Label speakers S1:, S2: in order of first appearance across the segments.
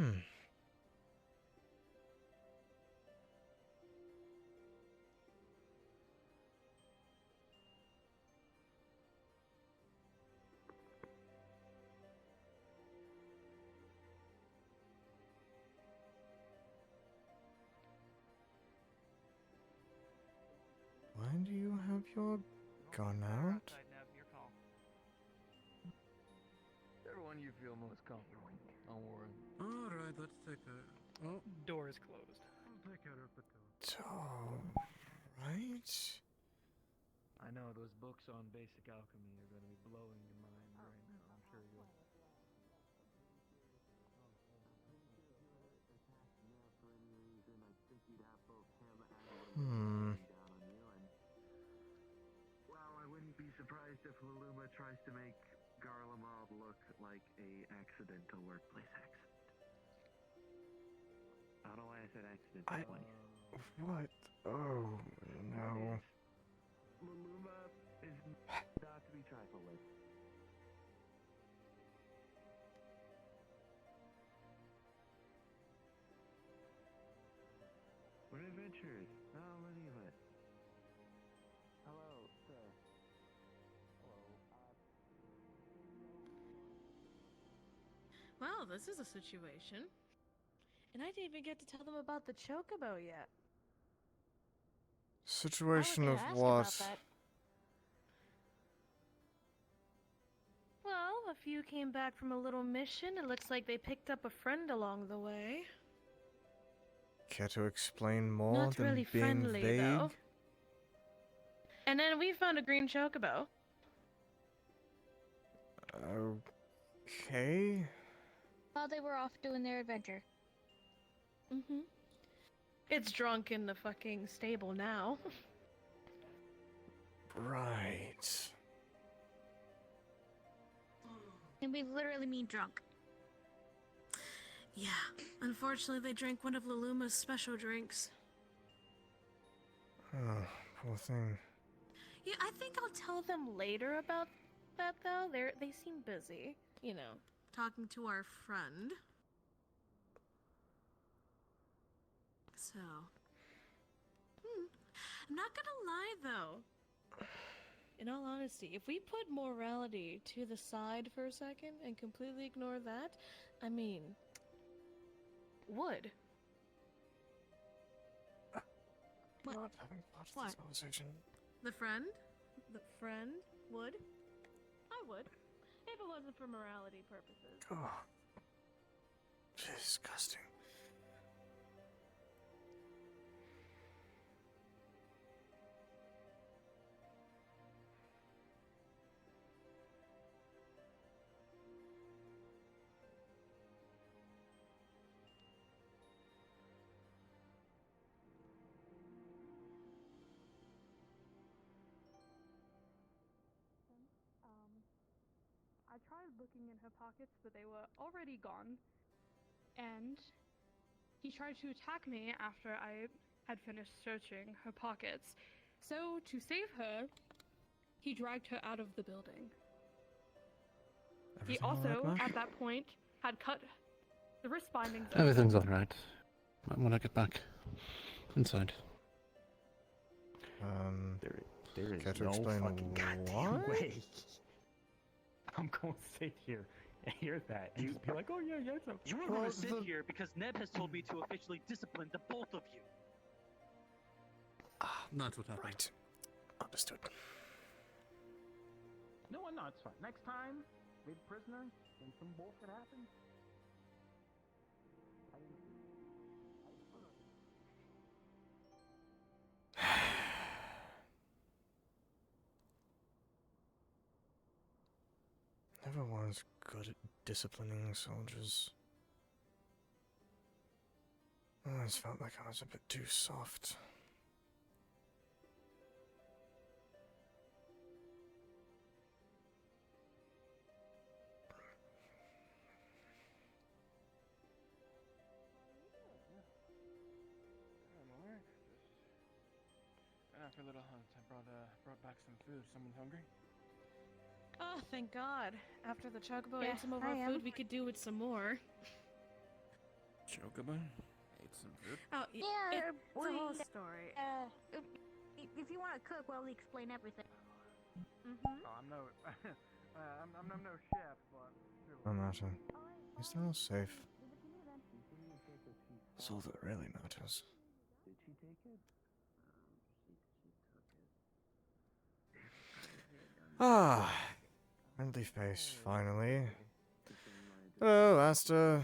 S1: Why do you have your gun out?
S2: Everyone you feel most comfortable. Don't worry.
S3: Alright, let's take a... Oh,
S4: Door is closed.
S3: I'll take care of the door.
S1: Alright.
S2: I know those books on basic alchemy are going to be blowing your mind right now. I'm sure you'll.
S5: Well, I wouldn't be surprised if Luluma tries to make Garlemald look like a accidental workplace accident. I don't know why I said accidental.
S1: What? Oh, no.
S5: Luluma is not to be trifled with. We're adventurers, not on any of it. Hello, sir.
S6: Well, this is a situation. And I didn't even get to tell them about the chocobo yet.
S1: Situation
S6: I
S1: of
S6: was gonna
S1: what?
S6: ask about that. Well, a few came back from a little mission. It looks like they picked up a friend along the way.
S1: Care to explain more
S6: Not
S1: than
S6: really
S1: being
S6: friendly,
S1: vague?
S6: though. And then we found a green chocobo.
S1: Okay.
S7: While they were off doing their adventure.
S6: Mm-hmm. It's drunk in the fucking stable now.
S1: Right.
S7: And we literally mean drunk.
S6: Yeah, unfortunately they drank one of Luluma's special drinks.
S1: Oh, poor thing.
S6: Yeah, I think I'll tell them later about that, though. They seem busy, you know, talking to our friend. So, I'm not gonna lie, though. In all honesty, if we put morality to the side for a second and completely ignore that, I mean, wood.
S1: Not having part of
S6: What?
S1: this conversation.
S6: The friend? The friend would? I would. If it wasn't for morality purposes.
S1: Oh, disgusting.
S8: I tried looking in her pockets, but they were already gone. And he tried to attack me after I had finished searching her pockets. So, to save her, he dragged her out of the building. He also, at that point, had cut the wrist bindings.
S3: Everything's alright. When I get back inside.
S9: There is
S1: Care to
S9: no
S1: explain
S9: fucking goddamn
S1: why?
S9: way. I'm going to sit here and hear that and just be like, oh yeah, yeah, it's okay.
S10: You are going to sit here because Neb has told me to officially discipline the both of you.
S3: That's what happened.
S1: Right. Understood.
S9: No, it's fine. Next time, leave a prisoner, then some bullshit happens.
S1: Never was good at disciplining soldiers. I always felt like I was a bit too soft.
S4: After a little hunt, I brought back some food. Someone hungry?
S6: Oh, thank God. After the chocobo
S7: Yeah,
S6: ate some of
S7: I
S6: our
S7: am.
S6: food, we could do with some more.
S11: Chocobo? Ate some food?
S6: Oh,
S7: Yeah,
S6: it's a whole story.
S7: if you want to cook, well, we explain everything.
S2: Oh, I'm no, I'm no chef, but.
S1: No matter. Is that all safe? That's all that really matters.
S5: Did she take it?
S1: Ah, friendly face, finally. Hello, Asta.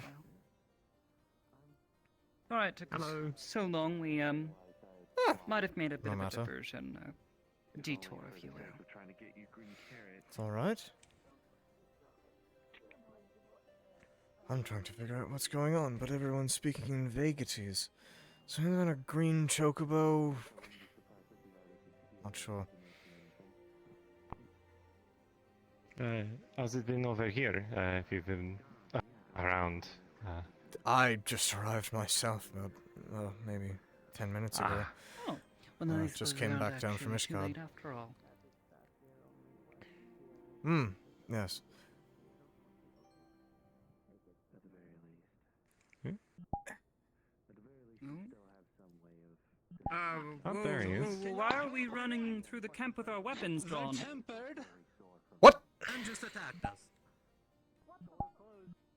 S12: Alright, took us so long, we, might have made a bit
S1: No
S12: of a
S1: matter.
S12: diversion, a detour, if you will.
S5: We're trying to get you green carrots.
S1: It's alright. I'm trying to figure out what's going on, but everyone's speaking in vaguities. So I'm on a green chocobo. Not sure.
S13: How's it been over here? If you've been around.
S1: I just arrived myself about, maybe 10 minutes ago.
S12: Oh, well, then I
S1: just
S12: suppose we
S1: came
S12: aren't
S1: back down from
S12: actually too
S1: Ishgard.
S12: late after all.
S1: Yes.
S5: At the very least. At the very least, we still have some way of.
S13: Oh, there he is.
S12: Why are we running through the camp with our weapons drawn?
S11: Tempered?
S1: What?
S11: And just attacked us.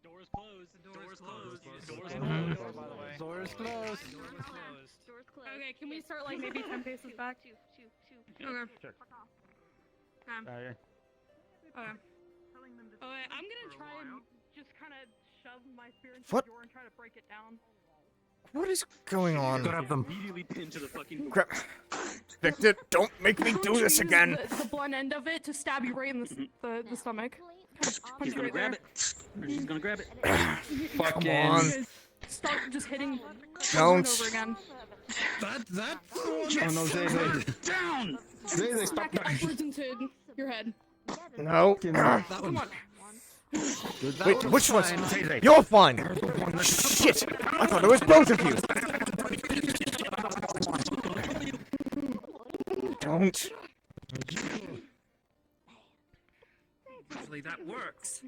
S10: Doors closed. Doors closed. Doors
S4: Mhm.
S10: closed.
S4: By the way.
S11: Doors closed.
S7: Doors closed.
S8: Okay, can we start like maybe 10 paces back?
S7: Two.
S8: Okay.
S9: Sure.
S8: Okay. Okay. Okay, I'm gonna try and just kind of shove my spear into
S1: What?
S8: the door and try to break it down.
S1: What is going on?
S11: Grab them.
S10: Immediately into the fucking.
S1: Grab. Victor, don't make me do this again!
S8: The blunt end of it to stab you right in the stomach.
S10: He's
S8: Punch
S10: gonna
S8: right
S10: grab
S8: there.
S10: it. She's gonna grab it.
S1: Come
S8: You
S1: on.
S8: guys start just hitting over
S1: Don't.
S8: and over again.
S11: That.
S13: Oh no, Zeze.
S10: Down.
S13: Zeze, stop
S8: Smack it upwards into your head.
S1: No.
S11: That
S8: Come
S11: one.
S8: on.
S1: Wait, which one's?
S11: fine.
S1: You're fine! Shit! I thought it was both of you! Don't.
S12: Hopefully that works.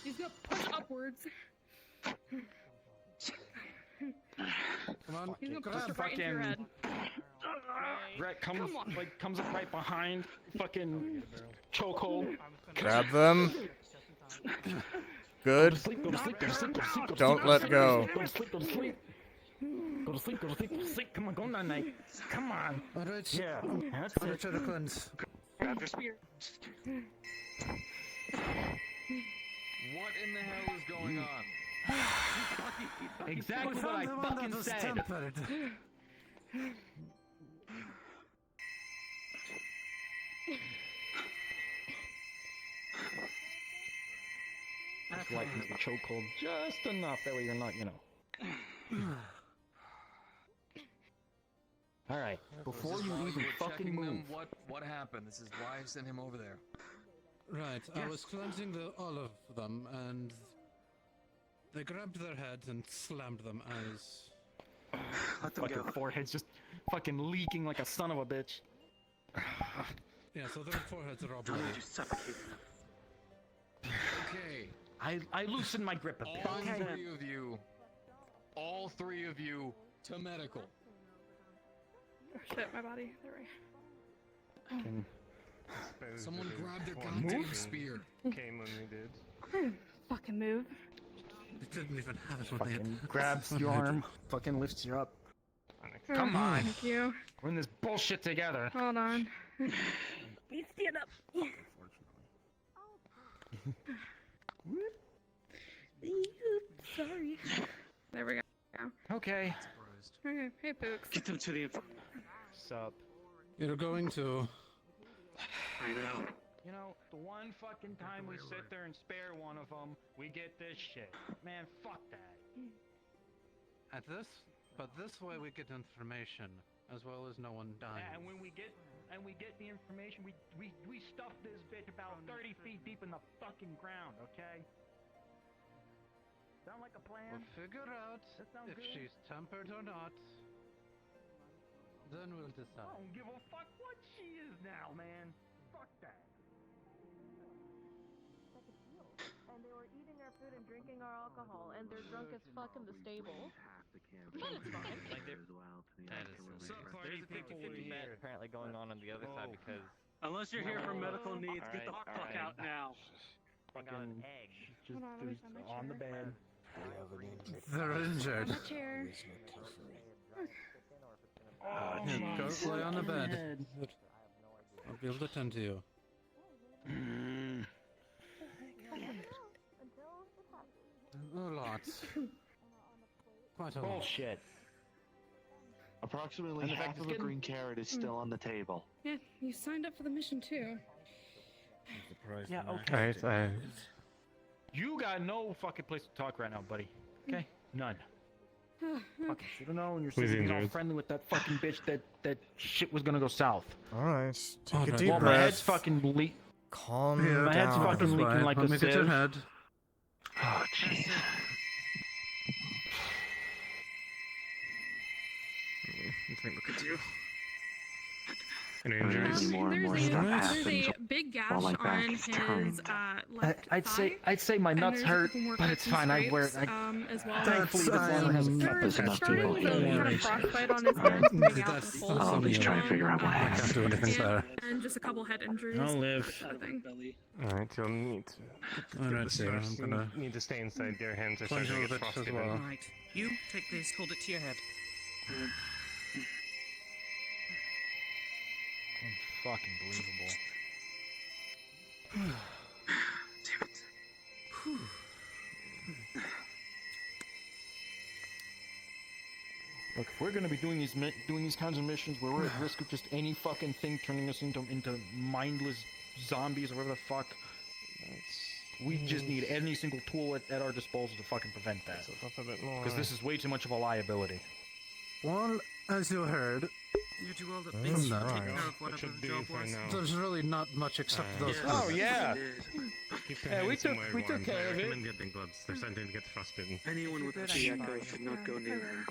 S8: He's gonna push upwards.
S11: Come on.
S8: He's gonna push
S11: Grab.
S8: it right into your head.
S9: Brett comes
S8: Come on.
S9: comes up right behind, fucking chokehold.
S1: Grab them. Good.
S9: Sleep, go to sleep, go to sleep, go to sleep, go to
S1: Don't
S9: sleep,
S1: let go.
S9: Go to sleep, go to sleep. Go to sleep, go to sleep, go to sleep. Come on, go night night. Come on.
S11: Alright.
S9: Yeah, that's it.
S11: Richard Cleanse.
S10: Grab your spear.
S2: What in the hell is going on?
S9: Exactly what I
S11: Found the one
S9: fucking
S11: that was
S9: said.
S11: tempered.
S9: Just lightens the chokehold just enough. That way you're not, All right. Before you even fucking move.
S2: What happened? This is why I sent him over there.
S11: Right, I was cleansing all of them, and they grabbed their heads and slammed them as...
S9: Fucking forehead's just fucking leaking like a son of a bitch.
S11: Yeah, so their foreheads are all bloody.
S2: Okay.
S9: I loosened my grip a bit.
S2: All three of you, to medical.
S8: Oh, shit, my body. There we
S9: Fucking
S2: Someone grabbed their goddamn spear.
S13: Came when we did.
S8: Fucking move.
S11: They didn't even have it when they
S9: fucking
S11: had...
S9: grabs your arm, fucking lifts you up.
S8: Oh,
S9: Come on.
S8: Thank you.
S9: We're in this bullshit together.
S8: Hold on.
S7: Please stand up.
S8: Sorry. There we go.
S9: Okay.
S8: Okay, hey, Pooks.
S10: Get them to the.
S9: Sup?
S11: You're going to...
S10: I know.
S9: You know, the one fucking time we sit there and spare one of them, we get this shit. Man, fuck that.
S11: But this way we get information, as well as no one dying.
S9: And when we get the information, we stuff this bitch about 30 feet deep in the fucking ground, okay? Sound like a plan?
S11: We'll figure out
S9: That sounds
S11: if
S9: good.
S11: she's tempered or not. Then we'll
S9: I
S11: decide.
S9: don't give a fuck what she is now, man. Fuck that.
S6: And they were eating our food and drinking our alcohol, and they're drunk as fuck in the stable. Then it's fine.
S5: Like as well.
S10: That is
S9: There's a 50-50 bet apparently going on the other side because
S10: Unless you're here for medical needs, get the
S9: Alright,
S10: fuck out now.
S9: they got an egg.
S8: Hold on, let me find my
S9: on the
S8: chair.
S9: bed.
S3: They're injured.
S8: On the chair.
S3: Here, go lay on the bed. I'll be able to tend to you. A lot. Quite a lot.
S5: Bullshit. Approximately
S9: And the
S5: half
S9: fact
S5: of
S9: it's
S5: a green carrot is still on the table.
S8: Yeah, you signed up for the mission too.
S9: Yeah,
S13: Alright,
S9: You got no fucking place to talk right now, buddy. Okay? None. Fucking should've known you're
S13: Who's
S9: sitting all
S13: injured?
S9: friendly with that fucking bitch that shit was gonna go south.
S1: Alright, take a
S3: Alright.
S1: deep
S9: Well,
S1: breath.
S9: my head's fucking
S1: Calm
S3: Yeah,
S9: my head's
S1: down.
S9: fucking leaking
S3: Right,
S9: like
S3: let
S9: a
S3: me get your
S9: sieve.
S3: head.
S5: Oh, jeez.
S13: Look at you. Any injuries?
S5: More and more
S8: There's
S5: stuff
S8: a
S5: happens.
S8: big gash
S5: while my back
S8: on
S5: is
S8: his
S5: turned.
S8: left thigh.
S9: I'd say my
S8: And
S9: nuts
S8: there's a
S9: hurt,
S8: couple more
S9: but it's
S8: cuts and
S9: fine. I wear
S8: scrapes, as well.
S9: Thankfully, the
S3: That's,
S9: runner has a
S3: um,
S9: cut.
S5: There's enough
S8: Starting
S5: people
S8: with
S5: here.
S8: a kind
S3: Alright.
S8: of frostbite on his hand, bleeding out the
S3: That's
S8: whole
S3: I'll
S5: at least try to figure out what
S3: I
S5: happened.
S3: can't do anything there.
S8: and just a couple head injuries.
S9: I'll live.
S8: Sort of thing.
S13: Alright, you'll need to.
S3: Alright, dear, I'm
S13: You
S3: gonna
S13: need to stay inside. Your hands are
S3: plunge
S13: starting
S3: a
S13: to get
S3: little bit as
S13: frosted.
S3: well.
S12: Right. You take this, hold it to your head.
S9: Fucking believable. Look, if we're gonna be doing these kinds of missions where we're at risk of just any fucking thing turning us into mindless zombies or whatever the fuck, we just need any single tool at our disposal to fucking prevent that.
S13: Up a bit more.
S9: Because this is way too much of a liability.
S3: Well, as you heard,
S12: You do all the
S1: Mm,
S12: bits to
S1: right.
S12: take care of
S13: That
S12: whatever
S13: should
S12: the
S13: do
S12: job
S13: for
S12: was.
S13: now.
S3: there's really not much except those.
S9: Oh,
S3: gloves.
S9: yeah.
S13: Keep your
S9: Yeah, we
S13: hands
S9: took-
S13: somewhere
S9: we took
S13: warm.
S9: care
S13: I
S9: of it.
S13: recommend getting gloves. They're starting to get frostbitten.
S5: Anyone with
S8: Good
S5: a
S8: idea.
S5: echo should not go near her.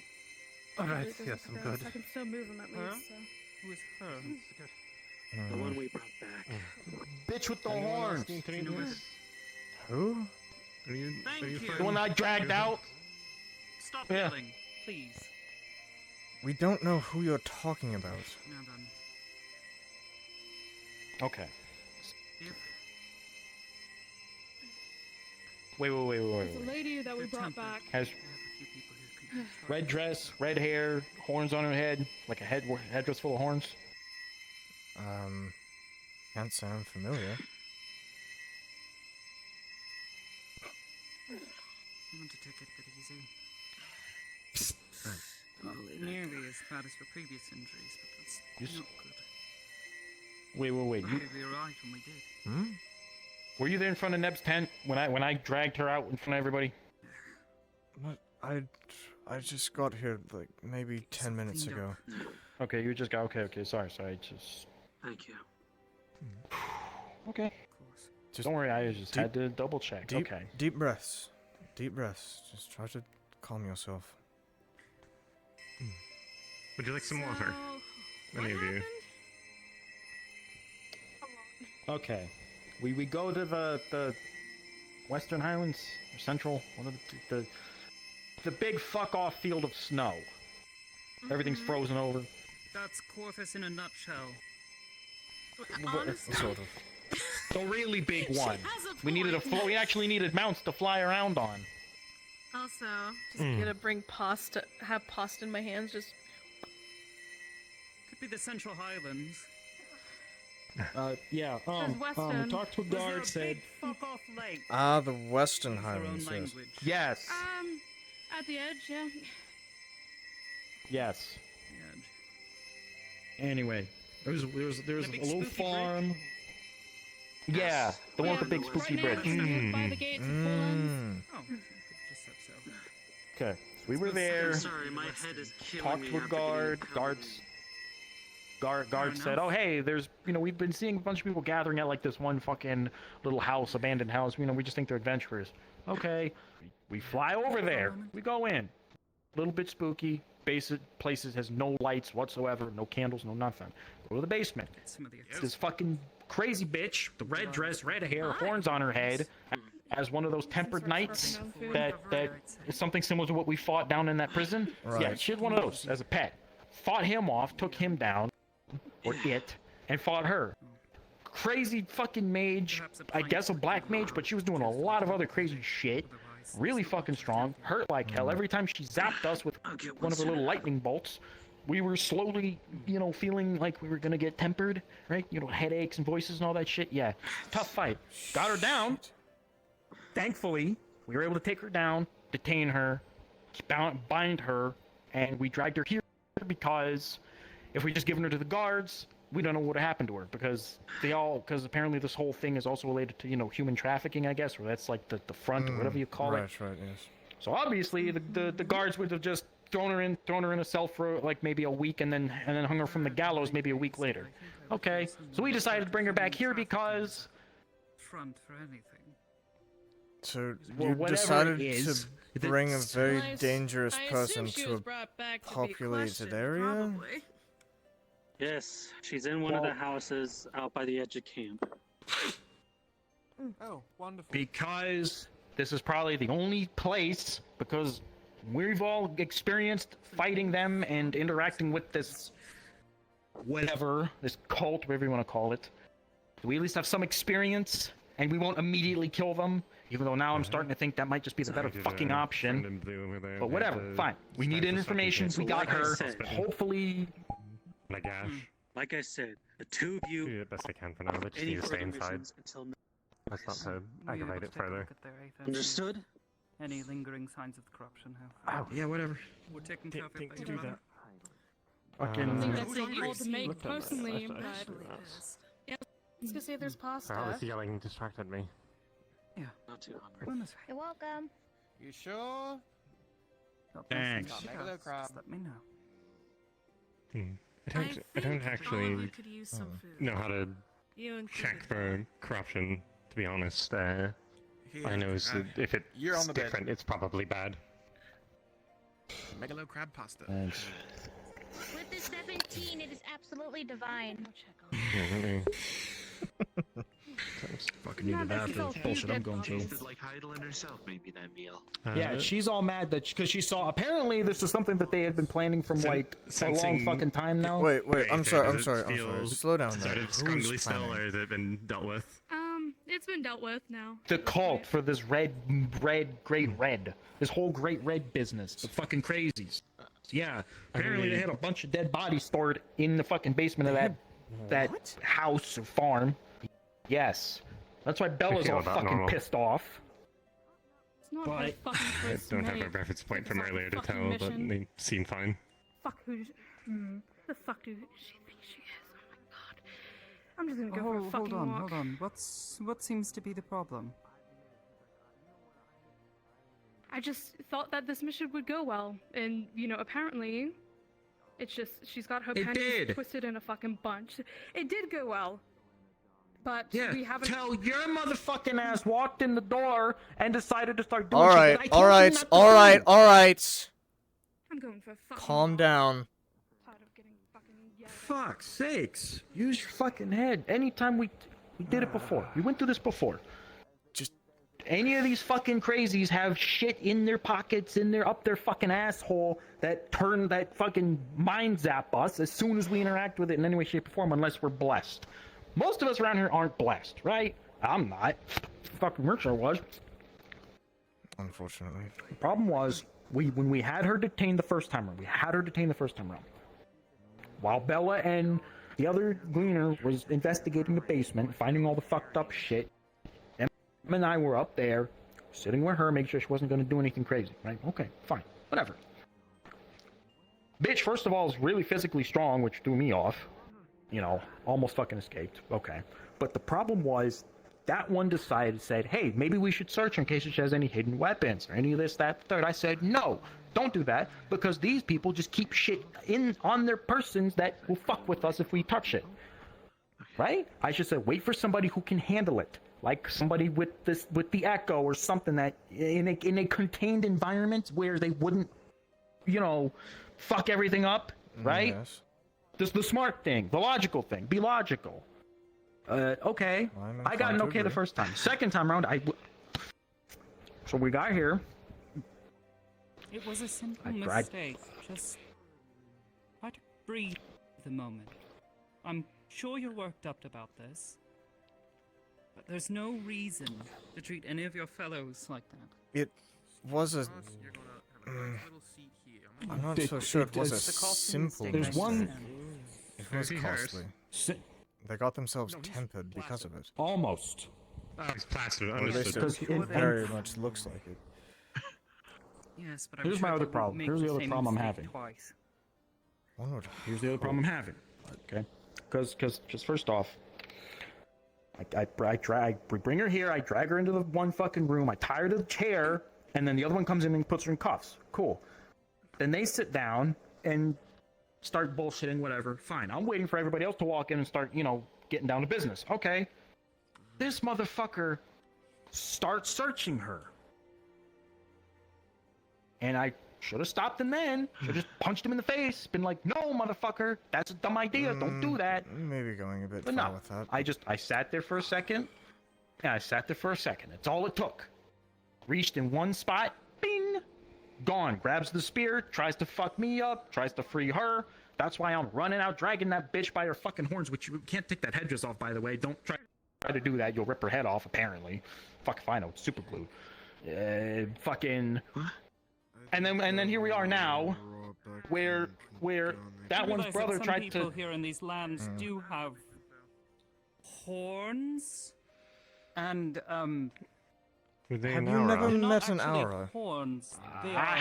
S3: Alright,
S8: There's
S3: yes,
S8: a
S3: I'm
S8: girl,
S3: good.
S8: so I can still move him at least. So.
S12: Who is her?
S5: The one we brought back.
S9: Bitch with the
S13: Anyone else
S9: horns!
S13: need to read this?
S1: Who?
S13: Are you
S12: Thank
S13: are you
S12: you.
S13: fine?
S9: The one I dragged out?
S12: Stop
S9: Yeah.
S12: yelling, please.
S1: We don't know who you're talking about.
S12: Now then.
S9: Okay.
S12: If
S9: Wait.
S8: There's a lady that we
S12: Good
S8: brought
S12: tempered.
S8: back.
S9: Has
S12: we have a few people who can be trusted.
S9: red dress, red hair, horns on her head, like a headdress full of horns.
S1: Can't say I'm familiar.
S12: You want to take it a bit easy. Not nearly as bad as your previous injuries, but that's
S9: You s-
S12: not good.
S9: Wait.
S12: We arrived when we did.
S1: Hmm?
S9: Were you there in front of Neb's tent when I dragged her out in front of everybody?
S1: What? I just got here like maybe 10 minutes
S12: Cleaned
S1: ago.
S12: up.
S9: Okay, you just got okay. Sorry. Just
S5: Thank you.
S9: okay.
S12: Of course.
S1: Just
S9: Don't worry, I just
S1: deep-
S9: had to double check.
S1: deep,
S9: Okay.
S1: deep breaths. Deep breaths. Just try to calm yourself.
S13: Would you like some water?
S8: So,
S13: Any
S8: what
S13: of you?
S8: happened?
S9: Okay. We go to the Western Highlands or Central, one of the big fuck off field of snow. Everything's frozen over.
S12: That's Corvus in a nutshell.
S8: Honestly,
S1: Sort of.
S9: The really big
S6: She
S9: one.
S6: has a
S9: We actually needed mounts to fly around on.
S6: Also, just gonna bring pasta, have pasta in my hands, just
S12: Could be the Central Highlands.
S9: Yeah.
S8: Western.
S9: Talked to a
S12: Was there
S9: guard,
S12: a
S9: said
S12: big fuck off lake?
S1: Ah, the Western
S12: Use their own
S1: Highlands, yes.
S12: language.
S9: yes,
S8: at the edge, yeah.
S9: yes.
S12: Yeah.
S9: Anyway, there was a
S12: The
S9: little
S12: big spooky
S9: farm. Yeah, the one with the big
S8: Yeah,
S9: spooky
S8: right
S9: bridge.
S8: now, by the gates of Full Ends.
S12: Oh, just said so.
S9: Okay, so we were there.
S5: Sorry, my head is killing
S9: Talked
S5: me.
S9: to a
S5: after getting
S9: guard.
S5: pounded.
S9: Guard said, "Oh, hey, there's, we've been seeing a bunch of people gathering at like this one fucking little house, abandoned house. We just think they're adventurers." Okay, we fly over there. We go in. Little bit spooky. Basic places has no lights whatsoever, no candles, no nothing. Go to the basement.
S12: Some of the
S9: This fucking crazy bitch, the red dress, red hair, horns on her head, as one of those tempered
S6: Starts
S9: knights
S6: rubbing on food.
S9: that is something similar to what we fought down in that prison.
S1: Right.
S9: Yeah, she had one of those as a pet. Fought him off, took him down, or it, and fought her. Crazy fucking mage, I guess a black mage, but she was doing a lot of other crazy shit. Really fucking strong, hurt like hell. Every time she zapped us with one of her little lightning bolts, we were slowly, you know, feeling like we were gonna get tempered, right? You know, headaches and voices and all that shit. Yeah, tough fight. Got her down. Thankfully, we were able to take her down, detain her, bind her, and we dragged her here because if we just given her to the guards, we don't know what happened to her because apparently this whole thing is also related to, you know, human trafficking, I guess, or that's like the front or whatever you call it.
S1: Right, yes.
S9: So obviously the guards would have just thrown her in a cell for like maybe a week and then hung her from the gallows maybe a week later. Okay, so we decided to bring her back here because
S12: front for anything.
S1: So
S9: Well,
S1: you
S9: whatever
S1: decided
S9: it is,
S1: to bring a very
S6: I
S1: dangerous
S6: assume
S1: person
S6: she
S1: to
S6: was
S1: a
S6: brought back to be
S1: populated
S6: questioned,
S1: area?
S6: probably.
S10: Yes, she's in one of the houses out by the edge of camp.
S4: Oh, wonderful.
S9: because this is probably the only place, because we've all experienced fighting them and interacting with this whatever, this cult, whatever you want to call it. We at least have some experience, and we won't immediately kill them, even though now I'm starting to think that might just be the better fucking option. But whatever, fine. We needed information, we got her. Hopefully...
S13: My gosh.
S10: Like I said, the two of you
S13: Do the best I can for now. They just
S10: any
S13: need to stay
S10: further
S13: inside.
S10: missions until
S13: Let's not to
S12: Were you able
S13: aggravate
S12: to
S13: it
S12: take a
S13: further.
S12: look at their AFFs?
S10: Understood?
S12: Any lingering signs of corruption have?
S9: Oh, yeah, whatever.
S12: We're taking care of it.
S13: Take
S12: later.
S13: that.
S6: I think
S9: Fucking...
S6: that's a call to make personally, but yeah, I was gonna say there's pasta.
S13: Perhaps yelling distracted me.
S12: Yeah.
S10: Not too hungry.
S12: Well, that's right.
S7: You're welcome.
S4: You sure?
S12: Got
S9: Thanks.
S12: those
S4: Regular
S12: cigarettes,
S4: crab.
S12: just let me know.
S13: I don't actually
S6: could use some food.
S13: know how to
S6: You and
S13: check for corruption, to be honest. I know if
S4: You're on
S13: it's
S4: the bed.
S13: different, it's probably bad.
S4: Megalo crab pasta.
S9: Thanks.
S7: With the 17, it is absolutely divine.
S9: Fucking needed that for the bullshit I'm going through.
S5: Tasted like Heidelin herself, maybe that meal.
S9: Yeah, she's all mad that because she saw. Apparently, this is something that they had been planning from like a long fucking time now.
S1: Wait, I'm sorry.
S13: Does it feel
S1: Slow down
S13: sort
S1: there.
S13: of
S1: Who's
S13: scrungly still,
S1: planning?
S13: or has it been dealt with?
S8: It's been dealt with now.
S9: The cult for this great red, this whole great red business, the fucking crazies. Yeah, apparently they had a bunch of dead bodies stored in the fucking basement of that house or farm. Yes, that's why Bella's
S13: feel
S9: all
S13: about
S9: fucking
S13: normal.
S9: pissed off.
S8: It's not
S9: But-
S8: her fucking
S13: I
S8: first
S13: don't have
S8: mate.
S13: a reference point from
S8: It's not
S13: earlier to
S8: fucking
S13: tell, but
S8: mission.
S13: they seem fine.
S8: Fuck who? The fuck do she think she is? Oh my god! I'm just gonna go for a fucking
S12: hold on,
S8: walk.
S12: hold on. What seems to be the problem?
S8: I just thought that this mission would go well, and you know, apparently, it's just she's got her
S9: It
S8: panties
S9: did.
S8: twisted in a fucking bunch. It did go well, but
S9: Yeah,
S8: we haven't.
S9: till your motherfucking ass walked in the door and decided to start doing
S1: All
S9: shit
S1: right,
S9: that I
S1: all
S9: told you
S1: right,
S9: not to
S1: all right,
S9: do.
S1: all right.
S8: I'm going for a fucking
S1: Calm
S8: walk.
S1: down.
S8: Tired of getting fucking yelled at.
S9: Fuck's sakes! Use your fucking head. Anytime we did it before. We went through this before.
S1: Just
S9: any of these fucking crazies have shit in their pockets, up their fucking asshole that fucking mind zap us as soon as we interact with it in any way, shape, or form, unless we're blessed. Most of us around here aren't blessed, right? I'm not. Fucking Mercer was.
S1: Unfortunately.
S9: The problem was, when we had her detained the first time around, while Bella and the other Gleaner was investigating the basement, finding all the fucked up shit, Em and I were up there, sitting with her, making sure she wasn't going to do anything crazy, right? Okay, fine, whatever. Bitch, first of all, is really physically strong, which threw me off. You know, almost fucking escaped. Okay. But the problem was, that one said, hey, maybe we should search in case she has any hidden weapons or any of this, that, third. I said, no, don't do that, because these people just keep shit on their persons that will fuck with us if we touch it. Right? I should say, wait for somebody who can handle it. Like somebody with the echo or something that, in a contained environment where they wouldn't, you know, fuck everything up, right?
S1: Yes.
S9: Just the smart thing, the logical thing, be logical. Okay, I got an okay the first time. Second time around, So we got here.
S12: It was a simple
S9: I tried-
S12: mistake. Just try to breathe the moment. I'm sure you're worked up about this, but there's no reason to treat any of your fellows like that.
S1: It was a. I'm not so sure it was a simple
S3: There's
S1: mistake.
S3: one.
S1: It was costly. They got themselves tempered because of it.
S3: Almost.
S13: It's plastered.
S1: Or at least
S13: Understood.
S1: it very much looks like it.
S12: Yes, but I'm
S3: Here's
S12: sure
S3: my
S12: they
S3: other
S12: wouldn't
S3: problem.
S12: make
S3: Here's the other
S12: same
S3: problem I'm
S12: mistake
S3: having.
S12: Twice.
S1: One would
S3: Here's the other problem I'm having. Okay. Because just first off, we bring her here. I drag her into the one fucking room. I tie her to the chair, and then the other one comes in and puts her in cuffs. Cool. Then they sit down and start bullshitting. Whatever. Fine. I'm waiting for everybody else to walk in and start, getting down to business. Okay. This motherfucker starts searching her. And I should have stopped him then. Should have just punched him in the face. Been like, no, motherfucker. That's a dumb idea. Don't do that.
S1: Maybe going a bit
S3: But
S1: far
S3: no,
S1: with that.
S3: I sat there for a second. Yeah, I sat there for a second. That's all it took. Reached in one spot. Bing. Gone. Grabs the spear. Tries to fuck me up. Tries to free her. That's why I'm running out, dragging that bitch by her fucking horns, which you can't take that headdress off, by the way. Don't try to do that. You'll rip her head off, apparently. Fuck if I know. It's super glue. Fucking... And then here we are now, where that one's
S12: Realize
S3: brother
S12: that some
S3: tried
S12: people
S3: to.
S12: here in these lands do have horns, and
S13: Were they
S1: Have
S13: an
S1: you
S13: aura?
S1: never
S12: they're not
S1: met an
S12: actually
S1: aura?
S12: horns. They are.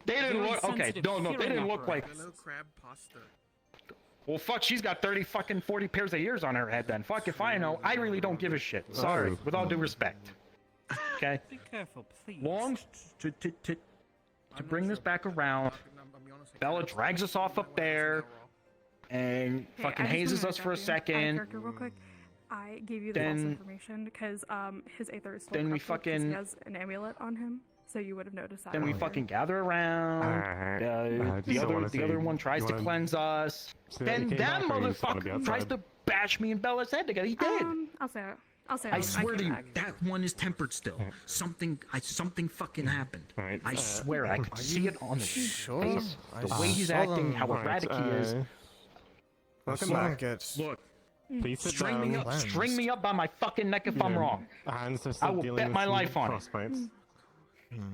S3: They didn't
S12: very
S3: look okay.
S12: sensitive
S3: No, they
S12: hearing
S3: didn't look like.
S12: apparatus.
S4: Crab pasta.
S3: Well, fuck, she's got 40 pairs of ears on her head. Then fuck if I know. I really don't give a shit. Sorry, with all due respect. Okay.
S12: Be careful, please.
S3: Long to bring this back around. Bella drags us off up there, and
S8: Hey,
S3: fucking
S8: I just
S3: hazes
S8: wanna
S3: us for a
S8: interrupt you. Out of
S3: second.
S8: character real quick. I gave you the false
S3: Then-
S8: information because his aether is still
S3: then we
S8: corrupted 'cause
S3: fucking-
S8: he has an amulet on him, so you would have noticed that.
S3: Then we
S8: earlier.
S3: fucking gather around. The other one tries to cleanse us. Then that motherfucker tries to bash me in Bella's head together. He did.
S8: I'll say it.
S3: I swear to you, that one is tempered still. Something fucking happened. I swear, I could see it on his face, the way he's acting, how erratic he is.
S13: Welcome
S1: Someone
S13: back.
S1: gets
S3: Look,
S13: Please sit
S3: string me
S13: down.
S3: up, string me up by my fucking neck if I'm
S13: Your
S3: wrong.
S13: Hands are
S3: I
S13: still
S3: will
S13: dealing
S3: bet
S13: with
S3: my
S13: some
S3: life on it.
S13: frostbites.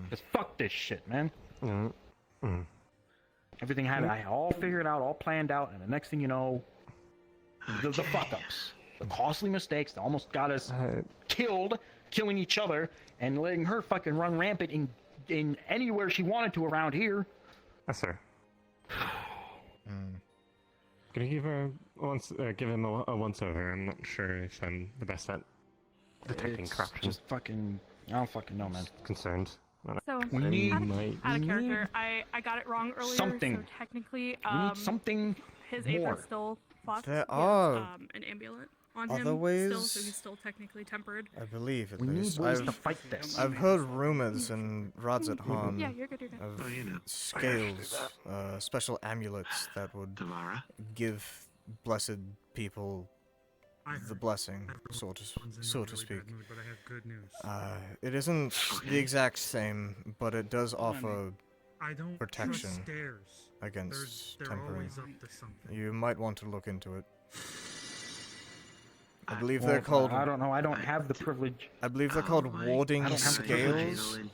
S3: Cause fuck this shit, man.
S13: Mm.
S3: Everything I all figured out, all planned out, and the next thing you know, the fuck ups, the costly mistakes that almost got us killing each other, and letting her fucking run rampant in anywhere she wanted to around here.
S13: Yes, sir. Can you give him a once over? I'm not sure if I'm the best at detecting
S3: It's
S13: corruption.
S3: just fucking, I don't fucking know, man.
S13: Concerned.
S8: So,
S3: We need-
S8: out of character, I got it wrong earlier.
S3: something.
S8: So technically,
S3: We need something
S8: his
S3: more.
S8: aether still fucked.
S1: There
S8: He has,
S1: are
S8: an amulet on
S1: other
S8: him still,
S1: ways?
S8: so he's still technically tempered.
S1: I believe at
S3: We need
S1: least.
S3: ways to fight this.
S1: I've heard rumors and rods at home
S8: Yeah, you're good, you're good.
S1: of scales, special amulets that would give blessed people the blessing, so to speak.
S4: But I have good news.
S1: It isn't the exact same, but it does offer
S4: I don't
S1: protection
S4: trust stairs.
S1: against
S4: They're
S1: tempering.
S4: always up to something.
S1: You might want to look into it. I believe
S3: Well,
S1: they're called.
S3: I don't know. I don't have the privilege.
S1: I believe they're called warding
S3: I don't have the privilege.
S1: scales.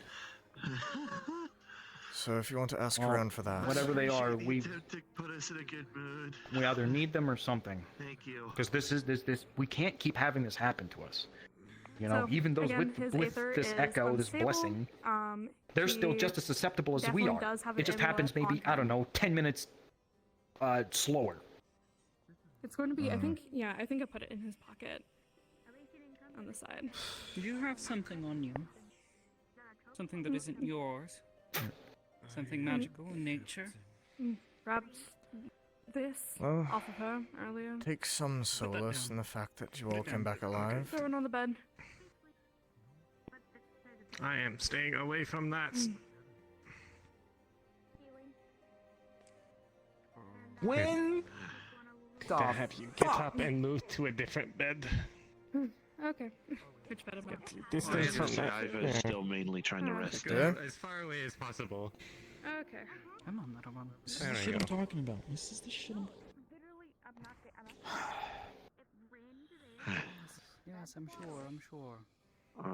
S1: So if you want to ask
S3: Well,
S1: around for that.
S3: Whatever they are, we
S5: Put us in a good mood.
S3: either need them or something.
S5: Thank you.
S3: Because this we can't keep having this happen to us. You know,
S8: So,
S3: even those
S8: again, his
S3: with
S8: aether
S3: this
S8: is
S3: echo, this
S8: unstable.
S3: blessing, they're still
S8: He
S3: just as susceptible as we
S8: definitely
S3: are.
S8: does have
S3: It
S8: an
S3: just happens
S8: amulet
S3: maybe,
S8: on
S3: I don't
S8: him.
S3: know, 10 minutes slower.
S8: It's going to be, I think I put it in his pocket on the side.
S12: You have something on you. Something that isn't yours. Something magical in nature.
S8: Grabbed this
S1: Well,
S8: off of her earlier.
S1: Take some solace in the fact that you all came back alive.
S8: Throw it on the bed.
S13: I am staying away from that.
S3: When
S13: To have you get up and move to a different bed.
S8: Okay. Which better not.
S13: Distance from that.
S5: Iva's still mainly trying to rest
S13: Go
S5: it.
S13: as far away as possible.
S8: Okay.
S12: Come on, little one.
S3: This is
S13: There
S3: the
S13: we
S3: shit I'm
S13: go.
S3: talking about. This is the shit I'm...
S7: Literally, I'm not. It rained today.
S12: Yes, I'm sure.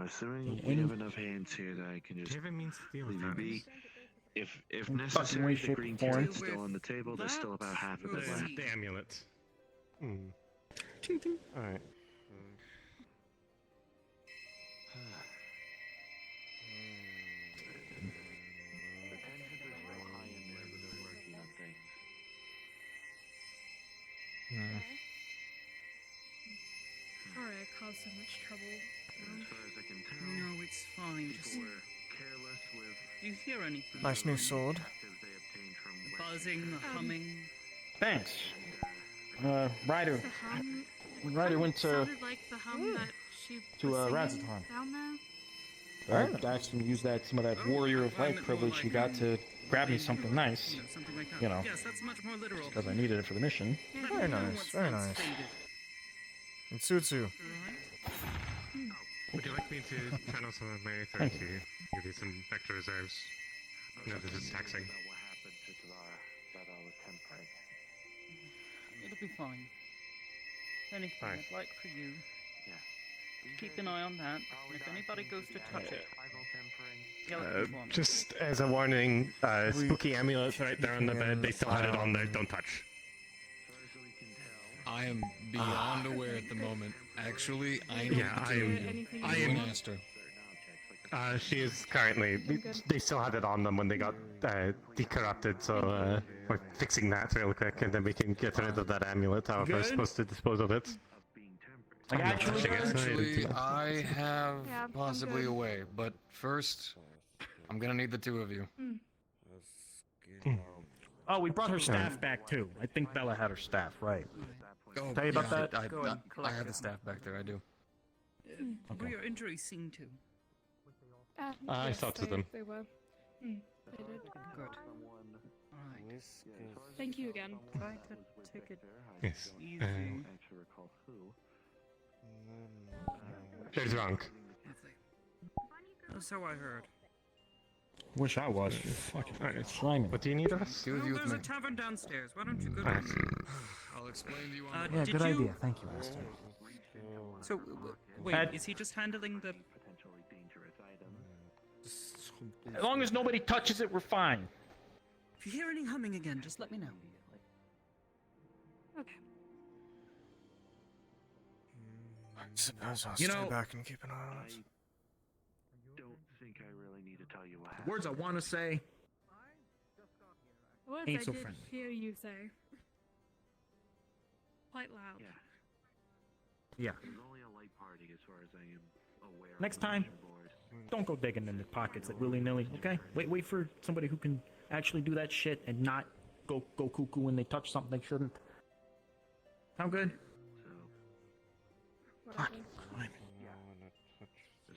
S5: Assuming
S3: Okay,
S5: we have enough hands here that I can just
S13: Kevin means to deal with
S5: leave you
S13: that.
S5: be. If
S3: In fucking way,
S5: necessary, the
S3: shape,
S5: green
S3: or form.
S5: carrot's still on the table. There's still about half of it left.
S13: The amulet. Hmm. Alright.
S5: The tensions are still high in there, but they're working on things.
S8: Sorry, I caused so much trouble.
S5: As far as I can tell,
S12: No, it's fine.
S5: people
S12: Just...
S5: were careless with
S12: Do you hear anything?
S1: Nice new sword.
S5: directives they obtained from
S12: The
S5: Western
S12: buzzing, the humming.
S3: Thanks. Ryder.
S8: The hum.
S3: Ryder went to...
S8: Sounded like the hum that she
S3: to,
S8: was singing
S3: Razzaton.
S8: down there.
S3: I asked him to use some of that warrior of life privilege he got to grab me something nice.
S12: Something like that.
S3: You know.
S12: Yes, that's much more literal.
S3: Because I needed it for the mission.
S8: Yeah,
S1: Very nice, very nice. It suits you.
S13: Would you like me to channel some of my
S3: Thank
S13: authority? Give you some extra reserves. No, this is taxing.
S5: about what happened to Talara, that I was tempering.
S12: It'll be fine. Anything
S13: Fine.
S12: I'd like for you.
S5: Yeah.
S12: Keep an eye on that. And if anybody goes to touch it, skeleton form.
S13: Just as a warning, spooky amulet right there on the bed. They still had it on there. Don't touch.
S14: I am beyond aware at the moment. Actually, I
S13: Yeah, I am.
S14: asked her.
S13: She is currently. They still had it on them when they got decorrupted, so we're fixing that real quick, and then we can get rid of that amulet. How we're
S3: Good.
S13: supposed to dispose of it.
S3: Like,
S13: I'm not
S3: actually,
S13: touching it.
S14: Actually, I have
S8: Yeah, I'm
S14: possibly
S8: good.
S14: a way, but first, I'm gonna need the two of you.
S3: Oh, we brought her staff back too. I think Bella had her staff, right?
S14: Oh,
S3: Tell you about that?
S12: Go and
S14: I
S12: collect
S14: have the
S12: it.
S14: staff back there. I do.
S12: Were your injuries seen to?
S13: I
S8: Yes,
S13: saw to them.
S8: They were. They did.
S12: Good. Alright.
S8: Thank you again.
S12: Try to take it
S13: Yes.
S12: easy.
S5: Actually recall who.
S13: They're drunk.
S12: Lovely. That's how I heard.
S3: Wish I was. Fucking
S13: Alright.
S3: slimy.
S13: What do you need of us?
S14: Two of
S12: Well,
S14: you with
S12: there's a
S14: me.
S12: tavern downstairs. Why don't you go
S13: Alright.
S12: down?
S14: I'll explain to you on
S12: Uh,
S14: the
S3: Yeah,
S12: did
S3: good
S12: you...
S3: idea. Thank you, Master.
S12: So, wait,
S3: Ed-
S12: is he just handling the...
S5: Potentially dangerous item.
S3: As long as nobody touches it, we're fine.
S12: If you hear any humming again, just let me know.
S8: Okay.
S1: I suppose I'll
S3: You
S1: stay
S3: know-
S1: back and keep an eye on
S5: I
S1: it.
S5: don't think I really need to tell you what
S3: The
S5: happened.
S3: words I want to say.
S8: Words
S3: Ain't
S8: I
S3: so
S8: did
S3: friendly.
S8: hear you say. Quite loud.
S5: Yeah.
S3: Yeah.
S5: It was only a light party as far as I am aware.
S3: Next
S5: of the
S3: time,
S5: mission board.
S3: don't go digging in the pockets like willy-nilly, okay? Wait for somebody who can actually do that shit and not go cuckoo when they touch something they shouldn't. Sound good?
S5: So,
S8: Whatever.
S5: as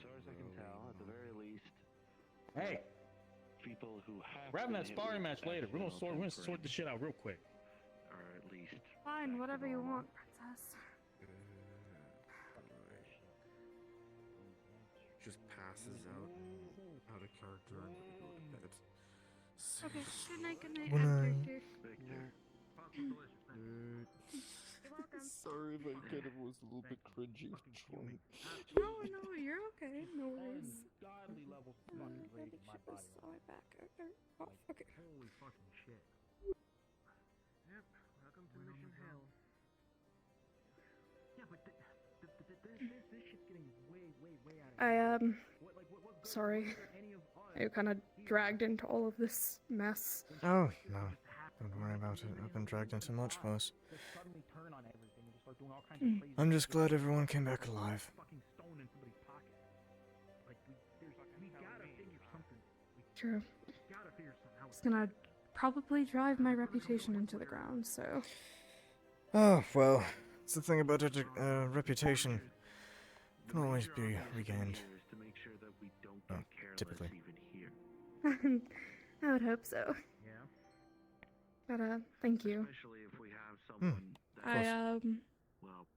S5: far as I can tell, at the very least,
S3: Hey,
S5: people who have
S3: we're having
S5: been
S3: that
S5: hit
S3: sparring
S5: with
S3: match later. We're gonna
S5: accidental
S3: sort this shit out real quick.
S5: or at least
S8: Fine,
S5: back to
S8: whatever you
S5: normal.
S8: want, princess.
S15: Just passes out of character and go to bed.
S8: Okay, good night,
S1: Good night.
S8: Victor.
S15: Sorry if I kind of was a little bit cringy and drunk.
S8: No, you're okay. No worries.
S3: Godly level
S8: I gotta get this on my back. Okay.
S2: Holy fucking shit. Yep, welcome to Mission Hell. Yeah, but this shit's getting way out of
S8: Sorry. I kind of dragged into all of this mess.
S1: Oh, no. Don't worry about it. I've been dragged into much worse.
S3: Suddenly turn on everything and just start doing all kinds of crazy
S1: I'm just glad everyone came back alive.
S2: fucking stone in somebody's pocket. Like, we gotta figure something.
S8: True.
S2: We gotta figure something out.
S8: It's gonna probably drive my reputation into the ground, so.
S1: Oh, well. It's the thing about reputation. Can always be regained.
S5: To make sure that we don't
S1: Oh,
S5: get careless
S1: typically.
S5: even here.
S8: I would hope so.
S2: Yeah.
S8: But, thank you.
S5: Especially if we have someone that
S8: I,
S5: well,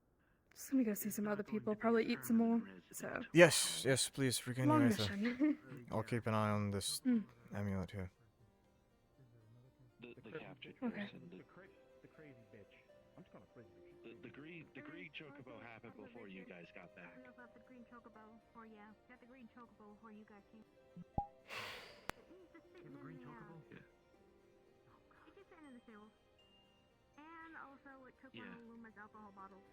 S8: just gonna go see some other people, probably eat some more. So,
S1: Yes, yes, please regain
S8: long
S1: your ether.
S8: mission.
S1: I'll keep an eye on this amulet here.
S5: The captured
S8: Okay.
S5: person.
S3: The crazy bitch. I'm just calling her crazy bitch.
S5: The green chocobo happened before you guys got back.
S7: We also have the green chocobo. Or yeah, got the green chocobo before you guys came. He's just sitting in the
S5: Yeah.
S7: He's just sitting in the stable. And also, it took one of Luma's alcohol bottles.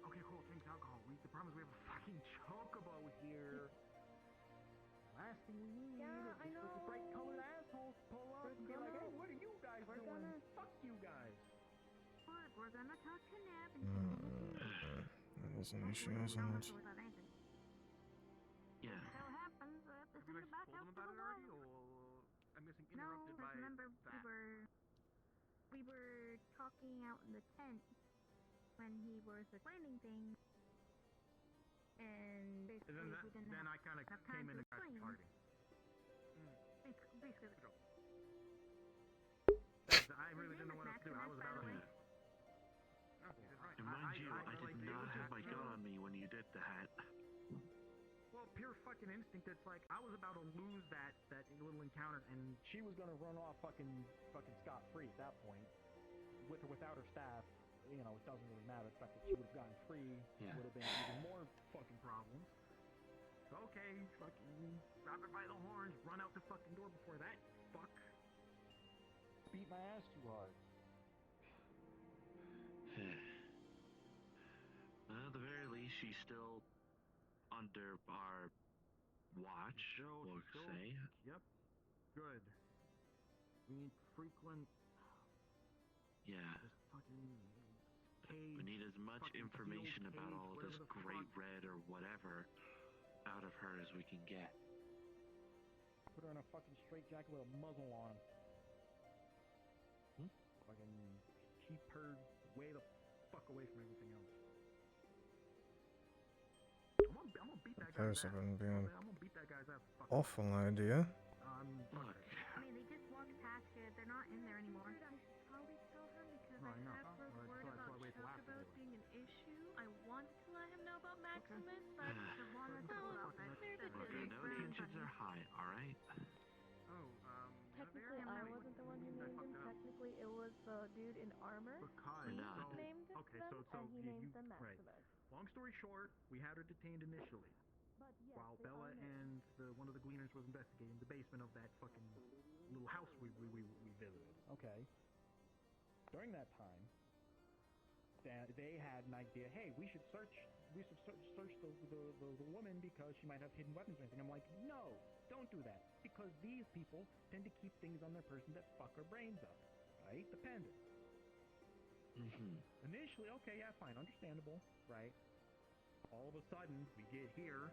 S2: Okay, cool. Thanks, alcohol. The problem is we have a fucking chocobo here. Last thing we need is
S7: I know.
S2: the bright-colored assholes pull up and be like, "Hey, what are you guys doing? Fuck you guys."
S7: But we're gonna talk to Neb and
S1: That is an issue, isn't it?
S5: Yeah.
S7: So happens that this is the back house to the wild.
S2: I'm guessing
S7: No,
S2: interrupted by
S7: remember
S2: that.
S7: we were talking out in the tent when he was explaining things, and basically we didn't
S2: Then
S7: have
S2: I kind of
S7: enough time
S2: came in
S7: to
S2: and got
S7: explain.
S2: tardy.
S7: Basically,
S2: I really didn't know what else to do. I was about to.
S5: And mind you, I did not have my gun on me when you did that.
S2: Well, pure fucking instinct. It's like I was about to lose that little encounter, and she was gonna run off fucking scot free at that point, with or without her staff. You know, it doesn't really matter. The fact that she would have gotten free would have been even more fucking problems. So, okay, fucking grab her by the horns, run out the fucking door before that fuck beat my ass too hard.
S5: Well, at the very least, she's still under our watch, we'll say.
S2: Yep. Good. We need frequent.
S5: Yeah.
S2: This fucking cage.
S5: We need as much
S2: fucking
S5: information
S2: field
S5: about
S2: cage,
S5: all of this
S2: whatever the
S5: great
S2: fuck.
S5: red or whatever out of her as we can get.
S2: Put her in a fucking straitjacket with a muzzle on. Fucking keep her way the fuck away from everything else. I'm gonna beat that guy's
S1: Suppose
S2: ass.
S1: it wouldn't be an
S2: I'm gonna beat that guy's ass.
S1: awful idea.
S5: Look.
S7: I mean, they just walked past it. They're not in there anymore. I should probably tell him because
S2: No, I know.
S7: I've heard
S2: Well,
S7: word
S2: that's
S7: about
S2: why I wait till after they
S7: chocobos
S2: left.
S7: being an issue. I wanted to let him know about Maximus, but the one that's
S2: Well,
S7: about that. They're the
S5: Look, I know tensions are high, alright?
S6: Technically, I wasn't the one who named him. Technically, it was the dude in armor.
S2: Because
S6: He
S5: not.
S6: named them, and he named them
S2: right.
S6: Maximus.
S2: Long story short, we had her detained initially.
S6: But yes,
S2: While
S6: they
S2: Bella
S6: are named.
S2: and one of the gleaners was investigating the basement of that fucking little house we visited. Okay. During that time, they had an idea. Hey, we should search the woman because she might have hidden weapons or anything. I'm like, no, don't do that because these people tend to keep things on their person that fuck our brains up, right? The pendants. Initially, okay, yeah, fine, understandable, right? All of a sudden, we get here.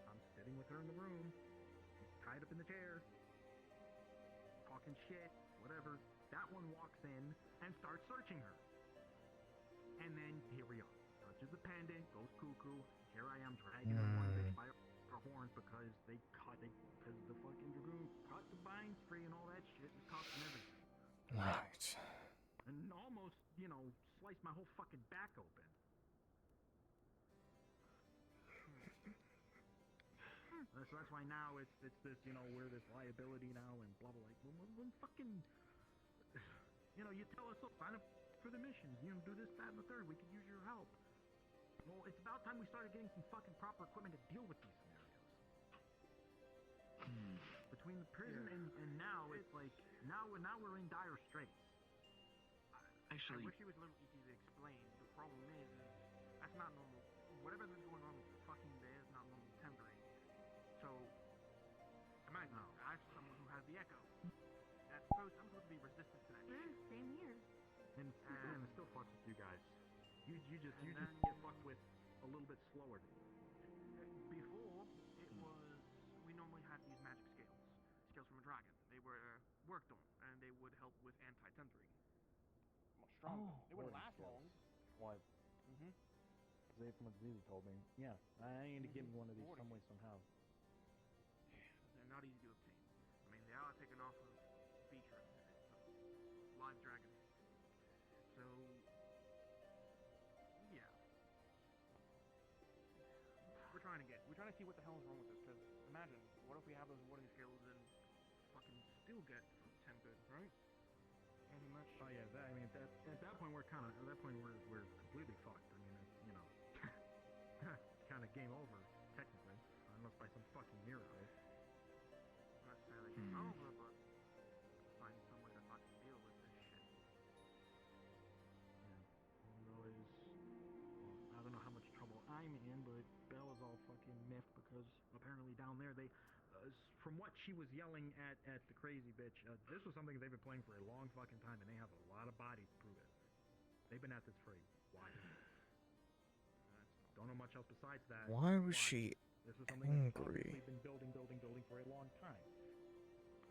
S2: I'm sitting with her in the room, tied up in the chair, talking shit, whatever. That one walks in and starts searching her. And then here we are. Touches the pendant, goes cuckoo. Here I am dragging the one bitch by her horns because because the fucking dragoon cut the binds free and all that shit, the cuffs and everything.
S1: Right.
S2: And almost, sliced my whole fucking back open. So that's why now it's this, we're this liability now and blah blah. Like, when fucking, you tell us, sign up for the missions, do this, that, and the third. We could use your help. Well, it's about time we started getting some fucking proper equipment to deal with these scenarios. Between the prison and now, it's like now we're in dire straits.
S5: Actually,
S4: I wish it was a little easy to explain. The problem is that's not normal. Whatever is going on fucking there is not normal tendering. So, imagine I have someone who has the echo. I'm supposed to be resistant to that shit.
S7: Same here.
S2: And it still fucks with you guys. You just get fucked with a little bit slower.
S4: Before, it was, we normally had these magic scales from a dragon. They were worked on, and they would help with anti-tendering. Much stronger. They wouldn't last long.
S2: What? From what Zizi told me. Yeah, I need to get me one of these some way, somehow.
S4: They're not easy to obtain. I mean, they are taken off of feature. It's a live dragon. So,
S2: trying to get? We're trying to see what the hell is wrong with this. Because imagine, what if we have those wooden scales and fucking still get tempered, right? Pretty much. Oh yeah, I mean, at that point we're completely fucked. I mean, you know, it's kind of game over technically, unless by some fucking miracle. Not necessarily game over, but find some way to not deal with this shit. Yeah. All I know is, well, I don't know how much trouble I'm in, but Belle is all fucking miffed because apparently down there they, from what she was yelling at the crazy bitch, this was something they've been playing for a long fucking time, and they have a lot of bodies to prove it. They've been at this for a while. Don't know much else besides that.
S1: Why was she
S2: This is something that's
S1: angry?
S2: obviously been building for a long time.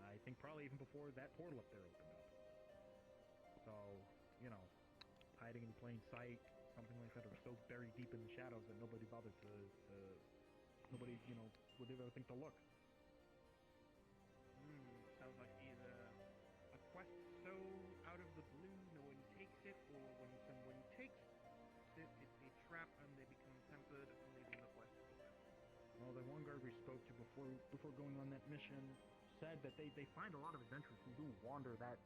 S2: I think probably even before that portal up there opened up. So, you know, hiding in plain sight, something like that, or so buried deep in the shadows that nobody bothered to nobody, you know, would ever think to look. Sounds like either a quest so out of the blue no one takes it, or when someone takes it, it's a trap and they become tempered, leaving the quest open. Well, the one guard we spoke to before going on that mission said that they find a lot of adventurers who do wander out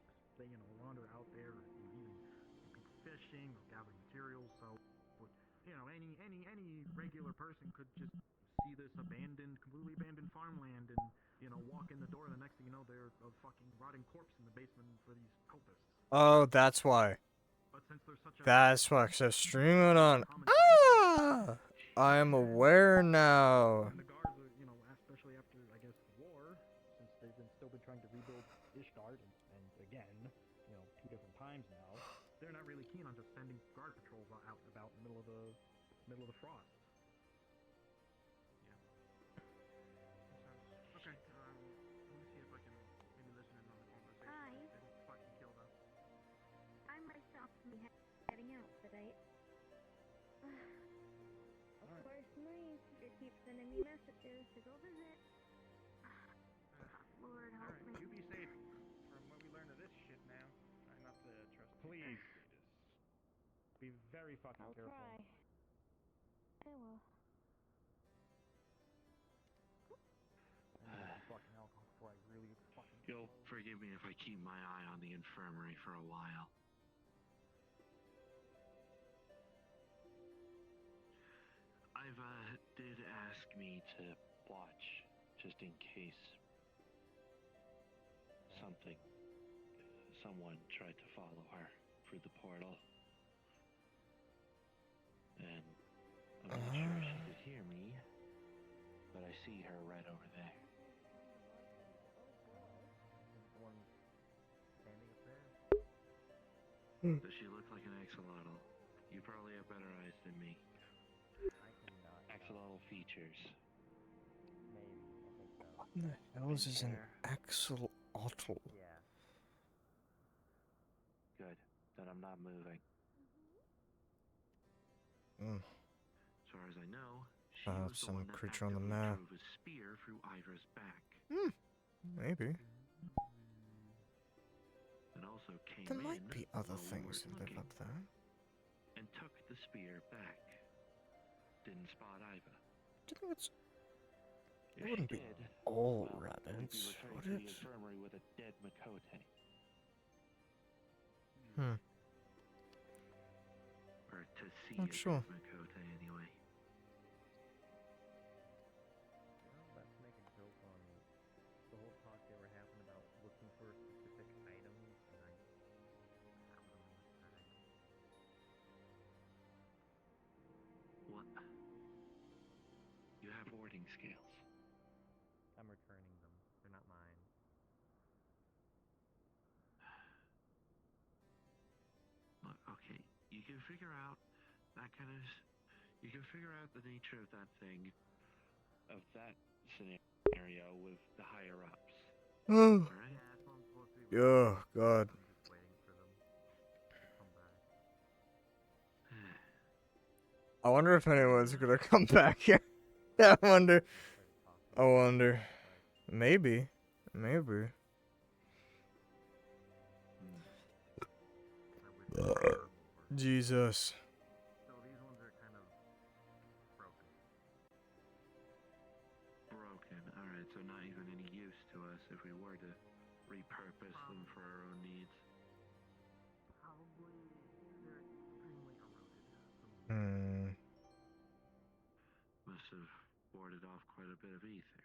S2: there, or even people fishing or gathering materials. So, you know, any regular person could just see this completely abandoned farmland, and you know, walk in the door, and the next thing you know, there's a fucking rotting corpse in the basement for these cultists.
S1: Oh, that's why.
S2: But since there's such a
S1: That's why, 'cause I stream it on. Ah! I am aware now.
S2: And the guards are, you know, especially after, I guess, the war, since they've still been trying to rebuild Ishgard, and again, you know, 2 different times now, they're not really keen on just sending guard patrols out and about in the middle of the frost. Yeah. Okay. Let me see if I can maybe listen in on the conversation.
S7: Hi.
S2: If they don't fucking kill them.
S7: I myself will be heading out today. Of course, my sister keeps sending me messages to go visit. Lord help me.
S2: Alright, you be safe. From what we learned of this shit now, try not to trust. Please, Zetas. Be very fucking careful.
S7: I'll try. I will.
S2: I need some fucking alcohol before I really fucking.
S5: You'll forgive me if I keep my eye on the infirmary for a while. Iva did ask me to watch, just in case someone tried to follow her through the portal. And I'm not sure if she could hear me, but I see her right over there.
S2: The one standing up there?
S5: Does she look like an axolotl? You probably have better eyes than me.
S2: I cannot.
S5: Axolotl features.
S2: Maybe, I think so.
S1: What in the hell is an axolotl?
S2: Yeah.
S5: Good. Then I'm not moving.
S1: Mm.
S5: As far as I know, she was the
S1: Some
S5: one that
S1: creature on the
S5: actively
S1: map.
S5: drove a spear through Iva's back.
S1: Maybe.
S5: And also came
S1: There might
S5: in
S1: be other
S5: while we
S1: things
S5: weren't
S1: that live
S5: looking,
S1: up there.
S5: and took the spear back. Didn't spot Iva.
S1: Do you think it's...
S5: If
S1: It wouldn't
S5: she
S1: be
S5: did,
S1: all
S5: well, we'd be
S1: rabbits,
S5: returning
S1: would
S5: to
S1: it?
S5: the infirmary with a dead Makote. Or to see
S1: Not
S5: a
S1: sure.
S5: dead Makote, anyway.
S2: You know, about to make a joke on the whole talk they were having about looking for specific items, and I forgot what I'm gonna say.
S5: What? You have warding scales.
S2: I'm returning them. They're not mine.
S5: Look, okay, you can figure out that kind of... You can figure out the nature of that thing, of that scenario with the higher-ups.
S1: Oh.
S5: Alright?
S2: Yeah, that's what I'm supposed to be.
S1: Oh, God.
S2: I'm just waiting for them to come back.
S1: I wonder if anyone's gonna come back here. I wonder. I wonder. Maybe. Maybe. Jesus.
S2: So these ones are kind of broken.
S5: Alright, so not even any use to us if we were to repurpose them for our own needs.
S2: Probably they're extremely eroded from use.
S5: Must have warded off quite a bit of ether.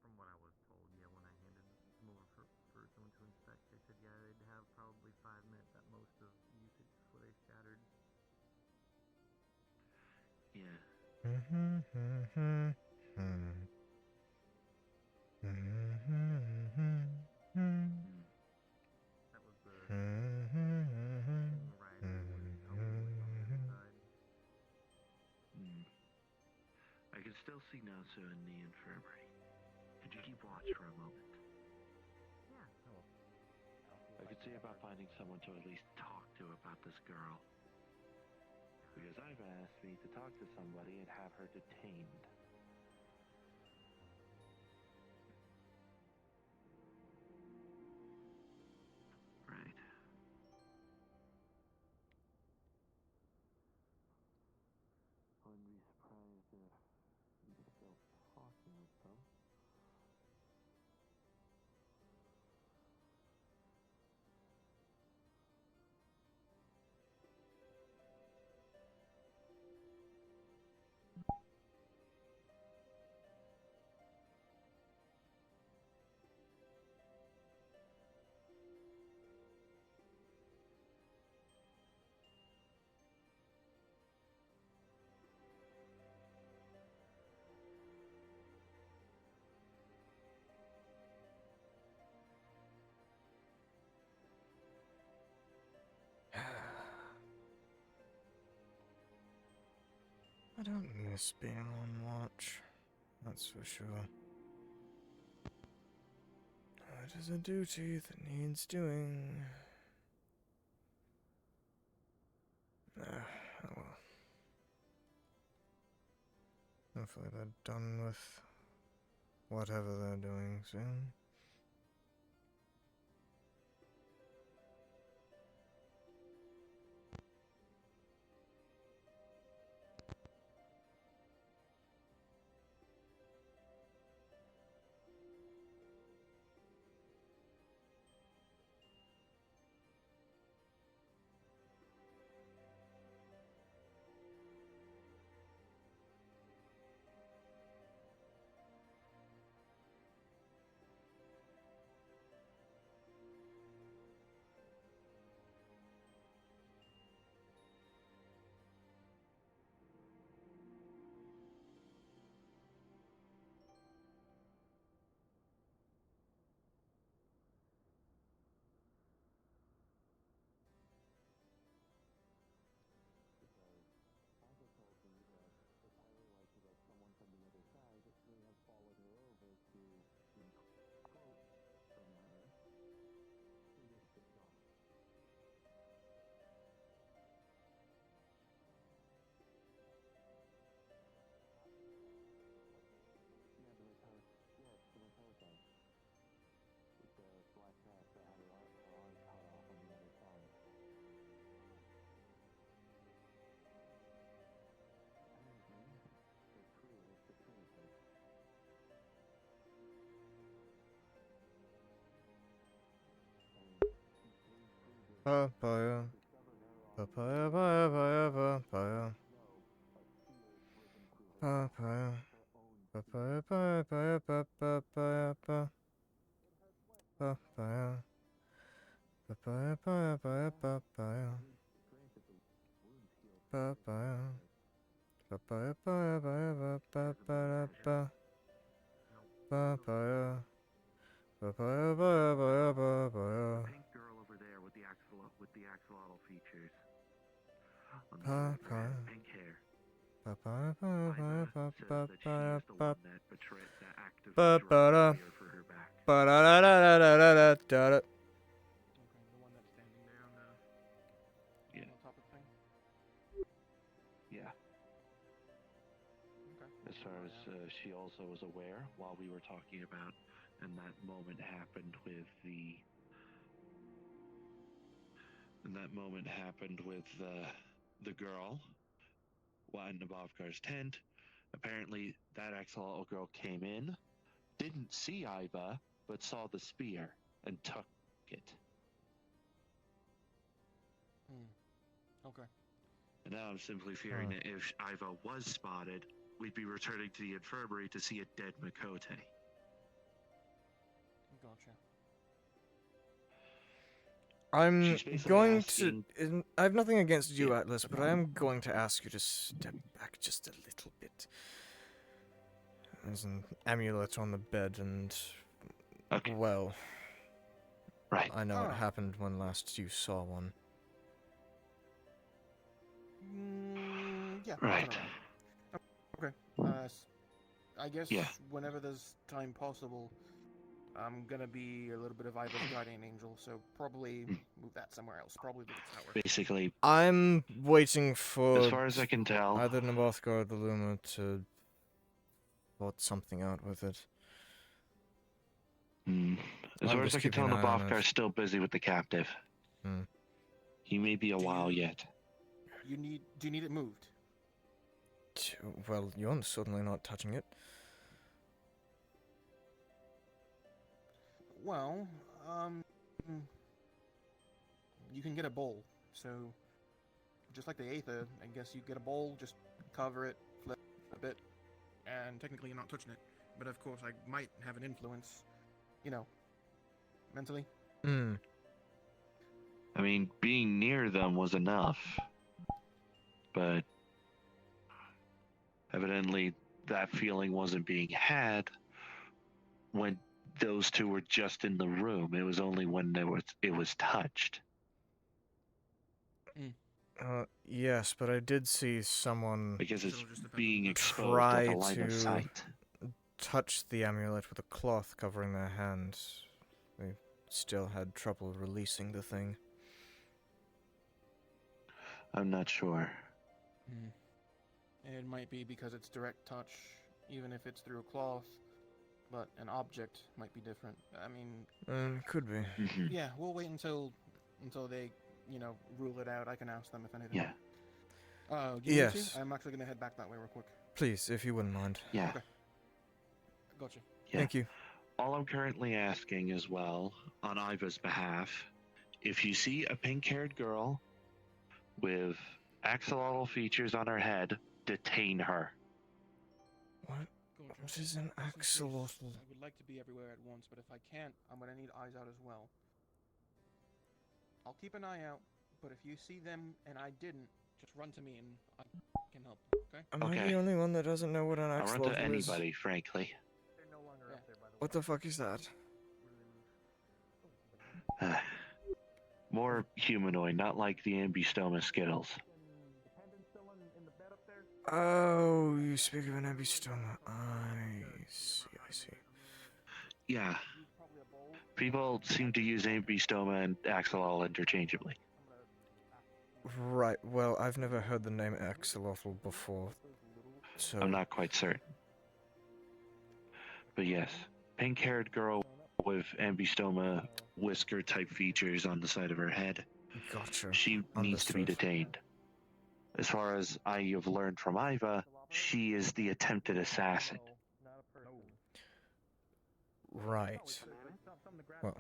S2: From what I was told, yeah, when I handed them over for someone to inspect, they said, yeah, they'd have probably 5 minutes at most of usage before they scattered.
S5: Yeah.
S2: That was the thing right was helping with on the inside.
S5: I can still see Nasu in the infirmary. Could you keep watch for a moment?
S2: Yeah, no.
S5: I could see about finding someone to at least talk to about this girl. Because I've asked me to talk to somebody and have her detained. Right. I wouldn't be surprised if he's still talking with them.
S1: I don't miss being on watch, that's for sure. It is a duty that needs doing. Oh well. Hopefully they're done with whatever they're doing soon. Papaya. Papaya, papaya, papaya. Papaya. Papaya, papaya, papaya, papaya. Papaya. Papaya, papaya, papaya. Papaya. Papaya, papaya, papaya, papaya. Papaya. Papaya, papaya, papaya.
S5: Pink girl over there with the axolotl features. On the
S1: Papaya.
S5: pink hair.
S1: Papaya, papaya,
S5: Says
S1: papaya,
S5: that she is the
S1: papaya.
S5: one that actively drove
S1: Ba-ba-da.
S5: here for her back.
S1: Ba-da-da-da-da-da-da-da.
S2: Okay, the one that's standing there on the
S5: Yeah.
S2: top of the thing.
S5: Yeah.
S2: Okay.
S5: As far as she also was aware while we were talking about, and that moment happened with the. And that moment happened with the girl in Nabovkar's tent. Apparently, that axolotl girl came in, didn't see Iva, but saw the spear and took it.
S15: Okay.
S5: And now I'm simply fearing that if Iva was spotted, we'd be returning to the infirmary to see a dead Makote.
S15: Gotcha.
S1: I'm
S5: She's basically
S1: going
S5: asking-
S1: to. I have nothing against you, Atlas, but I am going to ask you to step back just a little bit. There's an amulet on the bed, and.
S5: Okay.
S1: Well.
S5: Right.
S1: I know what happened when last you saw one.
S15: Yeah.
S5: Right.
S15: Okay. I guess whenever there's time possible, I'm gonna be a little bit of Iva's guardian angel, so probably move that somewhere else. Probably to the tower.
S5: Basically,
S1: I'm waiting for.
S5: as far as I can tell,
S1: either Nabothgar or the Luma to sort something out with it.
S5: As
S1: I'm
S5: far as
S1: just
S5: I can tell,
S1: keeping an eye on
S5: Nabothgar's
S1: it.
S5: still busy with the captive. He may be a while yet.
S15: Do you need it moved?
S1: Well, you're certainly not touching it.
S15: Well, you can get a bowl. So, just like the Aether, I guess you get a bowl, just cover it, flip a bit, and technically you're not touching it. But of course, I might have an influence, mentally.
S5: I mean, being near them was enough. But evidently that feeling wasn't being had when those two were just in the room. It was only when it was touched.
S1: Yes, but I did see someone.
S5: Because it's being exposed
S1: try
S5: at the line of
S1: to
S5: sight.
S1: touch the amulet with a cloth covering their hands. They still had trouble releasing the thing.
S5: I'm not sure.
S15: It might be because it's direct touch, even if it's through a cloth, but an object might be different. I mean...
S1: could be.
S15: Yeah, we'll wait until they, rule it out. I can ask them if anything.
S5: Yeah.
S15: Do you need
S1: Yes.
S15: to? I'm actually going to head back that way real quick.
S1: Please, if you wouldn't mind.
S5: Yeah.
S15: Okay. Gotcha.
S5: Yeah.
S1: Thank you.
S5: All I'm currently asking as well, on Iva's behalf, if you see a pink-haired girl with axolotl features on her head, detain her.
S1: What? What is an axolotl?
S15: I would like to be everywhere at once, but if I can't, I'm going to need eyes out as well. I'll keep an eye out, but if you see them and I didn't, just run to me and I can help, okay?
S1: Am I the only one that doesn't know what an
S5: I'll
S1: axolotl
S5: run to
S1: is?
S5: anybody, frankly.
S1: What the fuck is that?
S5: More humanoid, not like the ambystoma Skittles.
S1: Oh, you speak of an ambystoma. I see.
S5: Yeah. People seem to use ambystoma and axolotl interchangeably.
S1: Right, well, I've never heard the name axolotl before, so...
S5: I'm not quite certain. But yes, pink-haired girl with ambystoma whisker-type features on the side of her head.
S1: Gotcha.
S5: She needs to be detained. As far as I have learned from Iva, she is the attempted assassin.
S1: Right. Well,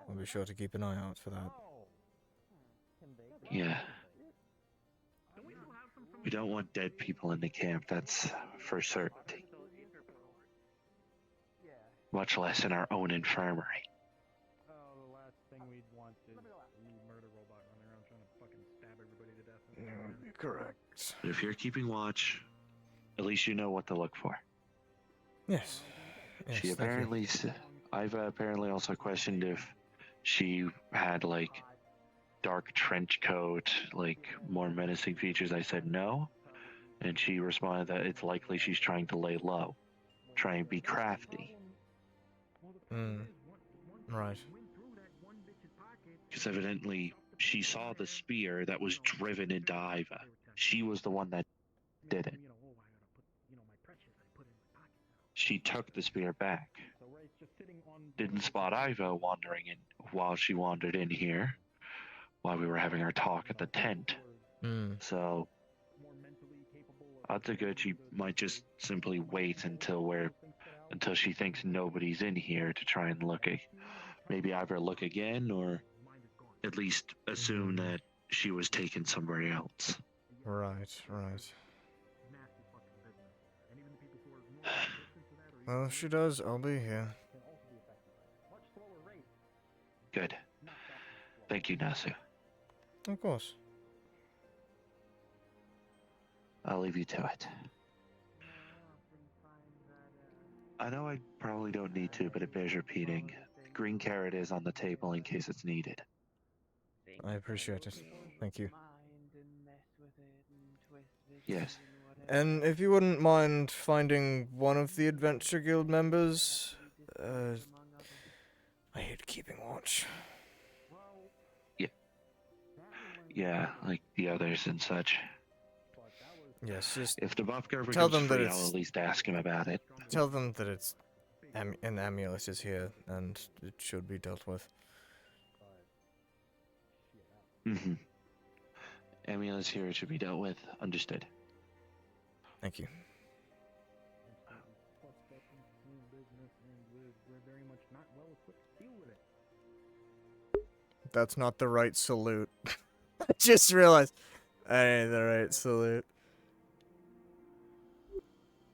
S1: I'll be sure to keep an eye out for that.
S5: Yeah. We don't want dead people in the camp, that's for certainty. Much less in our own infirmary.
S2: Oh, the last thing we'd want is a new murder robot running around trying to fucking stab everybody to death.
S1: Correct.
S5: But if you're keeping watch, at least you know what to look for.
S1: Yes.
S5: She apparently, Iva apparently also questioned if she had like dark trench coat, like more menacing features. I said no, and she responded that it's likely she's trying to lay low, try and be crafty.
S1: Right.
S5: Because evidently she saw the spear that was driven into Iva. She was the one that did it. She took the spear back. Didn't spot Iva wandering in while she wandered in here, while we were having our talk at the tent. So odds are good she might just simply wait until she thinks nobody's in here to try and maybe either look again or at least assume that she was taken somewhere else.
S1: Right, right. Well, if she does, I'll be here.
S5: Good. Thank you, Nasu.
S1: Of course.
S5: I'll leave you to it. I know I probably don't need to, but it bears repeating. The green carrot is on the table in case it's needed.
S1: I appreciate it. Thank you.
S5: Yes.
S1: And if you wouldn't mind finding one of the Adventure Guild members, I hate keeping watch.
S5: Yeah, like the others and such.
S1: Yes, just
S5: if the buff cover
S1: tell
S5: comes
S1: them that
S5: free,
S1: it's,
S5: I'll at least ask him about it.
S1: Tell them that it's an amulet is here and it should be dealt with.
S5: Mm-hmm. Amulet's here, it should be dealt with. Understood.
S1: Thank you. That's not the right salute. I just realized I ain't the right salute.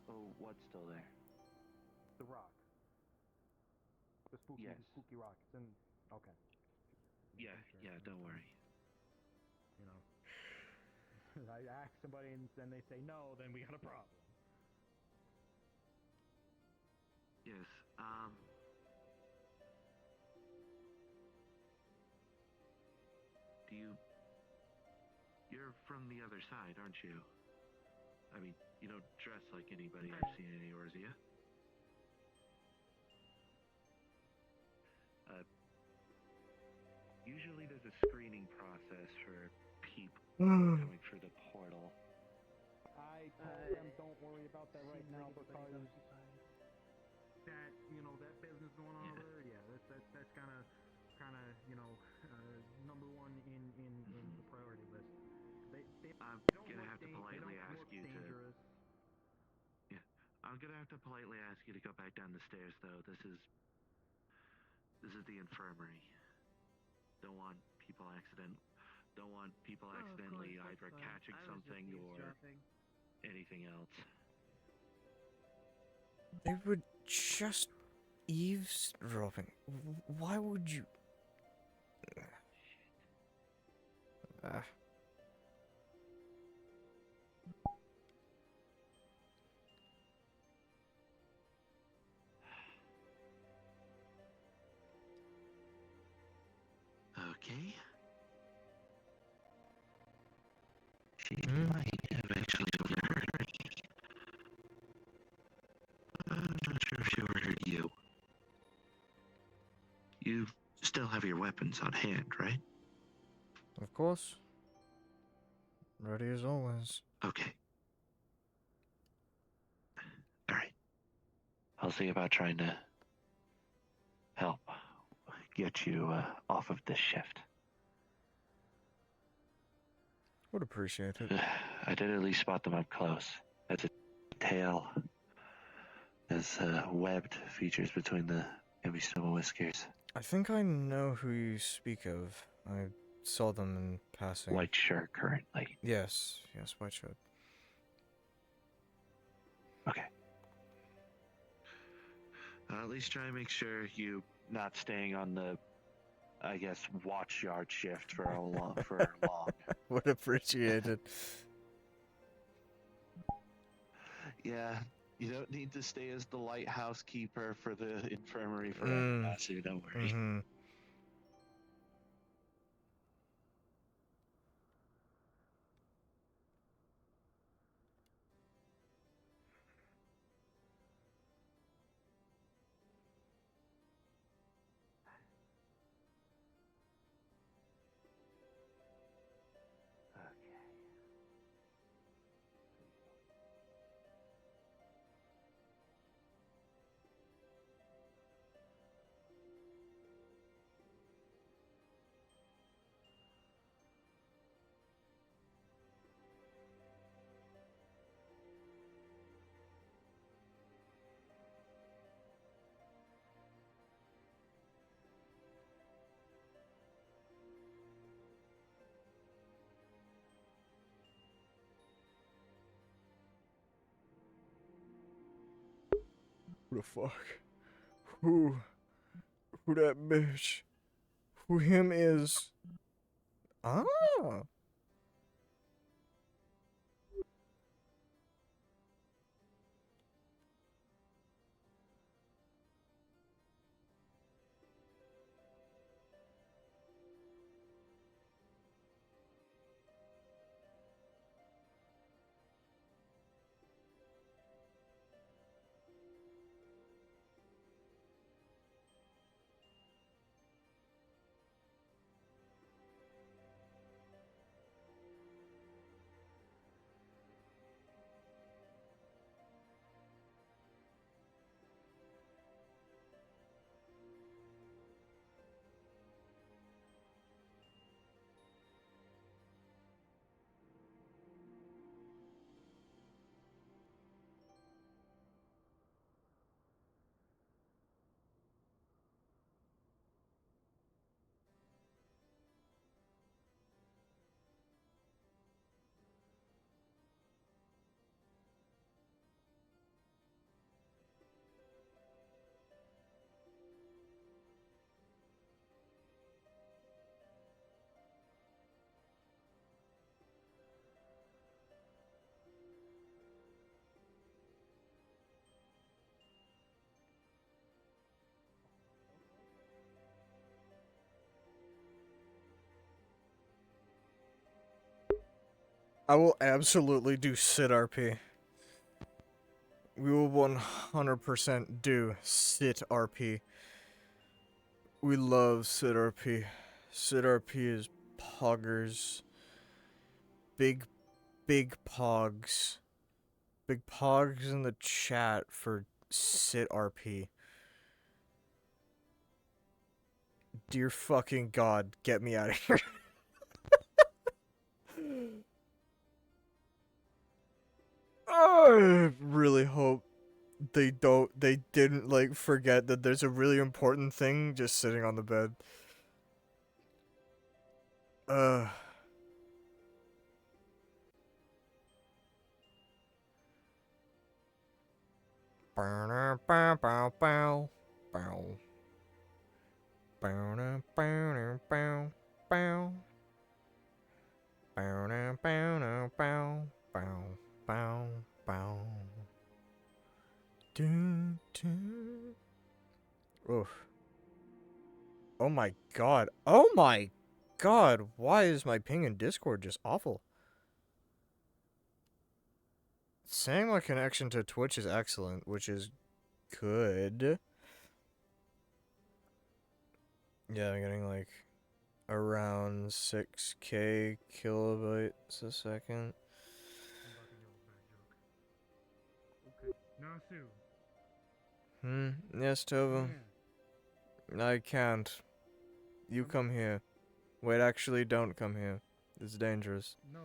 S5: Oh, what's still there?
S2: The rock. The spooky rock. It's in. Okay.
S5: Yeah, don't worry.
S2: You know, I ask somebody and then they say no, then we got a problem.
S5: Yes, You're from the other side, aren't you? I mean, you don't dress like anybody I've seen in yours, do you? Usually there's a screening process for people coming through the portal.
S2: I told them don't worry about that right now because that that business going on over there. Yeah, that's kind of number one in the priority list.
S5: I'm gonna have to politely ask you to. Yeah, I'm gonna have to politely ask you to go back down the stairs, though. This is the infirmary. Don't want people accidentally either catching something or anything else.
S1: They were just eavesdropping. Why would you?
S5: Okay. She might have actually overheard me. I'm not sure if she overheard you. You still have your weapons on hand, right?
S1: Of course. Ready as always.
S5: Okay. Alright. I'll see about trying to help get you off of this shift.
S1: Would appreciate it.
S5: I did at least spot them up close. That's a tail. There's webbed features between the maybe-stubble whiskers.
S1: I think I know who you speak of. I saw them in passing.
S5: White shirt currently.
S1: Yes, white shirt.
S5: Okay. At least try and make sure you not staying on the, I guess, watch yard shift for long.
S1: Would appreciate it.
S5: Yeah, you don't need to stay as the lighthouse keeper for the infirmary forever, Nasu, don't worry.
S1: Mm-hmm. Who the fuck? Who that bitch? Who him is? Ah. I will absolutely do sit RP. We will 100% do sit RP. We love sit RP. Sit RP is poggers. Big pogs. Big pogs in the chat for sit RP. Dear fucking God, get me out of here. I really hope they didn't like forget that there's a really important thing just sitting on the bed. Bow bow bow bow bow. Bow bow bow bow bow. Bow bow bow bow bow bow bow. Dun, dun. Oof. Oh my god. Oh my god. Why is my ping in Discord just awful? Saying my connection to Twitch is excellent, which is good. Yeah, I'm getting like around 6k kilobytes a second.
S2: Nasu.
S1: Yes, Tova. I can't. You come here. Wait, actually, don't come here. It's dangerous.
S2: No,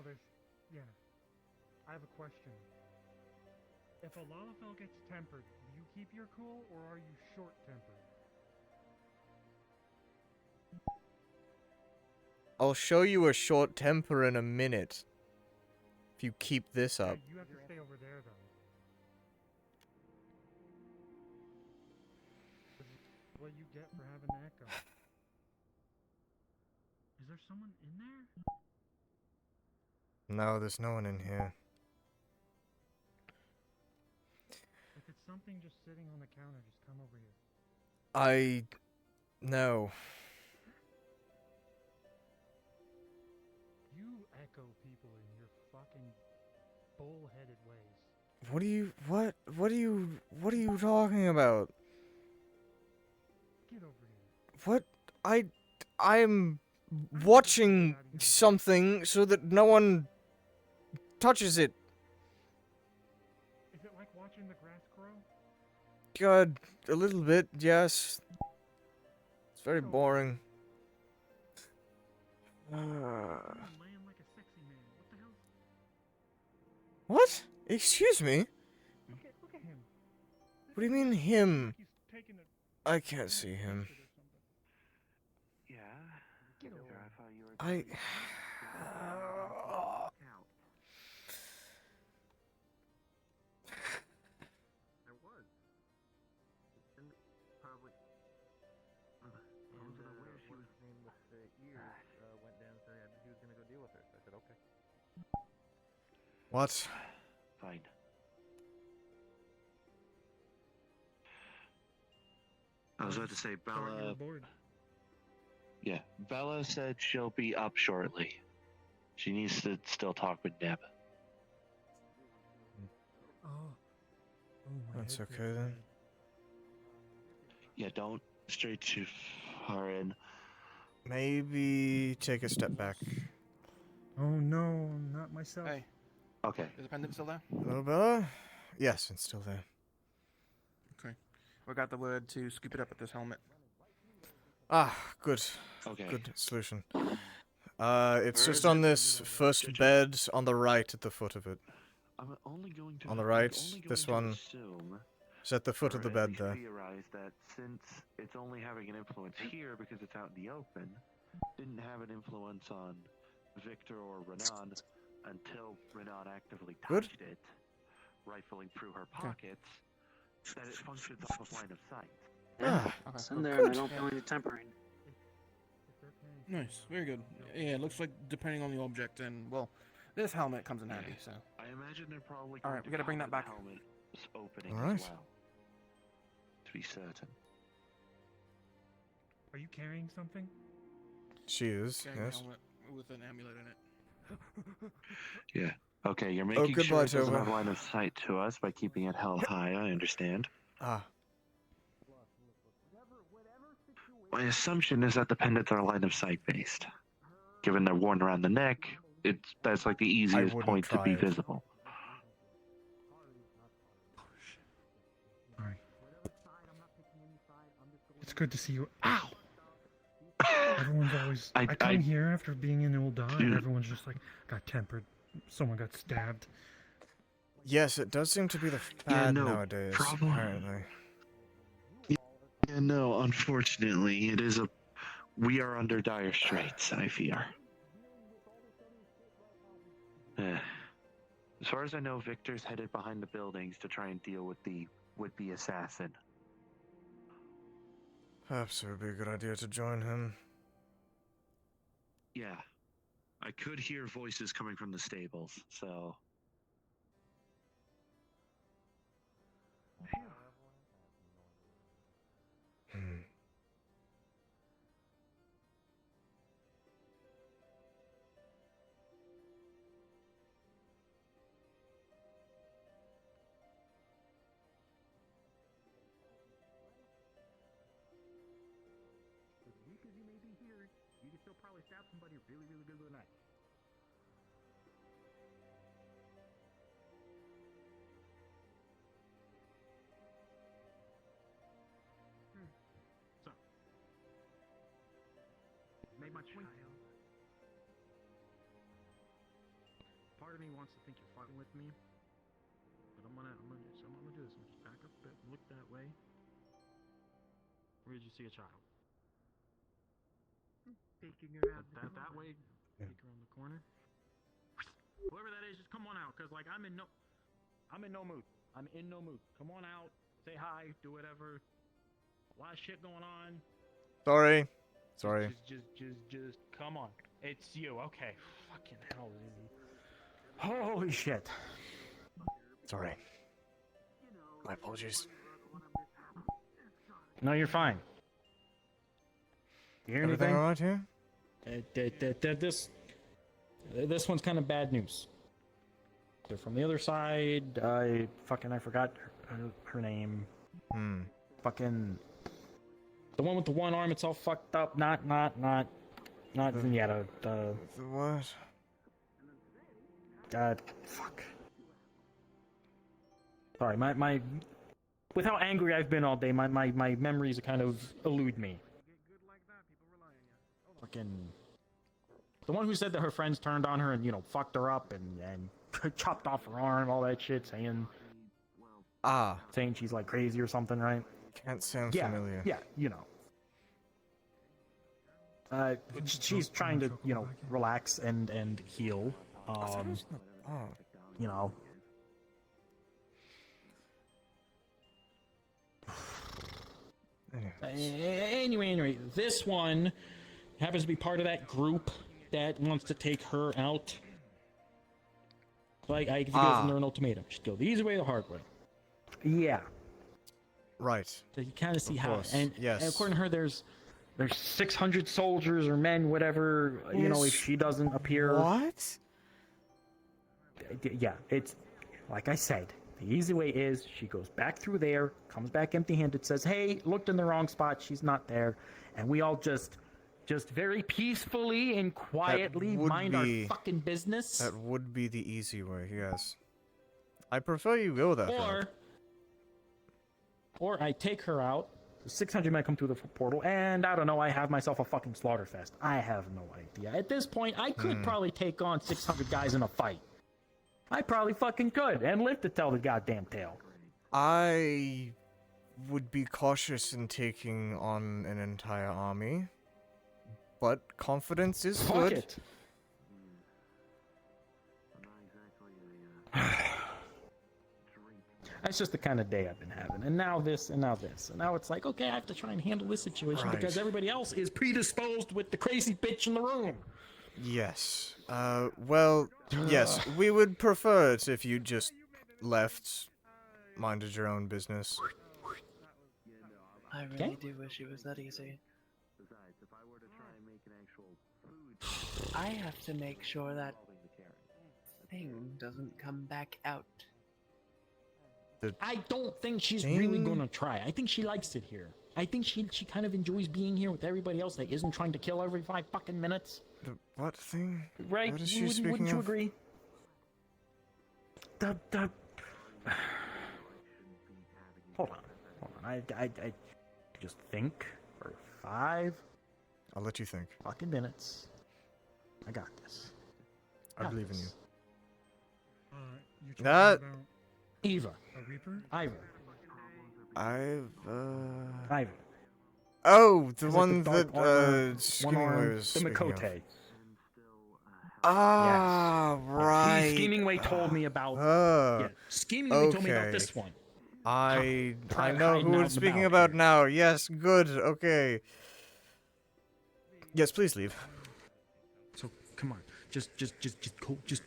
S2: yeah. I have a question. If a Lalafell gets tempered, do you keep your cool or are you short-tempered?
S1: I'll show you a short temper in a minute. If you keep this up.
S2: You have to stay over there, though. What you get for having the echo. Is there someone in there?
S1: No, there's no one in here.
S2: If it's something just sitting on the counter, just come over here.
S1: No.
S2: You echo people in your fucking bullheaded ways.
S1: What are you talking about?
S2: Get over here.
S1: What? I'm watching something so that no one touches it.
S2: Is it like watching the grass grow?
S1: God, a little bit, yes. It's very boring. What? Excuse me?
S2: Look at him.
S1: What do you mean him? I can't see him.
S5: Yeah.
S2: Get over there.
S5: I thought you were.
S1: I
S2: was.
S1: What?
S5: Fine. I was about to say,
S2: Thought you were
S5: Bella.
S2: bored.
S5: Yeah, Bella said she'll be up shortly. She needs to still talk with Neb.
S2: Oh. Oh, my
S1: That's
S2: head
S1: okay
S2: feels
S1: then.
S2: bad.
S5: Yeah, don't stray too far in.
S1: Maybe take a step back.
S2: Oh no, not myself.
S15: Hey,
S5: Okay.
S15: is the pendant still there?
S1: Hello, Bella? Yes, it's still there.
S15: Okay. We got the word to scoop it up with this helmet.
S1: Ah, good.
S5: Okay.
S1: Good solution. It's
S5: Where
S1: just
S5: is
S1: on
S5: it?
S1: this first bed on the right at the foot of it.
S5: I'm only going to.
S1: On the
S5: I'm
S1: right,
S5: only going
S1: this
S5: to
S1: one.
S5: Assume,
S1: It's at the foot
S5: or
S1: of the
S5: at
S1: bed
S5: least
S1: there.
S5: theorize that since it's only having an influence here because it's out in the open, didn't have an influence on Victor or Renan until Renan actively
S1: Good.
S5: touched it, rifling through her pockets, that it functions off of line of sight.
S10: Yeah,
S1: Ah,
S10: it's
S15: okay,
S10: in there,
S1: good.
S10: and I don't feel any tempering.
S15: Nice, very good. Yeah, it looks like depending on the object, and well, this helmet comes in handy. So.
S5: I imagine they're probably
S15: All
S5: going
S15: right,
S5: to
S15: we gotta bring
S5: cover
S15: that
S5: the
S15: back.
S5: helmet's opening
S1: All right.
S5: as well. To be certain.
S2: Are you carrying something?
S1: She is,
S15: Carrying a
S1: yes.
S15: helmet with an amulet in it.
S5: Yeah. Okay, you're making
S1: goodbye,
S5: sure it doesn't
S1: Tova.
S5: have line of sight to us by keeping it held high, I understand.
S1: Ah,
S5: My assumption is that the pendants are line of sight based. Given they're worn around the neck, that's like the easiest
S1: wouldn't
S5: point to
S1: try
S5: be
S1: it.
S5: visible.
S2: Alright. It's good to see you. Ow! Everyone's always. I come here after being in Ul'dah, and everyone's just like, got tempered. Someone got stabbed.
S1: yes, it does seem to be the fad nowadays, apparently.
S5: Yeah, no, unfortunately, it is a. We are under dire straits, I fear. As far as I know, Victor's headed behind the buildings to try and deal with the would-be assassin.
S1: Perhaps it would be a good idea to join him.
S5: Yeah. I could hear voices coming from the stables, so.
S1: Hmm.
S2: As weak as you may be here, you can still probably stab somebody really, really good with a knife. So, made my point. Part of me wants to think you're fighting with me, but I'm gonna do this. I'm gonna just back up a bit, look that way. Where did you see a child?
S4: Taking her out
S2: That way.
S1: Yeah.
S2: Peek around the corner. Whoever that is, just come on out, cause like I'm in no mood. I'm in no mood. Come on out, say hi, do whatever. A lot of shit going on.
S1: Sorry. Sorry.
S2: Just come on. It's you. Okay. Fucking hell, Izzy. Holy shit.
S1: Sorry. My apologies.
S2: No, you're fine. You hear
S1: Everything
S2: anything?
S1: alright here?
S2: This one's kind of bad news. They're from the other side. I forgot her name.
S1: Hmm.
S2: Fucking the one with the one arm. It's all fucked up. Not Zenyatta.
S1: The what?
S2: Fuck. Sorry, my. With how angry I've been all day, my memories kind of elude me. Fucking. The one who said that her friends turned on her and, fucked her up and chopped off her arm, all that shit, saying she's like crazy or something, right?
S1: Can't sound familiar.
S2: Yeah, she's trying to, relax and heal. Anyway, this one happens to be part of that group that wants to take her out.
S9: Like, I give her an ultimatum. She'd go the easy way or the hard way. Yeah.
S1: Right.
S9: So you kind of see
S1: Of
S9: how.
S1: course,
S9: And,
S1: yes.
S9: and according to her, there's 600 soldiers or men, whatever. You know, if she doesn't appear.
S1: What?
S9: Yeah, it's like I said. The easy way is she goes back through there, comes back empty-handed, says, "Hey, looked in the wrong spot. She's not there," and we all just very peacefully and quietly mind our fucking business.
S1: That would be the easy way, yes. I prefer you go that route.
S9: Or I take her out. 600 men come through the portal, and I don't know. I have myself a fucking slaughter fest. I have no idea. At this point, I could probably take on 600 guys in a fight. I probably fucking could, and live to tell the goddamn tale.
S1: I would be cautious in taking on an entire army, but confidence is
S9: Fuck
S1: good.
S9: it. That's just the kind of day I've been having. And now this, and now this. And now it's like, okay, I have to try and handle this situation because everybody else is predisposed with the crazy bitch in the room.
S1: Yes. Well, yes, we would prefer it if you just left, minded your own business.
S16: I really do wish it was that easy. I have to make sure that thing doesn't come back out.
S9: I don't think she's really gonna try. I think she likes it here. I think she kind of enjoys being here with everybody else that isn't trying to kill every 5 fucking minutes.
S1: The what thing?
S9: Right?
S1: What is she speaking
S9: Wouldn't you
S1: of?
S9: agree? Hold on. I just think for 5.
S1: I'll let you think.
S9: Fucking minutes. I got this.
S1: I believe in you.
S17: You talking
S1: That.
S17: about
S9: Eva.
S17: a Reaper?
S9: Ivor.
S1: Ivor.
S9: Ivor.
S1: Oh, the
S9: It's like
S1: one
S9: dark
S1: that armor, Skinny
S9: one-armed,
S1: was
S9: the
S1: speaking of.
S9: Makote.
S1: Ah, right.
S9: Scheming Way told me about.
S1: Oh,
S9: Scheming Way told me about
S1: okay.
S9: this one.
S1: I
S9: Try
S1: know
S9: hiding
S1: who
S9: out
S1: it's
S9: in the
S1: speaking
S9: balcony.
S1: about now. Yes, good. Okay. Yes, please leave.
S9: So come on, just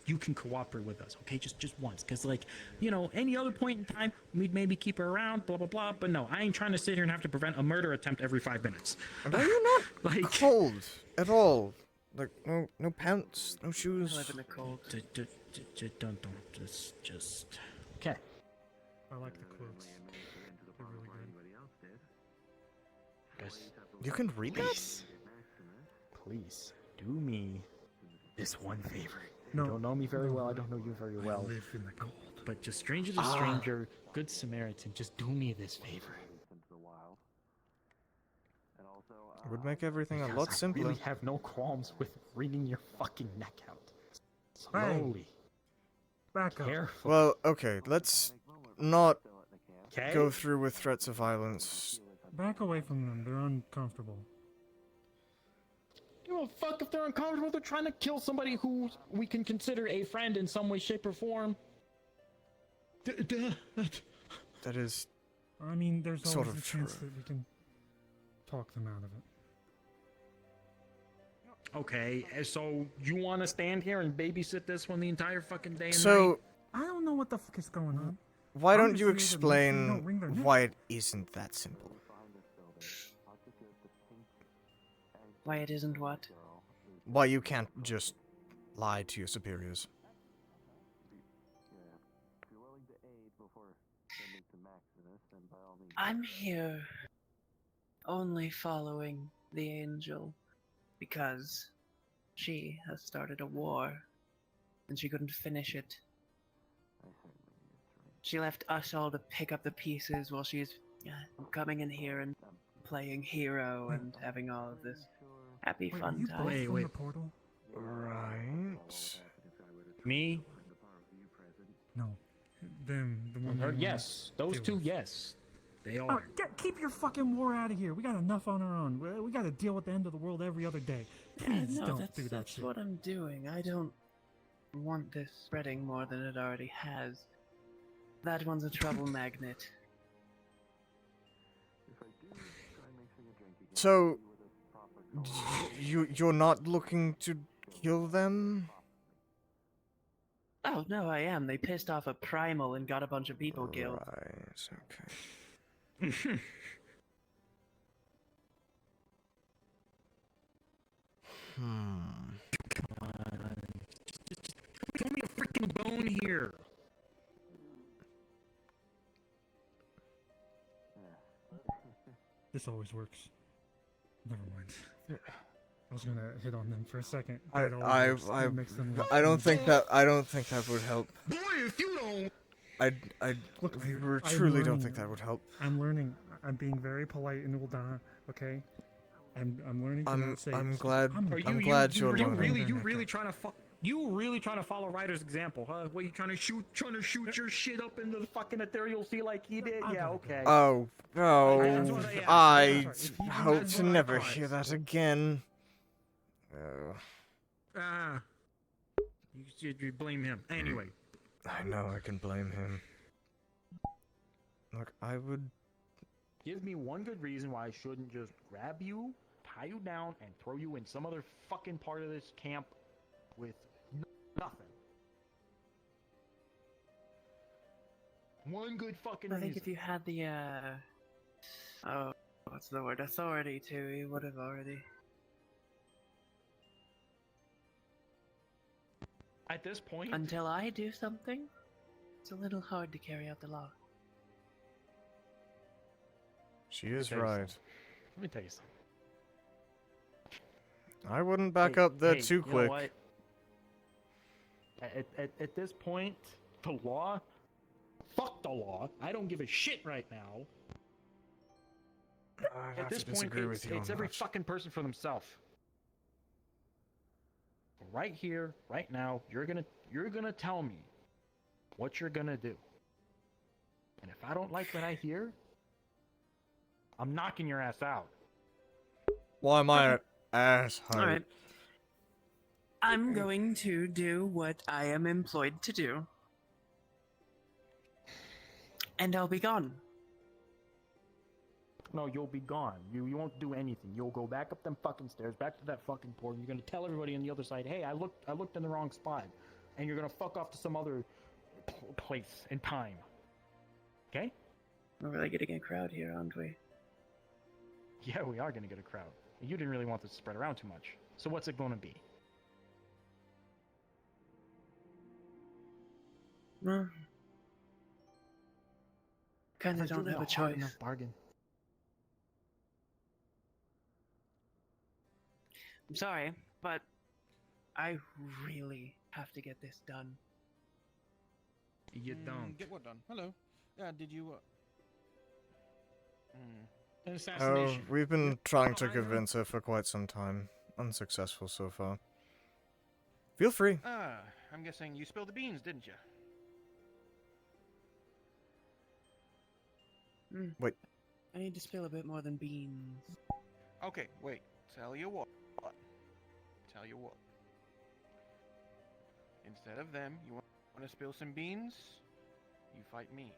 S9: you can cooperate with us, okay? Just once, cause like, you know, any other point in time, we'd maybe keep her around, blah blah blah. But no, I ain't trying to sit here and have to prevent a murder attempt every 5 minutes.
S1: Are you not
S9: like
S1: cold at all? Like no pants, no shoes.
S16: I live in the cold.
S9: Don't just. Okay.
S17: I like the cloaks. They're really good.
S1: You can read that?
S9: Please do me this one favor.
S17: No.
S9: You don't know me very well. I don't know you very well.
S17: I live in the cold.
S9: But just stranger to stranger, good Samaritan, just do me this favor.
S1: It would make everything a
S9: Because
S1: lot
S9: I
S1: simpler.
S9: really have no qualms with wringing your fucking neck out. Slowly.
S17: Back up.
S9: Careful.
S1: Well, okay, let's not
S9: Okay.
S1: go through with threats of violence.
S17: Back away from them. They're uncomfortable.
S9: You know, fuck if they're uncomfortable. They're trying to kill somebody who we can consider a friend in some way, shape, or form.
S1: That is
S17: I mean, there's
S1: sort
S17: always
S1: of
S17: a chance
S1: true.
S17: that we can talk them out of it.
S9: Okay, so you want to stand here and babysit this one the entire fucking day and night?
S1: So,
S17: I don't know what the fuck is going on.
S1: why
S17: I'm
S1: don't
S17: just
S1: you
S17: here to make sure they don't wring their
S1: explain
S17: neck.
S1: why it isn't that simple?
S16: Why it isn't what?
S1: Why you can't just lie to your superiors?
S16: I'm here only following the angel because she has started a war and she couldn't finish it. She left us all to pick up the pieces while she's coming in here and playing hero and having all of this happy
S17: Wait,
S16: fun
S17: are you
S16: time.
S17: both from the portal?
S1: Right.
S9: Me?
S17: No. Them, the one.
S9: Her,
S17: you
S9: yes. Those
S17: deal
S9: two,
S17: with.
S9: yes. They
S17: Oh,
S9: are.
S17: keep your fucking war out of here. We got enough on our own. We got to deal with the end of the world every other day. Please
S16: No,
S17: don't
S16: that's,
S17: do that
S16: that's
S17: shit.
S16: what I'm doing. I don't want this spreading more than it already has. That one's a trouble magnet.
S1: So, you're not looking to kill them?
S16: Oh, no, I am. They pissed off a primal and got a bunch of people killed.
S1: Right, okay.
S3: Come on. Just throw me a freaking bone here.
S17: This always works. Never mind. I was gonna hit on them for a second.
S1: I
S17: but it always works. It makes them look
S1: don't
S17: cool.
S1: think that would help.
S3: Boy, if you don't.
S1: I
S17: Look,
S1: truly don't think that would help.
S17: I'm learning. I'm being very polite in Ul'dah, okay? I'm learning to not say.
S1: I'm glad.
S3: Are
S1: I'm glad you're learning.
S3: You really trying to follow Ryder's example, huh? What, you trying to shoot your shit up into the fucking ethereal sea like he did? Yeah, okay.
S1: Oh, I hope to never
S3: thought.
S1: hear that again.
S3: You blame him. Anyway.
S1: I know I can blame him. Look, I would...
S3: Give me one good reason why I shouldn't just grab you, tie you down, and throw you in some other fucking part of this camp with nothing. One good fucking reason.
S16: I think if you had the, oh, what's the word? Authority to, you would have already.
S3: At this point...
S16: Until I do something, it's a little hard to carry out the law.
S1: She is right.
S3: Let me tell you something.
S1: I wouldn't back up that too quick.
S3: You know what? At this point, the law... Fuck the law. I don't give a shit right now. At this point, it's every fucking person for themselves. Right here, right now, you're gonna tell me what you're gonna do. And if I don't like what I hear, I'm knocking your ass out.
S1: Why am I an asshole?
S16: Alright. I'm going to do what I am employed to do. And I'll be gone.
S3: No, you'll be gone. You won't do anything. You'll go back up them fucking stairs, back to that fucking port, and you're gonna tell everybody on the other side, hey, I looked in the wrong spot. And you're gonna fuck off to some other place and time. Okay?
S16: We're really getting a crowd here, aren't we?
S3: Yeah, we are gonna get a crowd. You didn't really want this to spread around too much. So what's it gonna be?
S16: Well, kinda don't have a choice.
S3: Bargain.
S16: I'm sorry, but I really have to get this done.
S3: You don't.
S15: Get what done? Hello. Yeah, did you,
S3: An
S1: Oh,
S3: assassination.
S1: we've been trying to convince her for quite some time. Unsuccessful so far. Feel free.
S15: I'm guessing you spilled the beans, didn't you?
S1: Wait.
S16: I need to spill a bit more than beans.
S15: Okay, wait. Tell you what. Instead of them, you want to spill some beans? You fight me.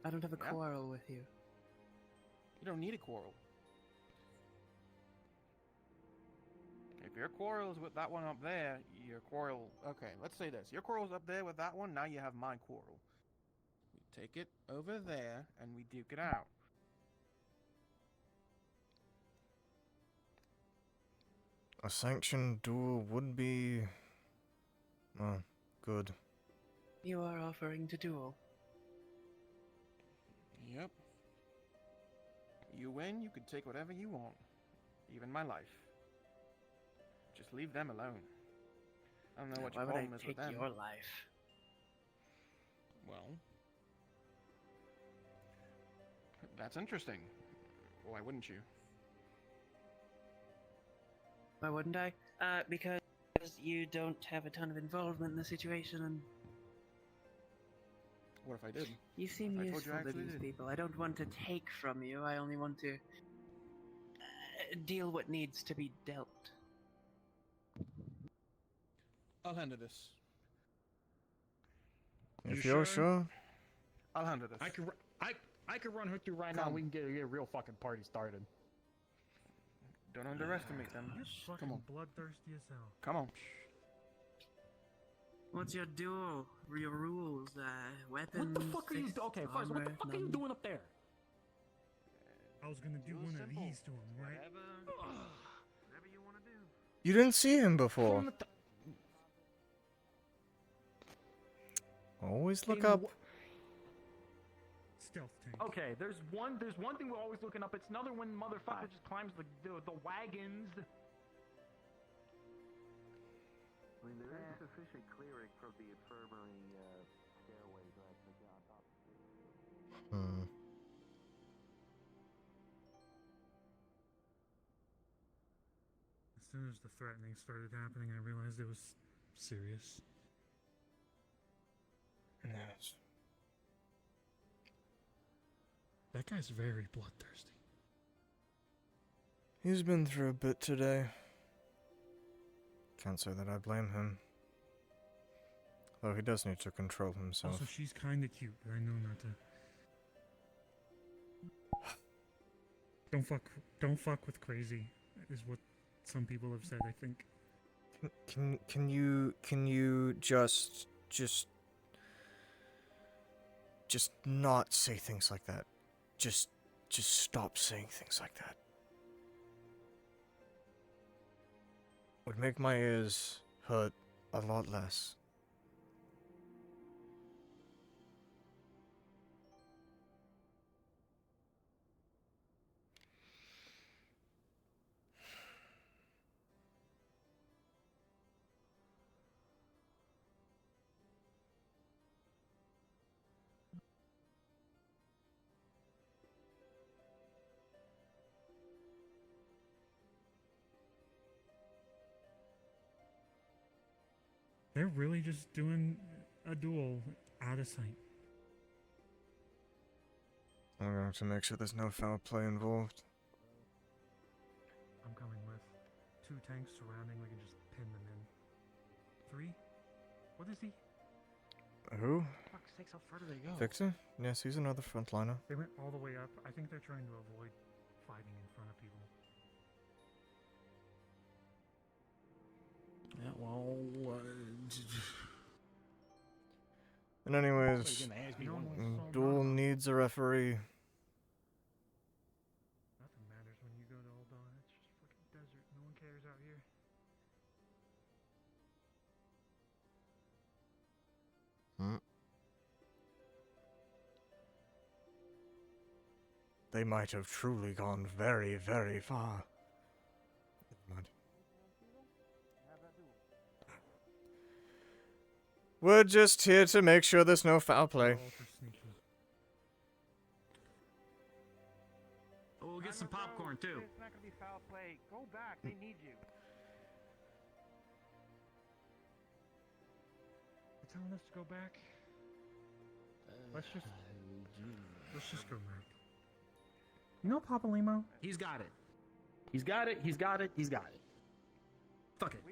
S16: I don't have a
S15: Yeah?
S16: quarrel with you.
S15: You don't need a quarrel. If your quarrel's with that one up there, your quarrel... Okay, let's say this. Your quarrel's up there with that one, now you have my quarrel. We take it over there, and we duke it out.
S1: A sanctioned duel would be... Oh, good.
S16: You are offering to duel.
S15: Yep. You win, you can take whatever you want. Even my life. Just leave them alone. I don't know what
S16: Why
S15: your
S16: would I
S15: problem is with
S16: take
S15: them.
S16: your life?
S15: Well... That's interesting. Why wouldn't you?
S16: Why wouldn't I? Because you don't have a ton of involvement in the situation, and
S15: What if I did?
S16: you seem
S15: What if I told you
S16: useful
S15: I
S16: to
S15: actually
S16: these
S15: did?
S16: people. I don't want to take from you. I only want to deal what needs to be dealt.
S15: I'll handle this.
S1: If you're sure.
S15: I'll handle this.
S3: I could run her through right now.
S15: Come.
S3: We can get a real fucking party started.
S15: Don't underestimate them.
S17: You're
S15: Come on.
S17: fucking bloodthirsty as hell.
S15: Come on.
S16: What's your duel? Your rules? Weapons?
S17: What the fuck are you?
S16: fixed
S17: Okay, first, what the
S16: armor,
S17: fuck are you
S16: none?
S17: doing up there? I was gonna do one of these to him, right?
S4: Whatever you want to do.
S1: You didn't see him before. Always look up.
S17: Stealth tank.
S3: Okay, there's one thing we're always looking up. It's another when motherfucker just climbs the wagons.
S5: I mean, there is sufficient clearing from the infirmary stairway to actually get on top.
S17: As soon as the threatening started happening, I realized it was serious.
S1: Yes.
S17: That guy's very bloodthirsty.
S1: He's been through a bit today. Can't say that I blame him. Though he does need to control himself.
S17: Also, she's kind of cute, but I know not to. Don't fuck with crazy, is what some people have said. I think.
S1: Can you just not say things like that? Just stop saying things like that. Would make my ears hurt a lot less.
S17: They're really just doing a duel out of sight.
S1: I'm going to make sure there's no foul play involved.
S17: I'm coming with 2 tanks surrounding. We can just pin them in. 3? What is he?
S1: Who?
S3: Fuck's sakes, how far do they go?
S1: Victor? Yes, he's another frontliner.
S17: They went all the way up. I think they're trying to avoid fighting in front of people.
S3: Yeah, well,
S1: And anyways, duel needs a referee.
S17: Nothing matters when you go to Old Dawn. It's just fucking desert. No one cares out here.
S1: They might have truly gone very, very far. Never mind. We're just here to make sure there's no foul play.
S12: Oh, we'll get some popcorn too.
S4: It's not gonna be foul play. Go back. They need you.
S17: They're telling us to go back. Let's just go back. You know Papa Limo?
S12: He's got it.
S3: He's got it. He's got it. He's got it.
S12: Fuck it.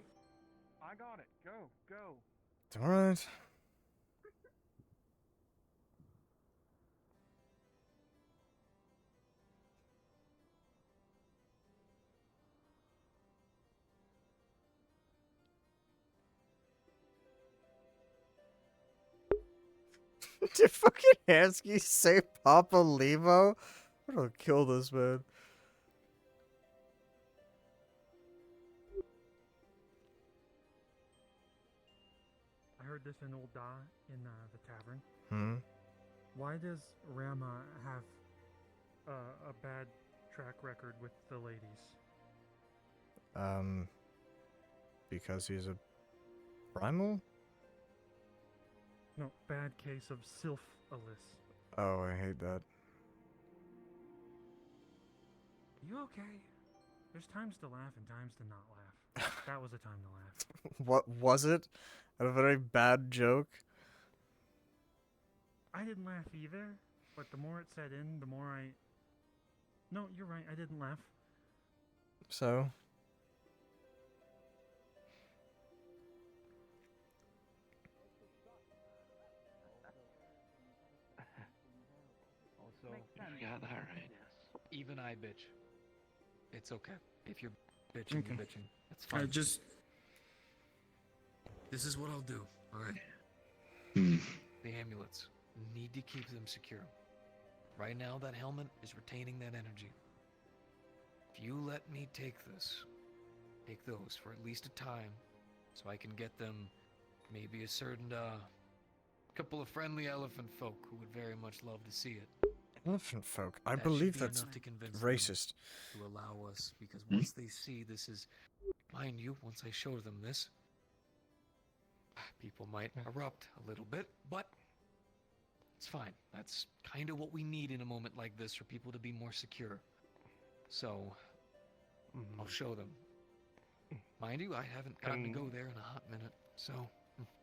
S4: I got it. Go.
S1: It's alright. Did fucking Hansky say Papa Limo? I'm gonna kill this man.
S17: I heard this in Old Da in the tavern.
S1: Hmm?
S17: Why does Rama have a bad track record with the ladies?
S1: Because he's a primal?
S17: No, bad case of sylph-alis.
S1: Oh, I hate that.
S17: You okay? There's times to laugh and times to not laugh. That was a time to laugh.
S1: What was it? A very bad joke?
S17: I didn't laugh either, but the more it set in, the more I... No, you're right, I didn't laugh.
S1: So?
S14: Also,
S5: You got that right.
S14: even I bitch. It's okay. If you're bitching, you're bitching. That's fine.
S11: This is what I'll do.
S14: Alright.
S5: Hmm.
S14: The amulets. Need to keep them secure. Right now, that helmet is retaining that energy. If you let me take those for at least a time, so I can get them maybe a certain, couple of friendly elephant folk who would very much love to see it.
S1: Elephant folk? I
S14: That
S1: believe
S14: should be
S1: that's
S14: enough to convince
S1: racist.
S14: them to allow us, because once they see this is, mind you, once I show them this, people might erupt a little bit, but it's fine. That's kind of what we need in a moment like this for people to be more secure. So, I'll show them. Mind you, I haven't gotten to go there in a hot minute, so...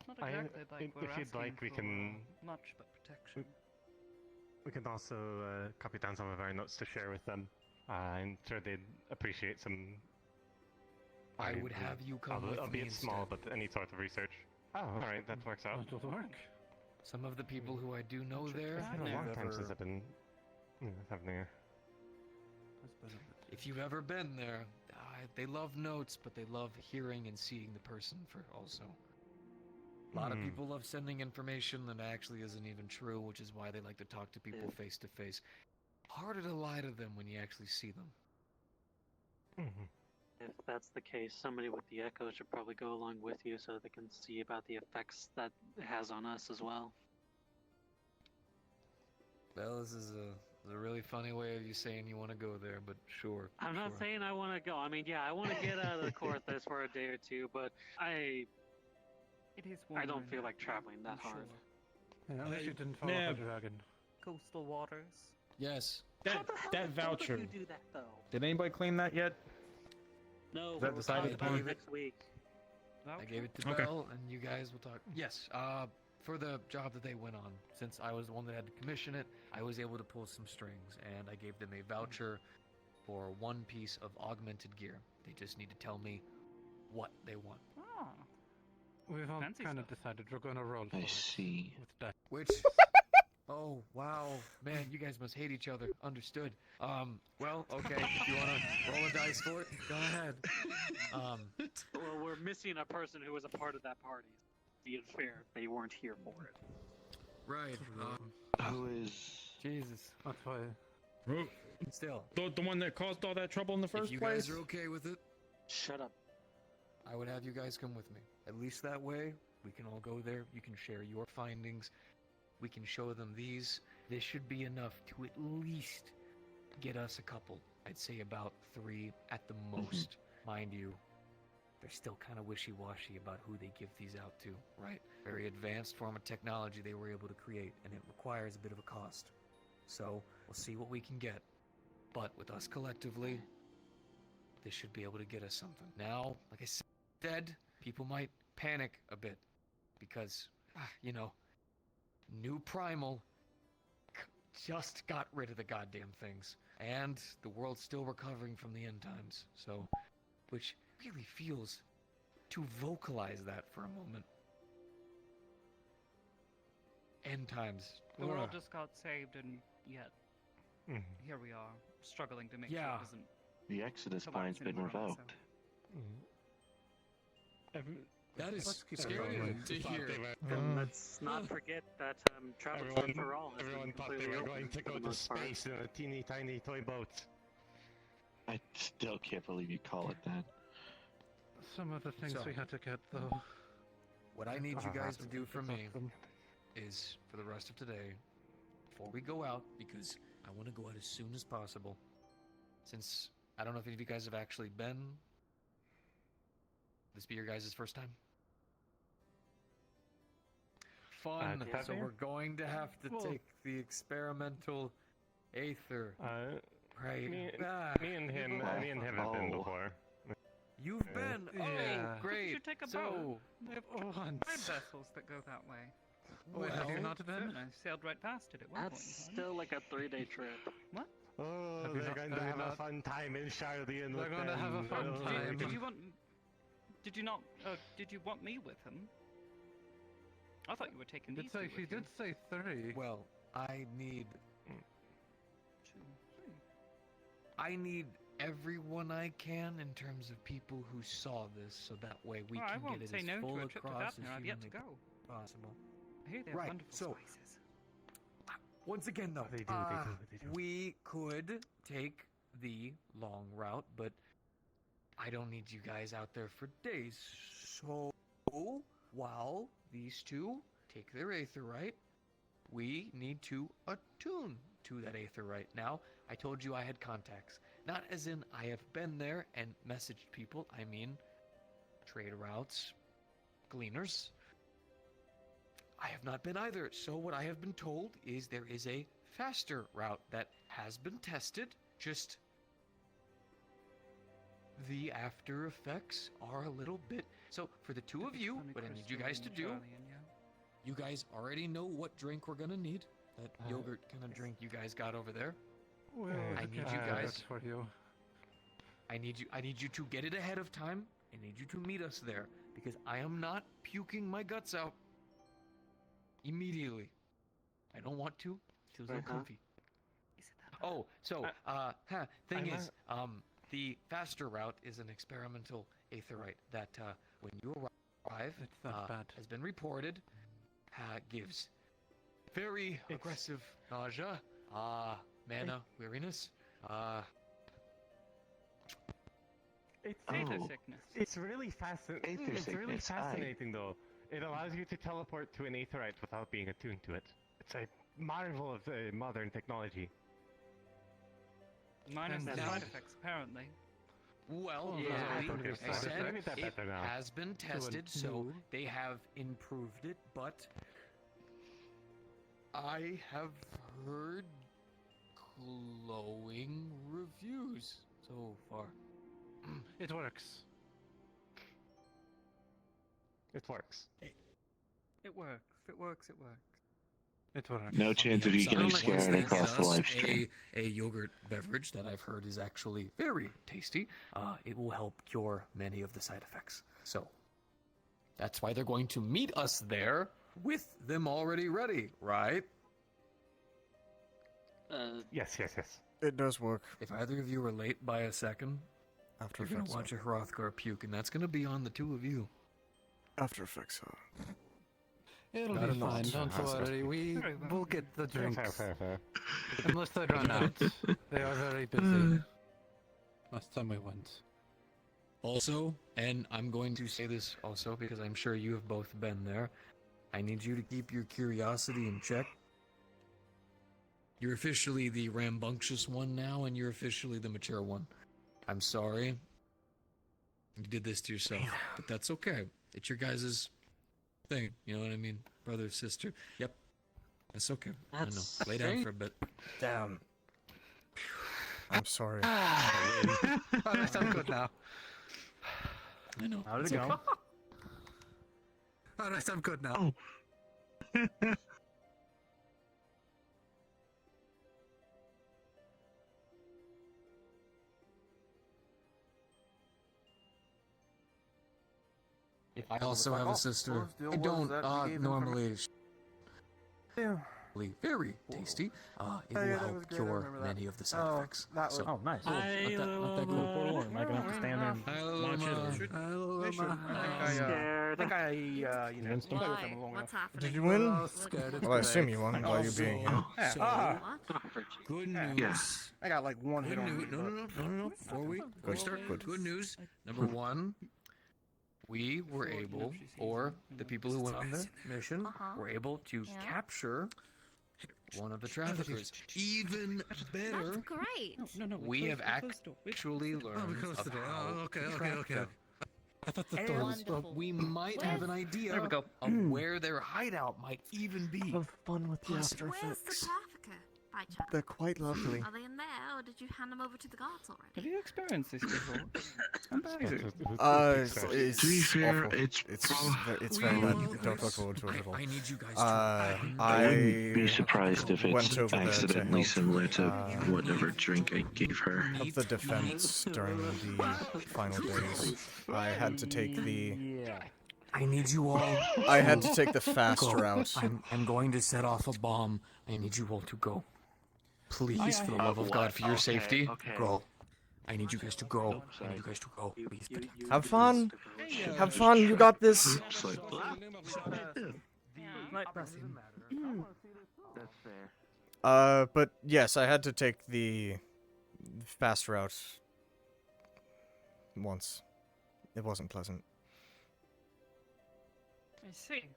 S12: Not exactly like we're
S13: if you'd like, we
S12: asking
S13: can...
S12: for much but protection.
S13: We can also copy down some of our notes to share with them. I'm sure they'd appreciate some...
S14: I would have you come with me
S13: albeit small,
S14: instead.
S13: but any sort of research. Oh, alright, that works out.
S11: That'll work.
S14: Some of the people who I do know there...
S13: It's been a long time since I've been... having there.
S14: If you've ever been there, they love notes, but they love hearing and seeing the person for also. A lot of people love sending information that actually isn't even true, which is why they like to talk to people face to face. Harder to lie to them when you actually see them.
S10: If that's the case, somebody with the echo should probably go along with you so they can see about the effects that it has on us as well.
S14: Well, this is a really funny way of you saying you want to go there, but sure.
S10: I'm not saying I want to go. I mean, yeah, I want to get out of the Corthus for a day or two, but I don't feel like traveling that hard.
S11: Yeah, at least you didn't fall off a dragon.
S12: Coastal waters.
S14: Yes.
S3: That voucher.
S10: You do that though.
S3: Did anybody claim that yet?
S10: No,
S3: Is that
S10: we're
S3: decided
S10: talking about
S3: upon?
S10: next week.
S14: I gave it to
S3: Okay.
S14: Belle, and you guys will talk. Yes, for the job that they went on, since I was the one that had to commission it, I was able to pull some strings, and I gave them a voucher for 1 piece of augmented gear. They just need to tell me what they want.
S12: Ah.
S11: We've all
S12: Fancy
S11: kind of decided we're going to roll for
S5: I
S11: it.
S5: see.
S11: With that.
S14: Which... Oh, wow. Man, you guys must hate each other. Understood. Well, okay, if you want to roll a dice for it, go ahead.
S10: Well, we're missing a person who was a part of that party. Being fair, they weren't here for it.
S14: Right.
S5: Who is...
S14: Jesus.
S11: That's why...
S14: Still.
S3: The one that caused all that trouble in the first
S14: If you
S3: place?
S14: guys are okay with it,
S10: shut up.
S14: I would have you guys come with me. At least that way, we can all go there. You can share your findings. We can show them these. This should be enough to at least get us a couple. I'd say about 3 at the most. Mind you, they're still kind of wishy-washy about who they give these out to, right? Very advanced form of technology they were able to create, and it requires a bit of a cost. So, we'll see what we can get. But with us collectively, this should be able to get us something. Now, like I said, people might panic a bit because, you know, New Primal just got rid of the goddamn things, and the world's still recovering from the end times, so, which really feels, to vocalize that for a moment. End times.
S12: The world just got saved, and yet here we are, struggling to make sure it doesn't.
S5: The Exodus
S12: collapse
S5: pine's been
S12: anymore also.
S5: revoked.
S14: That is
S11: Let's keep
S14: scary
S11: going.
S14: to hear.
S10: And let's not forget that Travel for All has
S13: Everyone
S10: been
S13: thought they
S10: completely
S13: were
S10: open
S13: going to
S10: for
S13: go
S10: the
S13: to
S10: most part.
S13: space in a teeny tiny toy boat.
S5: I still can't believe you call it that.
S11: Some of the things
S14: So-
S11: we had to get, though.
S14: What I need you guys to do for me is, for the rest of today, before we go out, because I want to go out as soon as possible, since I don't know if any of you guys have actually been. This be your guys' first time? Fun.
S13: Yeah.
S14: So we're going to have to
S11: Well-
S14: take the experimental Aether. Right.
S13: Me and him
S5: Oh.
S13: have been
S5: Oh.
S13: before.
S14: You've been. Oh,
S11: Yeah.
S14: great.
S12: You should take a
S14: so,
S12: boat. They have
S11: Once.
S12: 5 vessels that go that way.
S11: Wait, have you not been?
S12: Soon, I sailed right past it at one
S10: That's
S12: point in time.
S10: still like a 3-day trip.
S12: What?
S13: Oh,
S11: Have you
S13: they're
S11: not-
S13: going
S11: have
S13: to
S11: you
S13: have a
S11: not-
S13: fun time in Charlian
S11: They're
S13: with
S11: going to have a
S13: them.
S11: fun
S13: Oh,
S11: time.
S12: Did you want? Did you not? Did you want me with him? I thought you were taking these two with
S11: He
S12: you.
S11: did say 3.
S14: well, I need
S12: 2, 3.
S14: I need everyone I can in terms of people who saw this, so that way we
S12: Well, I
S14: can
S12: won't
S14: get it
S12: say
S14: as
S12: no
S14: full
S12: to a trip to
S14: across
S12: Daphne.
S14: as
S12: I've yet to
S14: humanly
S12: go.
S14: possible.
S12: I hear they have
S14: Right,
S12: wonderful
S14: so-
S12: spices.
S14: Once again, though,
S13: They do.
S14: we could take the long route, but I don't need you guys out there for days. So, while these two take their aetherite, we need to attune to that aetherite. Now, I told you I had contacts. Not as in I have been there and messaged people. I mean, trade routes, gleaners. I have not been either. So what I have been told is there is a faster route that has been tested. Just the after effects are a little bit. So for the two of you, what I need you guys to do, you guys already know what drink we're gonna need. That yogurt kind of drink you guys got over there.
S11: Well,
S14: I need you guys.
S11: for you.
S14: I need you to get it ahead of time. I need you to meet us there because I am not puking my guts out immediately. I don't want to. Feels uncomfy. Oh, so thing is, the faster route is an experimental aetherite that when you arrive has been reported gives very aggressive nausea, mana, weariness,
S13: It's really fascinating. It's really fascinating, though. It allows you to teleport to an aetherite without being attuned to it. It's a marvel of modern technology.
S12: Minus the
S14: And now-
S12: side effects, apparently.
S14: Well,
S13: Yeah,
S14: I
S13: okay,
S14: said
S13: fine. That
S14: it
S13: better now.
S14: has been tested, so they have improved it, but I have heard glowing reviews so far.
S11: It works.
S13: It works.
S12: It works. It works. It works.
S11: It works.
S5: No chance of you getting scared across the live stream.
S14: A yogurt beverage that I've heard is actually very tasty. It will help cure many of the side effects. So that's why they're going to meet us there with them already ready, right?
S13: Yes.
S1: It does work.
S14: If either of you are late by a second,
S1: After
S14: you're gonna
S1: Effects.
S14: watch a Hrothgar puke, and that's gonna be on the two of you.
S1: After Effects.
S11: It'll
S1: Not
S11: be
S1: enough
S11: fine.
S1: to
S11: Don't
S1: have
S11: worry.
S1: it.
S11: We'll get the drinks.
S13: Fair.
S11: Unless they run out. They are very busy. Last time we went.
S14: Also, and I'm going to say this also because I'm sure you have both been there, I need you to keep your curiosity in check. You're officially the rambunctious one now, and you're officially the mature one. I'm sorry. You did this to yourself, but that's okay. It's your guys' thing, you know what I mean? Brother, sister. Yep. That's okay. I know. Lay down for a bit.
S1: Damn. I'm sorry.
S11: I sound good now.
S14: I know.
S1: How did
S14: It's
S1: it go?
S14: okay.
S11: Alright, I'm good now.
S14: If I also have a sister. I don't normally.
S1: Yeah.
S14: Very tasty. It will
S1: that
S14: help
S1: was good, I
S14: cure
S1: remember that.
S14: many of the side effects.
S1: that
S14: So,
S9: Oh, nice.
S14: not that cool.
S9: Am I gonna have to stand there and watch it? Or...
S15: They should. I think I
S9: Against them?
S15: played with them long enough.
S1: Did you win? Well, I assume you won by you being here.
S14: Good news.
S5: Yes.
S15: I got like one hit
S14: Good
S15: on
S14: news.
S15: me.
S14: No. Before we start, good news. Number one, we were able, or the people who went on the mission, were able to capture one of the traffickers. Even better,
S7: That's great.
S12: No.
S14: we have actually learned
S11: closed
S14: of
S11: the door.
S14: how
S11: Oh, okay,
S14: to
S11: okay,
S14: track
S11: okay.
S14: them.
S11: I thought the door was...
S7: Wonderful.
S14: We might have an idea
S12: There we go.
S14: of where their hideout might even be.
S1: Have fun with the After
S7: Where's the
S1: Effects.
S7: trafficker, by chance?
S1: They're quite lovely.
S7: Are they in there, or did you hand them over to the guards already?
S12: Have you experienced this before?
S1: It's
S5: To be fair,
S1: awful.
S5: it's
S1: It's very bad. Don't look forward to it at all.
S14: I need you guys
S5: I
S1: I
S5: wouldn't be surprised if
S1: went
S5: it's
S1: over there to
S5: accidentally
S1: help,
S5: similar to whatever drink I gave her.
S1: of the defense during the final days. I had to take the
S14: I need you all.
S1: I had to take the fast
S14: Go.
S1: route.
S14: I'm going to set off a bomb. I need you all to go. Please, for the love of God, for your safety, go. I need you guys to go. I need you guys to go. Please.
S1: Have fun. Have fun. You got this.
S12: Quite bless him.
S5: That's fair.
S1: But yes, I had to take the fast route once. It wasn't pleasant.
S12: I see.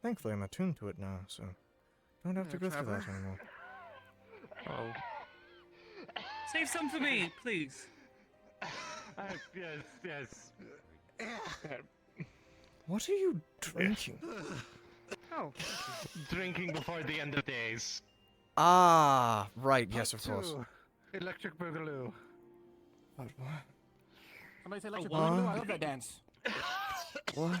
S1: Thankfully, I'm attuned to it now, so don't have to go through that anymore.
S13: Oh.
S12: Save some for me, please.
S13: Yes.
S1: What are you drinking?
S12: Oh.
S13: Drinking before the end of days.
S1: Ah, right. Yes, of course.
S15: Electric Boogaloo.
S1: What?
S15: Somebody say electric
S1: what?
S15: boogaloo? I love that dance.
S1: What?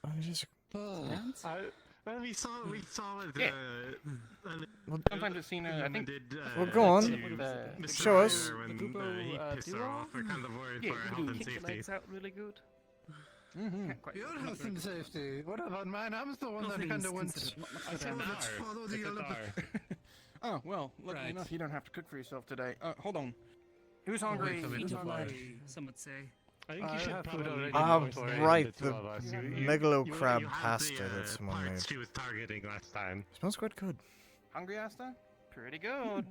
S1: I just.
S13: Well, we saw it.
S15: Yeah.
S1: Well,
S15: sometimes it's seen. I think.
S1: Well, go on. Show us.
S13: When he pissed her off, we're kind of worried for her health and safety.
S12: Legs out really good.
S11: Your health and safety. What about mine? I'm the one that kind of went. I said let's follow the yellow.
S15: Oh well, luckily enough, you don't have to cook for yourself today. Hold on. Who's hungry? Who's hungry?
S12: Some would say.
S13: I think you should probably
S1: right, the megalo crab pasta that someone made.
S13: She was targeting last time.
S1: Smells quite good.
S15: Hungry, Asta? Pretty good.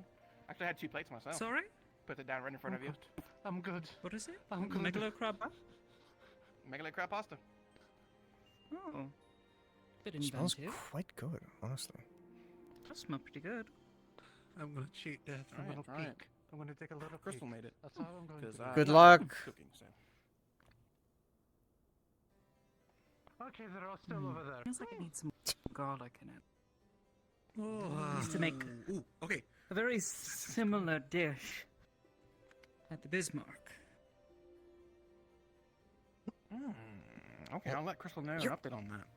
S15: Actually, I had 2 plates myself.
S12: Sorry?
S15: Put it down right in front of you.
S11: I'm good.
S12: What is it?
S11: I'm good.
S12: Megalo crab?
S15: Megalo crab pasta.
S12: Oh. Bit
S1: Smells
S12: inventive.
S1: quite good, honestly.
S12: Does smell pretty good.
S11: I'm gonna cheat death for a little peek.
S15: I'm gonna take a little. Crystal made it.
S11: That's all I'm going to do.
S1: Good luck.
S15: Cooking, so.
S11: Okay, they're all still over there.
S12: Feels like it needs some garlic in it.
S11: Oh,
S12: Used to make
S15: okay.
S12: a very similar dish at the Bismarck.
S15: Okay, I'll let Crystal know an update on that.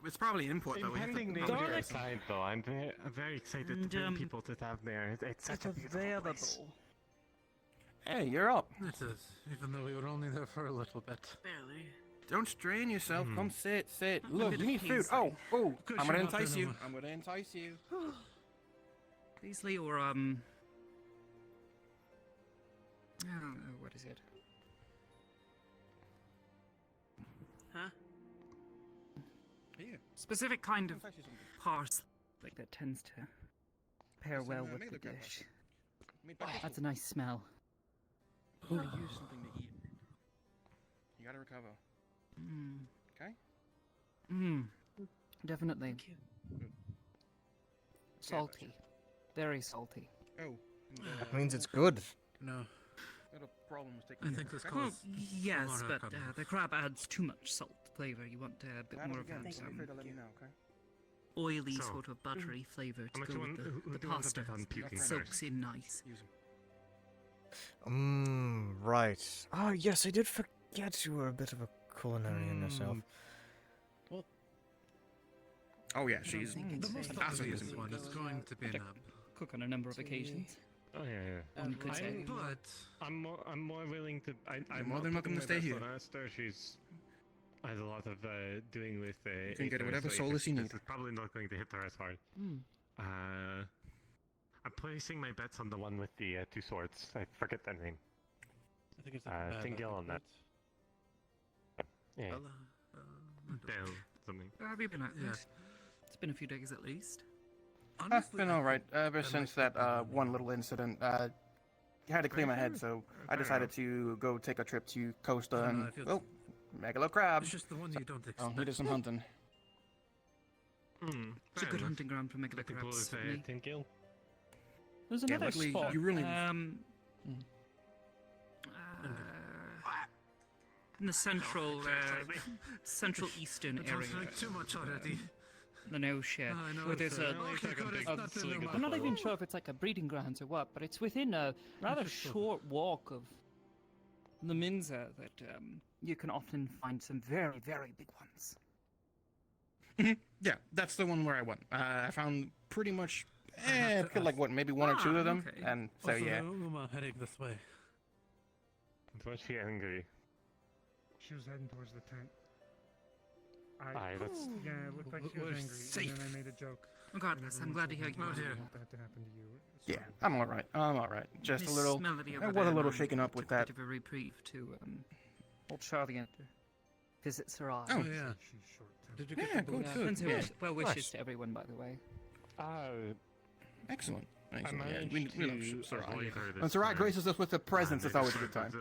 S15: It's probably an import though.
S13: Impending danger aside, though, I'm very excited to bring people to have there. It's such a beautiful place.
S15: Hey, you're up.
S11: It is, even though we were only there for a little bit.
S16: Barely.
S15: Don't strain yourself. Come sit. Look, you need food. Oh, I'm gonna entice you. I'm gonna entice you.
S12: Beasley or oh, what is it?
S16: Huh?
S15: Here.
S12: Specific kind of
S15: Entice you something.
S12: parsley like that tends to pair well with the dish. That's a nice smell.
S15: I'm gonna use something to eat. You gotta recover. Okay?
S12: Definitely. Salty. Very salty.
S15: Oh.
S1: That means it's good.
S11: No.
S15: Got a problem with taking.
S11: I think this
S15: okay?
S11: calls.
S12: Yes, but the crab adds too much salt flavor. You want a bit more of
S15: Again,
S12: a
S15: feel free to let me know, okay?
S12: oily, sort of buttery flavor to go with the pasta. It soaks in nice.
S1: Right. Oh, yes, I did forget you were a bit of a culinarian yourself.
S15: Well. Oh yeah, she's
S11: The most obvious one is going to be an
S12: cook on a number of occasions.
S13: Oh yeah.
S12: One could say.
S11: But
S13: I'm more willing to. I'm
S15: more than welcome to stay here.
S13: Esther, she's has a lot of doing with.
S15: You can get
S13: Aether,
S15: whatever
S13: so
S15: solace you need.
S13: This is probably not going to hit her as hard. I'm placing my bets on the one with the 2 swords. I forget that name.
S11: I think it's
S13: Tingil on that. Yeah. Del something.
S12: Where have you been at? Yes. It's been a few days at least.
S15: I've been alright ever since that one little incident. I had to clear my head, so I decided to go take a trip to Costa and megalo crab.
S11: It's just the one you don't expect.
S15: Oh, he did some hunting.
S12: It's a good hunting ground for megalo crabs.
S13: Tingil.
S12: There's another spot.
S15: You really.
S12: In the central eastern area.
S11: Too much already.
S12: The Nausea, where there's I'm not even sure if it's like a breeding grounds or what, but it's within a rather short walk of the Minza that you can often find some very, very big ones.
S15: Yeah, that's the one where I went. I found pretty much, like what, maybe 1 or 2 of them, and so
S11: also,
S15: yeah.
S11: Uma heading this way.
S13: Was she angry?
S17: She was heading towards the tent.
S13: That's...
S17: Yeah, it looked like she was angry, and then I made a joke.
S12: Regardless, I'm glad to hear you.
S17: I didn't want that to happen to you.
S15: Yeah, I'm alright. Just
S12: Miss
S15: a little.
S12: Melody
S15: I
S12: over
S15: was a
S12: there
S15: little
S12: and
S15: shaken up with
S12: took a
S15: that.
S12: bit of a reprieve to Old Charlie and visit Sarai.
S11: Oh, yeah. Did you get
S18: Yeah,
S11: the
S18: good,
S11: boots?
S18: good.
S12: And so
S18: Yeah.
S12: well wishes
S18: Nice.
S12: to everyone, by the way.
S18: Excellent.
S13: I
S18: Excellent. Yeah,
S13: managed
S18: we love
S13: to
S18: Sarai.
S13: avoid her
S18: When
S13: this
S18: Sarai
S13: time.
S18: graces us with a presence, it's always a good time.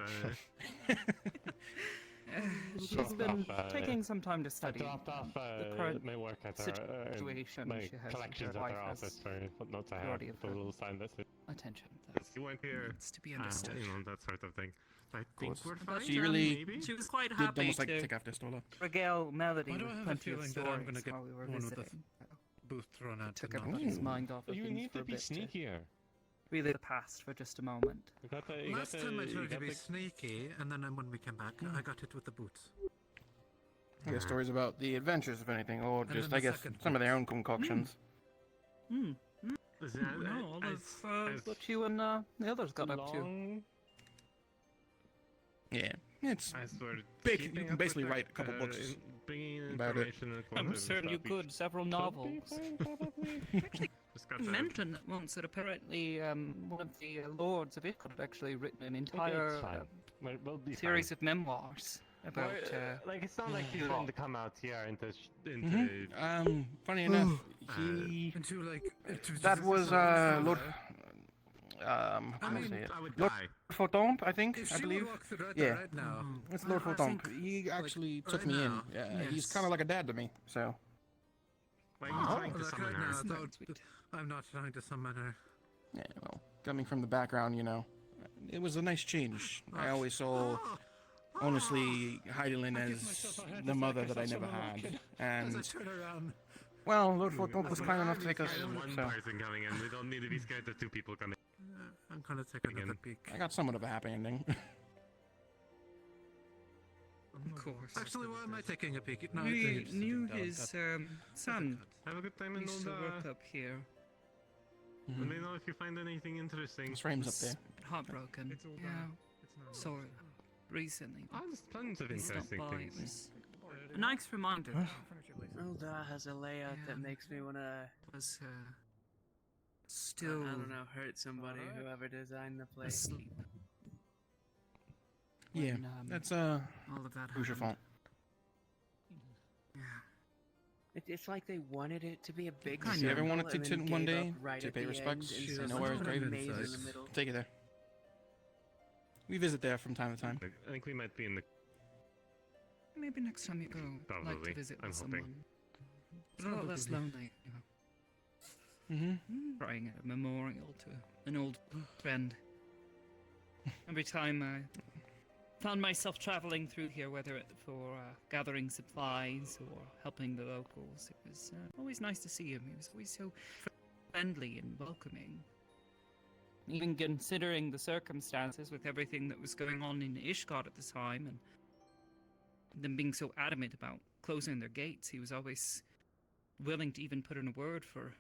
S12: She's been taking some time to study.
S13: I dropped off
S12: the current
S13: my work at her,
S12: situation
S13: my
S12: she has.
S13: collections
S12: Her
S13: at
S12: wife
S13: her
S12: has
S13: office for footnotes I have.
S12: majority of
S13: The
S12: her
S13: little sign that says
S12: attention.
S13: you went here.
S12: Needs to be understood.
S13: You know, that sort of thing. I think we're fine.
S18: She really
S13: maybe?
S12: She was quite
S18: did
S12: happy
S18: almost like
S12: to
S18: take after Stola.
S12: regale Melody
S11: Why do I
S12: with
S11: have a
S12: plenty of
S11: feeling that I'm
S12: stories
S11: going to get
S12: while we were
S11: one with the
S12: visiting.
S11: booth thrown at
S12: Took
S11: the
S12: everybody's
S11: knob?
S12: mind off of
S13: You
S12: things
S13: need
S12: for
S13: to
S12: a
S13: be
S12: bit
S13: sneakier.
S12: relive the past for just a moment.
S11: Last time I tried to be sneaky, and then when we came back, I got it with the boots.
S18: I guess stories about the adventures, if anything, or
S11: And
S18: just,
S11: then
S18: I
S11: the
S18: guess,
S11: second
S18: some of their own concoctions.
S12: Hmm.
S13: No,
S12: all of what you and the others got up to.
S18: Yeah, it's
S13: As for
S18: you can basically write a couple books about it.
S12: I'm certain you could. Several novels. Actually, mentioned that once that apparently one of the lords of Ickard had actually written an entire series of memoirs about.
S13: Like it's not like he's going to come out here into
S18: Funny enough, he that was Lord. How can I say it? Lord Fortomp, I think. I believe. Yeah, it's Lord Fortomp. He actually took me in. Yeah, he's kind of like a dad to me. So.
S13: Why are you trying to
S11: Like
S13: summon
S11: right
S13: her?
S11: now, I'm not trying to summon her.
S18: Yeah, well, coming from the background, you know, it was a nice change. I always saw, honestly, Heidelin as the mother that I never had, and well, Lord Fortomp was kind enough to take us.
S13: One
S18: So
S13: person coming in. We don't need to be scared of two people coming.
S11: I'm gonna take another peek.
S18: I got somewhat of a happy ending.
S12: Of course.
S11: Actually, why am I taking a peek? No,
S12: We
S11: it's
S12: knew
S11: down.
S12: his son.
S13: Have a good time in
S12: Used to work up here.
S13: Let me know if you find anything interesting.
S18: His frame's up there.
S12: Heartbroken. Yeah. Saw it recently.
S13: Oh, there's tons of
S12: He stopped
S13: interesting
S12: by.
S13: things.
S12: It was a nice reminder.
S16: Zelda has a layout that makes me wanna.
S12: Was still.
S16: I don't know, hurt somebody. Whoever designed the place.
S12: Asleep.
S18: Yeah,
S12: When,
S18: that's
S12: all of that
S18: who's your fault?
S12: Yeah.
S16: It's like they wanted it to be a big.
S18: If you ever wanted
S16: and
S18: to
S16: then
S18: one
S16: gave
S18: day
S16: up right
S18: to
S16: at
S18: pay
S16: the
S18: respects,
S16: end, and
S18: you
S16: so
S18: know where it's
S16: something
S18: Graven.
S16: made in the middle.
S18: Take it there. We visit there from time to time.
S13: I think we might be in the.
S12: Maybe next time you go, like
S13: Probably.
S12: to visit
S13: I'm
S12: with
S13: hoping.
S12: someone. It's a lot less lonely, you know.
S18: Mm-hmm.
S12: Crying at a memorial to an old friend. Every time I found myself traveling through here, whether it for gathering supplies or helping the locals, it was always nice to see him. He was always so friendly and welcoming. Even considering the circumstances with everything that was going on in Ishgard at the time and them being so adamant about closing their gates, he was always willing to even put in a word for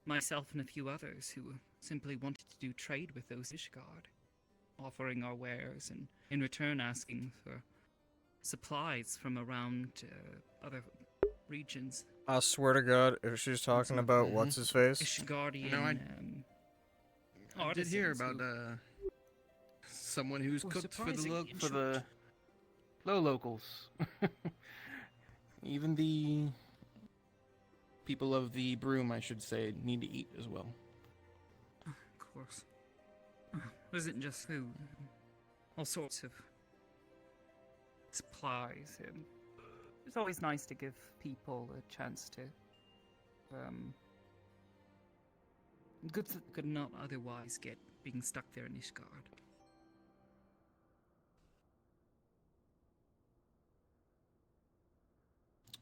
S12: myself and a few others who simply wanted to do trade with those Ishgard, offering our wares and in return asking for supplies from around other regions.
S1: I swear to God, if she's talking about what's his face,
S12: Ishgardian
S18: No, I did hear
S12: artisans
S18: about
S12: who-
S18: someone who's cooked for the
S12: surprisingly
S18: for the low locals. Even the people of the broom, I should say, need to eat as well.
S12: Of course. It isn't just food. All sorts of supplies. It's always nice to give people a chance to goods that could not otherwise get being stuck there in Ishgard.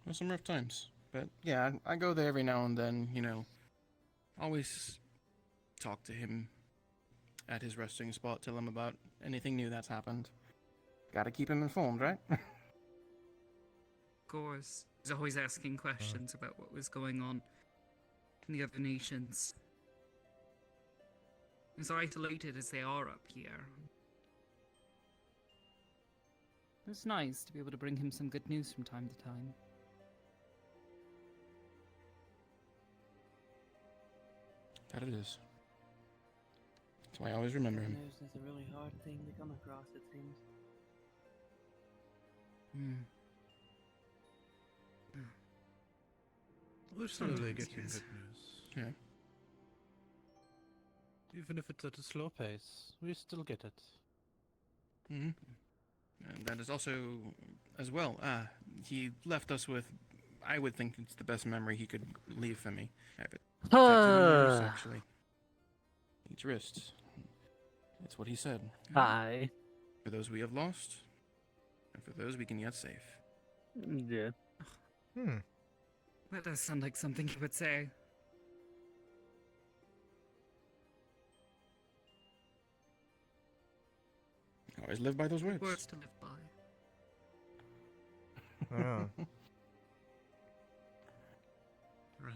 S18: Well, some rough times, but yeah, I go there every now and then. You know, always talk to him at his resting spot, tell him about anything new that's happened. Gotta keep him informed, right?
S12: Of course. He's always asking questions about what was going on in the other nations. As isolated as they are up here. It's nice to be able to bring him some good news from time to time.
S18: That it is. That's why I always remember him.
S16: News is a really hard thing to come across, it seems.
S11: We're slowly getting good news.
S18: Yeah.
S11: Even if it's at a slow pace, we still get it.
S18: And that is also, as well, he left us with, I would think it's the best memory he could leave for me. I have it tattooed on my wrist, actually. Each wrist. It's what he said.
S19: Hi.
S18: For those we have lost, and for those we can yet save.
S19: Yeah.
S12: That does sound like something he would say.
S18: Always live by those words.
S12: Words to live by.
S1: Yeah.
S11: Right.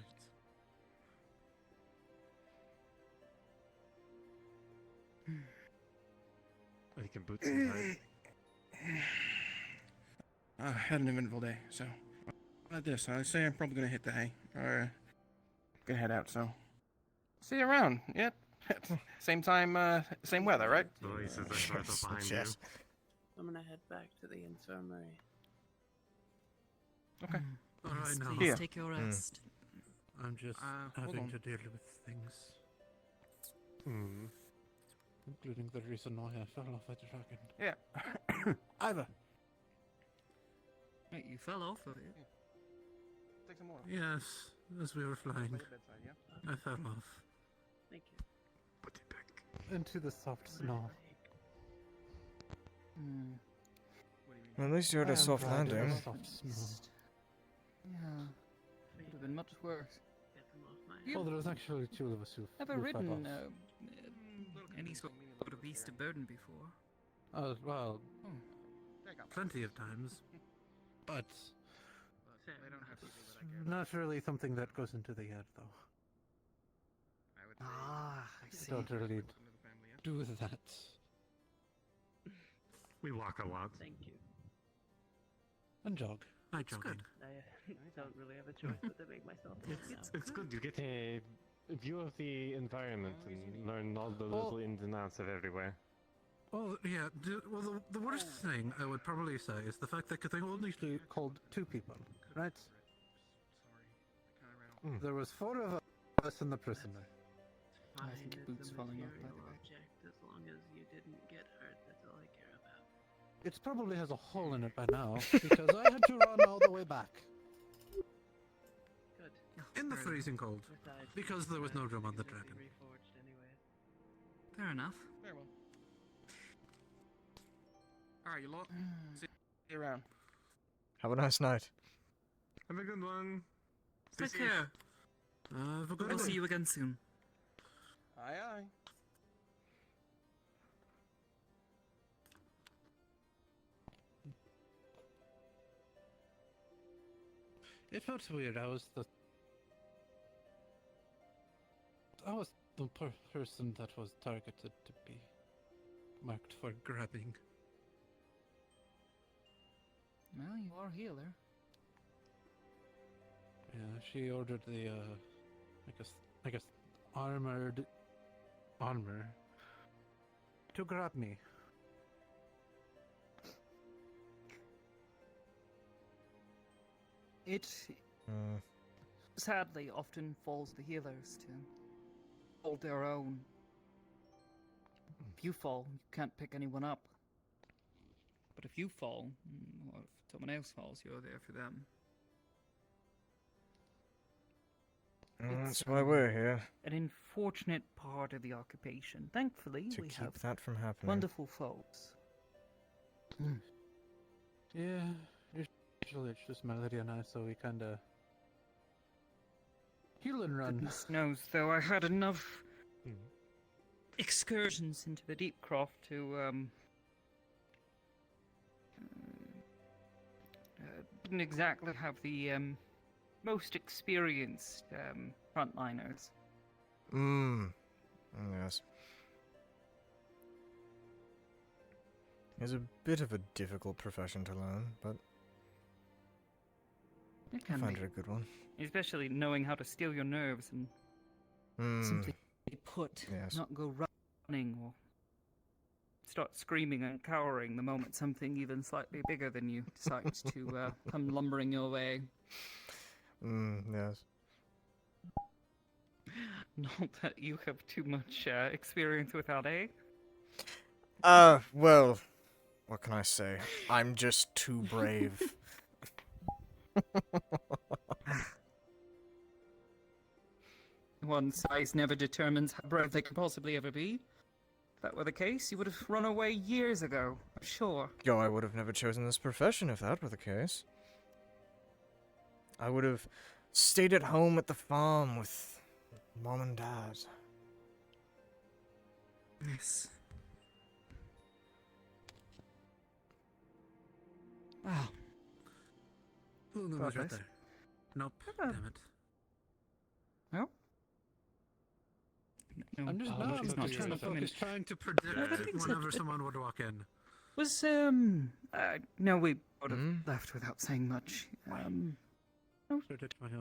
S13: I can boot some time.
S18: I had an eventful day, so about this. I say I'm probably gonna hit the hay, or gonna head out. So see you around. Yep. Same time, same weather, right?
S13: Voices are sort of behind you.
S16: I'm gonna head back to the infirmary.
S18: Okay.
S11: All right, now.
S12: Please take your rest.
S11: I'm just
S18: hold
S11: having
S18: on.
S11: to deal with things.
S13: Hmm.
S11: Including the reason why I fell off at the dragon.
S18: Yeah.
S11: Ivor!
S12: Wait, you fell off of it?
S18: Take some water.
S11: Yes, as we were flying,
S18: By the bedside, yeah?
S11: I fell off.
S16: Thank you.
S13: Put it back.
S11: Into the soft snow.
S1: Well, at least you had a soft landing.
S11: Soft snow.
S12: Yeah. Could have been much worse.
S11: Well, there was actually two of us who
S12: Ever
S11: fell
S12: ridden
S11: off.
S12: any sort of beast of burden before?
S11: Oh, well,
S18: There you go.
S11: plenty of times. But
S18: They don't have to do that, I guess.
S11: not really something that goes into the head, though.
S18: I would say
S12: I see.
S11: Don't really
S18: into the family, yeah?
S11: do that.
S13: We walk a lot.
S16: Thank you.
S11: And jog. I jogging.
S16: I don't really have a choice but to make myself look now.
S13: It's good. You get a view of the environment and learn all the little ins and outs of everywhere.
S11: Well, yeah. Well, the worst thing I would probably say is the fact that they only called two people, right? There was four of us and the prisoner.
S12: I think your boot's falling off, by the way.
S16: Object, as long as you didn't get hurt, that's all I care about.
S11: It probably has a hole in it by now because I had to run all the way back.
S16: Good.
S11: In the freezing cold,
S16: Besides,
S11: because there was no room on the
S16: it's gonna
S11: dragon.
S16: be reforged anyways.
S12: Fair enough.
S18: Very well. Alright, you lot. See you around.
S1: Have a nice night.
S13: Have a good one.
S12: Take care.
S11: Have a good
S12: We'll
S11: one.
S12: see you again soon.
S18: Aye, aye.
S11: It felt weird. I was the person that was targeted to be marked for grabbing.
S12: Well, you are a healer.
S11: Yeah, she ordered the I guess armored armor to grab me.
S12: It sadly often falls to healers to hold their own. If you fall, you can't pick anyone up. But if you fall, or if someone else falls, you're there for them.
S1: That's why we're here.
S12: An unfortunate part of the occupation. Thankfully,
S1: To
S12: we
S1: keep
S12: have
S1: that from happening.
S12: wonderful folks.
S11: Yeah, usually it's just Melody and I, so we kinda heal and run.
S12: Goodness knows, though, I had enough excursions into the Deep Croft to, didn't exactly have the, most experienced, frontliners.
S1: Yes. It's a bit of a difficult profession to learn, but
S12: It
S1: I
S12: can
S1: find
S12: be.
S1: it a good one.
S12: Especially knowing how to steal your nerves and simply put,
S1: Yes.
S12: not go running or start screaming and cowering the moment something even slightly bigger than you decides to come lumbering your way.
S1: Yes.
S12: Not that you have too much experience with that, eh?
S1: Well, what can I say? I'm just too brave.
S12: One size never determines how brave they can possibly ever be. If that were the case, you would have run away years ago, I'm sure.
S1: Yo, I would have never chosen this profession if that were the case. I would have stayed at home at the farm with Mom and Dad.
S12: Yes. Wow.
S11: Oh, no, right there. Nope, damn it.
S12: No? No,
S11: I'm just not trying to predict whenever someone would walk in.
S12: Was, no, we would have left without saying much.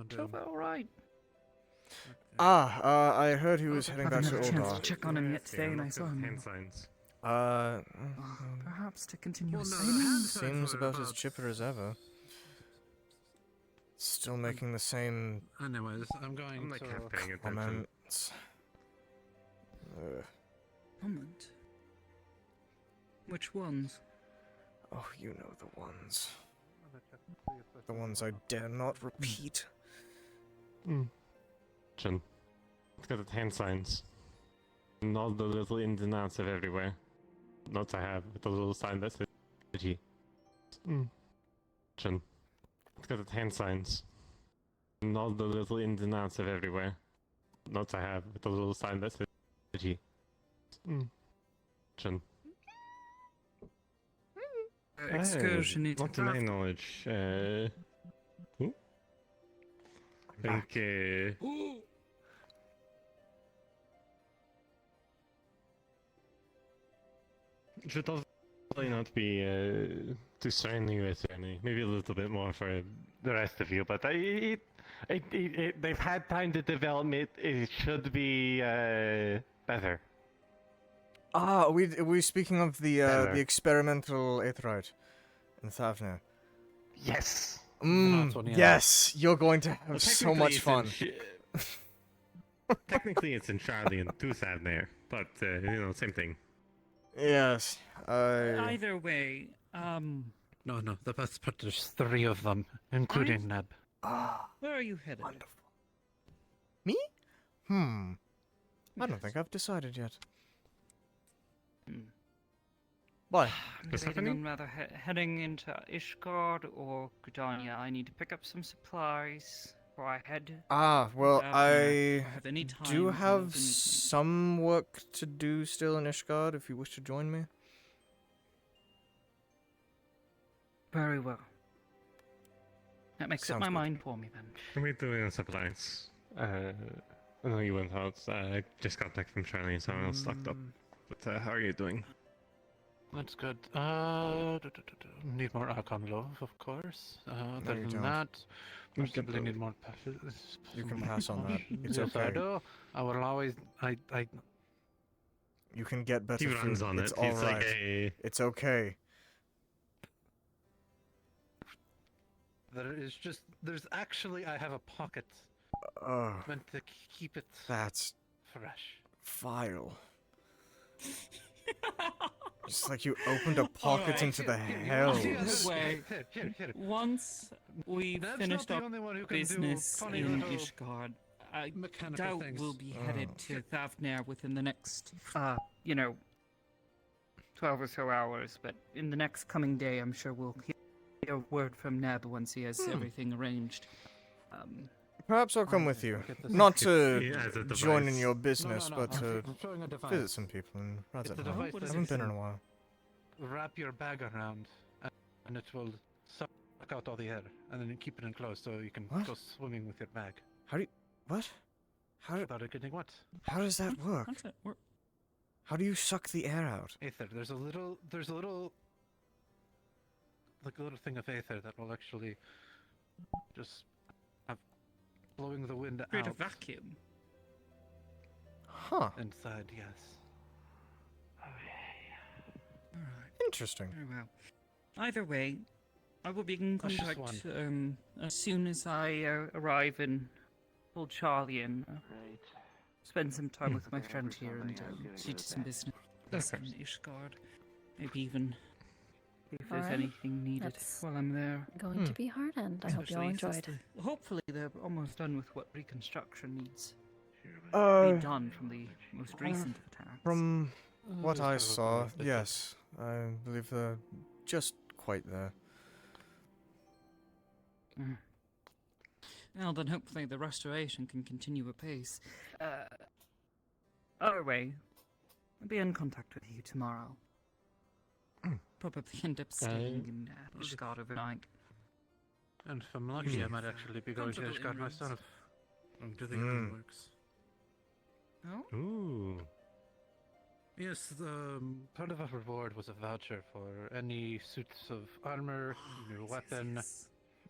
S12: Alright.
S1: I heard he was heading back to
S12: Haven't had a chance
S1: Oldar.
S12: to check on him yet today, and I saw him.
S13: Hand signs.
S12: Perhaps to continue
S11: Well, no,
S1: Seems about as chipper as ever. Still making the same
S11: Anyways, I'm going
S13: like
S11: to...
S13: half paying attention.
S1: comments.
S12: Moment. Which ones?
S1: Oh, you know the ones. The ones I dare not repeat.
S13: Chen. It's got its hand signs. And all the little ins and outs of everywhere. Notes I have with the little sign that says G. Chen. It's got its hand signs. And all the little ins and outs of everywhere. Notes I have with the little sign that says G. Chen.
S12: Excursion is
S13: Not to my knowledge. I think, should also not be too strenuous or anything. Maybe a little bit more for the rest of you, but they've had time to develop it. It should be better.
S1: Are we speaking of the experimental aetheryte in Thavnir?
S13: Yes.
S1: Yes, you're going to have
S13: Well,
S1: so much fun.
S13: Technically, it's in Charlie and Thavnir, but same thing.
S1: Yes,
S12: Either way,
S11: No, the best part, there's 3 of them, including Neb.
S12: where are you headed?
S1: Wonderful. Me? I don't think I've decided yet. Why?
S12: I'm debating on whether heading into Ishgard or Gridania. I need to pick up some supplies before I head.
S1: Well, I
S12: have any time
S1: do
S12: to
S1: have
S12: move anything.
S1: some work to do still in Ishgard if you wish to join me.
S12: Very well. That makes up
S1: Sounds
S12: my
S1: good.
S12: mind for me then.
S13: What are we doing on supplies? I know you went out. I just got back from Charlie, so I'm all stocked up. But how are you doing?
S11: That's good. Need more Archon Love, of course. Other
S1: you
S11: than
S1: don't.
S11: that,
S1: You can
S11: possibly need more...
S1: You can pass on that. It's
S11: Yes, I
S1: okay.
S11: do. I will always...
S1: You can get better
S13: He
S1: food.
S13: runs on
S1: It's
S13: it.
S1: all
S13: He's
S1: right.
S13: like a...
S1: It's okay.
S11: There's actually... I have a pocket. Meant to keep it...
S1: That's...
S11: fresh.
S1: Vile. Just like you opened a pocket into the hells.
S12: Anyway, once we've
S11: Ned's
S12: finished
S11: not
S12: our
S11: the only one who can do
S12: business
S11: funny
S12: in
S11: little
S12: Ishgard, I
S11: mechanical
S12: doubt
S11: things.
S12: we'll be headed to Thavnir within the next, 12 or so hours. But in the next coming day, I'm sure we'll hear a word from Neb once he has everything arranged.
S1: Perhaps I'll come with you.
S11: Get this-
S1: Not
S13: Yeah,
S1: to
S13: as a
S1: join in
S13: device.
S1: your business,
S11: No,
S1: but to
S11: I'm showing a device.
S1: visit some people in
S11: It's a
S1: Razet.
S11: device that
S1: Haven't
S11: you
S1: been in
S11: can
S1: a while.
S11: wrap your bag around, and it will suck out all the air, and then you keep it enclosed so you can
S1: What?
S11: go swimming with your bag.
S1: How do you... What? How
S11: Without it getting wet.
S1: How does that work?
S12: How's that work?
S1: How do you suck the air out?
S11: Aether. There's a little like a little thing of aether that will actually just have blowing the wind
S12: Create a
S11: out
S12: vacuum.
S1: Huh.
S11: inside. Yes.
S1: Interesting.
S12: Very well. Either way, I will be in
S11: That's just
S12: contact as soon as I arrive in Old Charlie and spend some time with my friend here and see to some business in Ishgard. Maybe even see if there's
S20: Alright.
S12: anything needed
S20: That's
S12: while I'm there.
S20: Going to be hard, and I hope you all
S12: Especially since
S20: enjoyed.
S12: hopefully they're almost done with what reconstruction needs
S1: Uh,
S12: be done from the most recent attacks.
S1: From what I
S11: Just
S1: saw,
S11: about
S1: yes, I believe they're just quite there.
S12: Well, then hopefully the restoration can continue apace. Either way, I'll be in contact with you tomorrow. Probably end up staying in Ishgard overnight.
S11: And if I'm lucky, I might actually be going to Ishgard myself.
S17: Do think that works?
S12: Oh?
S13: Ooh.
S11: Yes, part of our reward was a voucher for any suits of armor, new weapon.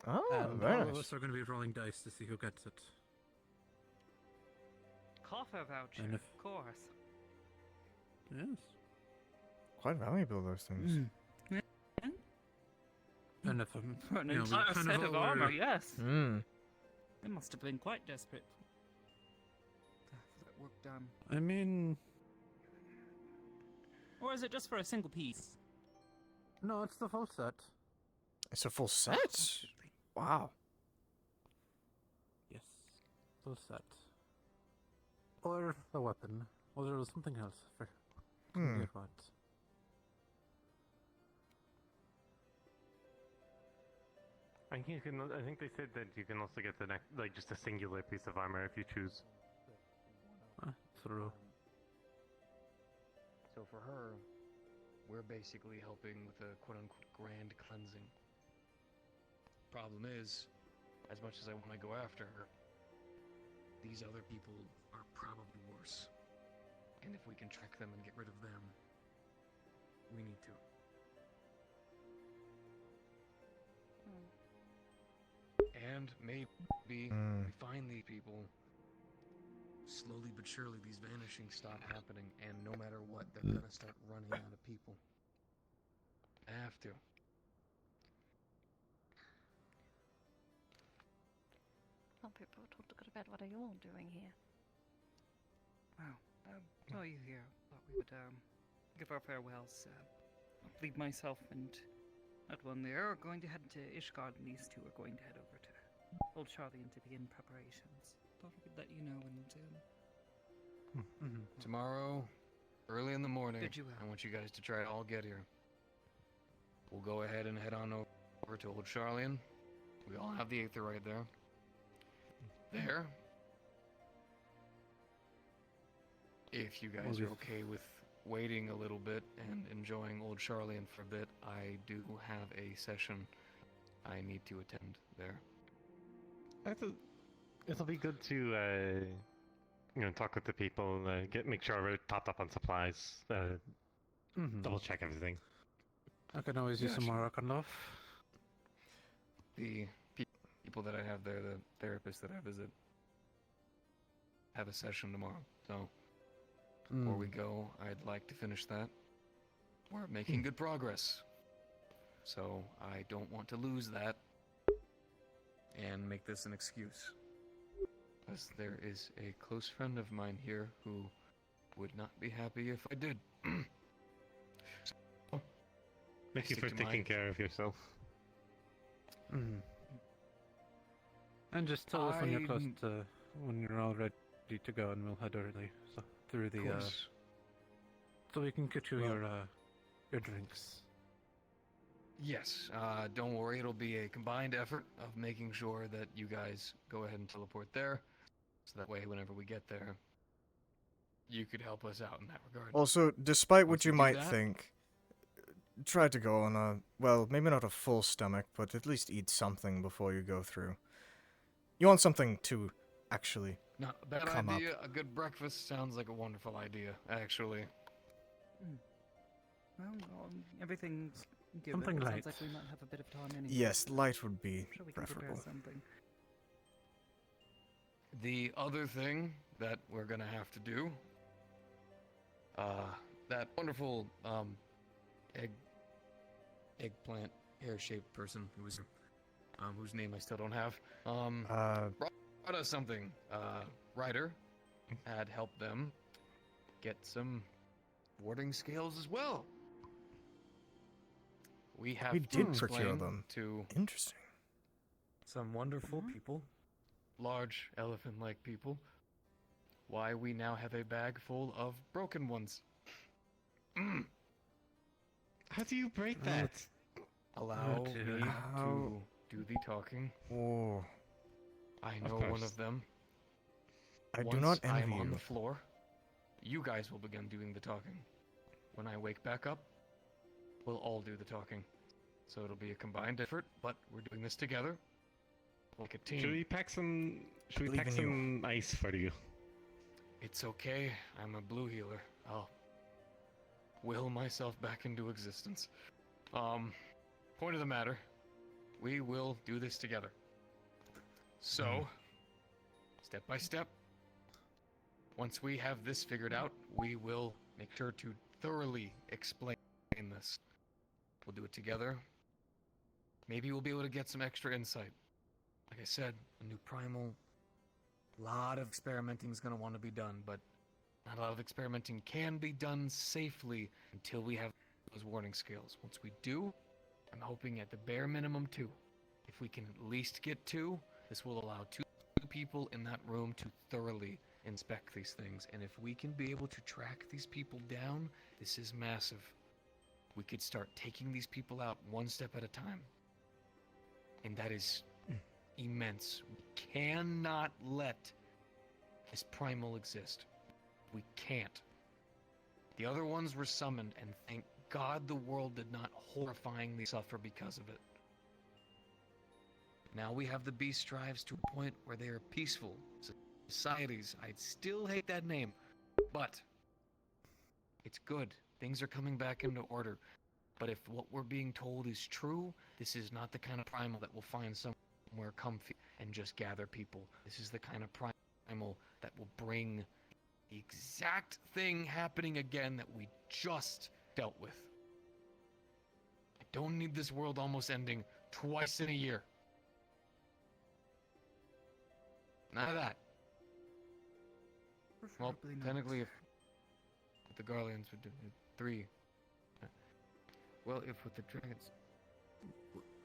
S1: Oh,
S11: and
S1: very
S11: all of
S1: nice.
S11: us are going to be rolling dice to see who gets it.
S12: Coffer voucher,
S11: And
S12: of course.
S11: Yes.
S1: Quite valuable, those things.
S11: And if I'm
S12: For an
S11: you know, we
S12: entire
S11: kind
S12: set of
S11: all were-
S12: armor, yes.
S1: Mm.
S12: They must have been quite desperate for that work done.
S11: I mean,
S12: Or is it just for a single piece?
S11: no, it's the full set.
S1: It's a full set? Wow.
S11: Yes, full set. Or the weapon. Or there was something else. I forget what.
S13: I think you can. I think they said that you can also get the next, like just a singular piece of armor if you choose.
S11: Through.
S14: So for her, we're basically helping with a quote-unquote grand cleansing. Problem is, as much as I want to go after her, these other people are probably worse. And if we can track them and get rid of them, we need to. And maybe we find these people. Slowly but surely, these vanishings stop happening, and no matter what, they're gonna start running out of people. I have to.
S20: Some people told to go to bed. What are you all doing here?
S12: Wow. Saw you here. Thought we would give our farewells. I'll leave myself and that one there are going to head to Ishgard, and these two are going to head over to Old Charlie to begin preparations. Thought I could let you know and
S14: Tomorrow, early in the morning,
S12: Did you,
S14: I want you guys to try to all get here. We'll go ahead and head on over to Old Charlian. We all have the Aether right there. There. If you guys are okay with waiting a little bit and enjoying Old Charlian for a bit, I do have a session I need to attend there.
S13: It'll be good to talk with the people, make sure we're topped up on supplies, double check everything.
S11: I can always use some more Archon Love.
S14: The people that I have there, the therapists that I visit, have a session tomorrow. So, before we go, I'd like to finish that. We're making good progress. So, I don't want to lose that and make this an excuse. Because there is a close friend of mine here who would not be happy if I did.
S13: Thank you for taking care of yourself.
S11: And just tell us when you're close to, when you're all ready to go, and we'll head early through the so we can get you your drinks.
S14: Yes, don't worry, it'll be a combined effort of making sure that you guys go ahead and teleport there, so that way whenever we get there, you could help us out in that regard.
S1: Also, despite what
S14: Once
S1: you
S14: we do
S1: might
S14: that-
S1: think, try to go on a, well, maybe not a full stomach, but at least eat something before you go through. You want something to actually
S14: Not a bad
S1: come up.
S14: idea. A good breakfast sounds like a wonderful idea, actually.
S12: Well, everything's good.
S11: Something
S12: It
S11: light.
S12: sounds like we might have a bit of time anyway.
S1: Yes, light would be
S12: Sure, we can prepare
S1: preferable.
S12: something.
S14: The other thing that we're gonna have to do, that wonderful egg eggplant hair-shaped person who was whose name I still don't have. Brought us something. Ryder had helped them get some warding scales as well. We have
S1: We
S14: to
S1: did procure
S14: explain
S1: them.
S14: to
S1: Interesting.
S14: some wonderful people, large elephant-like people, why we now have a bag full of broken ones.
S13: How do you break that?
S14: Allow
S13: Oh,
S14: me to do the talking.
S1: Oh.
S14: I
S13: Of
S14: know one
S13: course.
S14: of them.
S1: I do
S14: Once
S1: not
S14: I
S1: envy
S14: am on
S1: you.
S14: the floor, you guys will begin doing the talking. When I wake back up, we'll all do the talking. So it'll be a combined effort, but we're doing this together. Like a team.
S13: Should we pack some? Should we
S1: Believe
S13: pack
S1: in you.
S13: some ice for you?
S14: It's okay. I'm a blue healer. I'll will myself back into existence. Point of the matter, we will do this together. So, step by step, once we have this figured out, we will make sure to thoroughly explain this. We'll do it together. Maybe we'll be able to get some extra insight. Like I said, a new primal. A lot of experimenting is going to want to be done, but not a lot of experimenting can be done safely until we have those warning scales. Once we do, I'm hoping at the bare minimum 2. If we can at least get 2, this will allow 2 people in that room to thoroughly inspect these things. And if we can be able to track these people down, this is massive. We could start taking these people out one step at a time. And that is immense. We cannot let this primal exist. We can't. The other ones were summoned, and thank God the world did not horrifyingly suffer because of it. Now we have the beast drives to a point where they are peaceful societies. I'd still hate that name, but it's good. Things are coming back into order. But if what we're being told is true, this is not the kind of primal that will find somewhere comfy and just gather people. This is the kind of primal that will bring the exact thing happening again that we just dealt with. I don't need this world almost ending twice in a year. None of that. Well,
S12: Preferably not.
S14: technically, if the Garlands would do 3. Well, if with the dragons.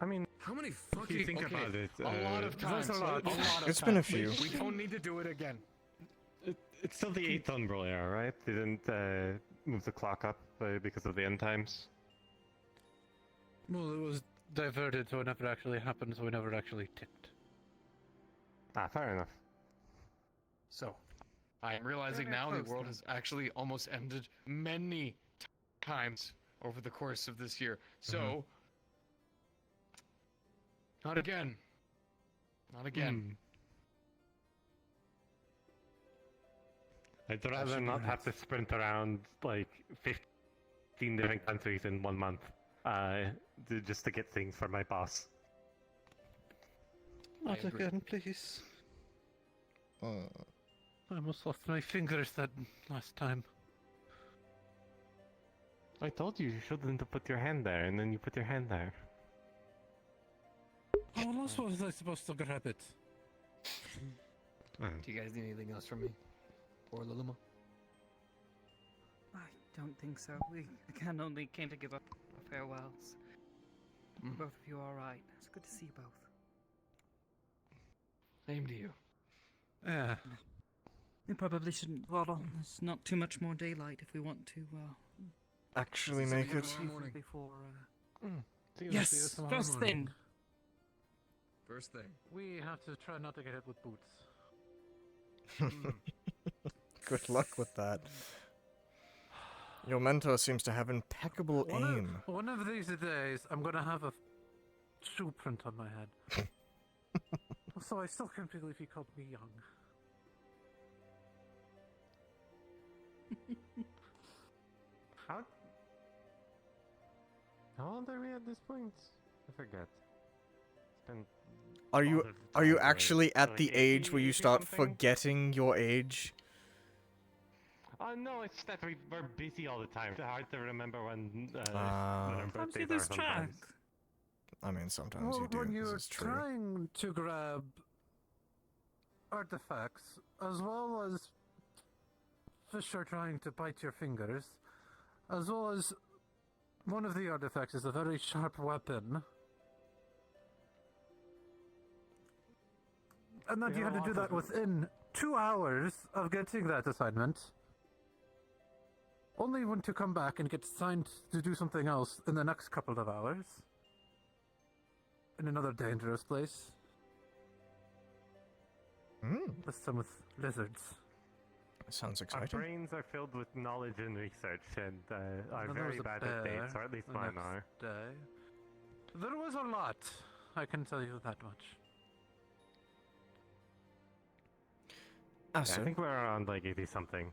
S13: I mean,
S18: How many
S13: if
S18: fucking...
S13: you think
S14: okay,
S13: about it,
S14: a lot of times.
S18: That's a lot.
S1: It's been a few.
S14: We don't need to do it again.
S13: It's still the 8th Umbral era, right? They didn't move the clock up because of the end times.
S11: Well, it was diverted, so it never actually happened, so it never actually ticked.
S13: Ah, fair enough.
S14: So, I am realizing now the world has actually almost ended many times over the course of this year. So, not again. Not again.
S13: I'd rather not have to sprint around like 15 different countries in 1 month just to get things for my boss.
S11: Not again, please. I almost lost my fingers that last time.
S13: I told you shouldn't have put your hand there, and then you put your hand there.
S11: How else was I supposed to grab it?
S14: Do you guys need anything else from me? Or Lilima?
S12: I don't think so. We again only came to give up our farewells. Both of you are alright. It's good to see you both.
S14: Same to you.
S11: Yeah.
S12: We probably shouldn't bother. There's not too much more daylight if we want to
S1: Actually make it.
S12: before
S11: See you
S12: yes,
S11: tomorrow
S12: first
S11: morning.
S12: thing.
S18: First thing.
S11: We have to try not to get hit with boots.
S1: Good luck with that. Your mentor seems to have impeccable aim.
S11: One of these days, I'm gonna have a shoe print on my head. So I still can't believe he called me young.
S13: How old are we at this point? I forget. It's been
S1: Are you
S13: all the time,
S1: actually at
S13: like
S1: the age where you
S13: 80 or
S1: start
S13: something?
S1: forgetting your age?
S13: Oh no, it's that we're busy all the time. It's hard to remember when our
S12: Sometimes you
S13: birthdays are
S12: lose track.
S13: sometimes.
S1: I mean, sometimes
S11: Well,
S1: you do.
S11: when
S1: This
S11: you're
S1: is true.
S11: trying to grab artifacts, as well as fish are trying to bite your fingers, as well as one of the artifacts is a very sharp weapon. And then you had to do that within 2 hours of getting that assignment. Only when to come back and get assigned to do something else in the next couple of hours. In another dangerous place. This time with lizards.
S1: Sounds
S13: Our
S1: exciting.
S13: brains are filled with knowledge and research, and are
S11: And there
S13: very
S11: was a
S13: bad at
S11: bear
S13: dates, or at least
S11: the
S13: mine
S11: next
S13: are.
S11: day. There was a lot, I can tell you that much.
S13: Yeah, I
S1: Asu,
S13: think we're around like 80 something.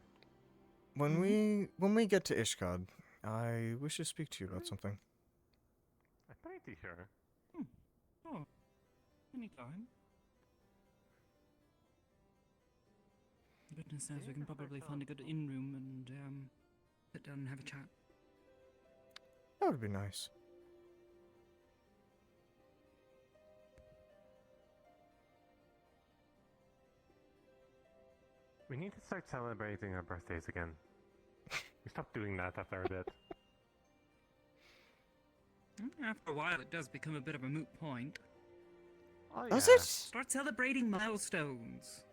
S1: when we get to Ishgard, I wish to speak to you about something.
S13: I'm pretty sure.
S12: Oh, anytime. Goodness knows we can probably find a good inn room and sit down and have a chat.
S1: That would be nice.
S13: We need to start celebrating our birthdays again. We stopped doing that after a bit.
S12: After a while, it does become a bit of a moot point.
S13: Oh,
S1: Does
S13: yeah.
S1: it?
S12: Start celebrating milestones.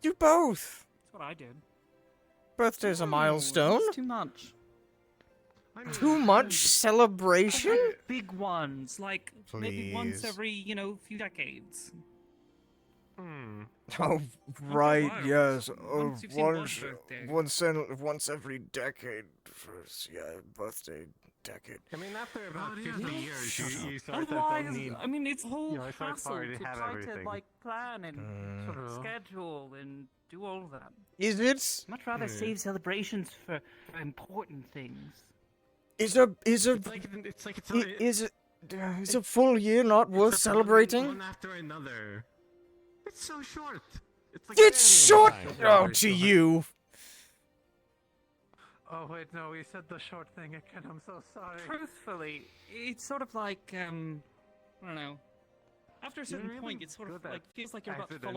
S1: You both.
S12: That's what I did.
S1: Birthday's a milestone.
S12: It's too much.
S1: Too much celebration.
S12: Big ones, like maybe once
S1: Please.
S12: every, few decades.
S1: Oh, right,
S12: while,
S1: yes.
S12: once you've seen one birthday.
S1: Once every decade. Birthday decade.
S13: I mean, after about 50 years, you sort of
S12: Otherwise,
S13: don't need...
S12: I mean, it's a whole
S13: it's sort of
S12: hassle
S13: hard
S12: to
S13: to have
S12: try
S13: everything.
S12: to like plan and
S1: True.
S12: schedule and do all of that.
S1: Is it?
S12: Much rather save celebrations for important things.
S1: Is a
S13: It's
S1: a full year not worth celebrating?
S13: One after another. It's so short.
S1: It's short. Oh, to you.
S11: Oh wait, no, we said the short thing again, I'm so sorry.
S12: Truthfully, it's sort of like I don't know. After a certain point, it sort of like feels like you're about to fall off.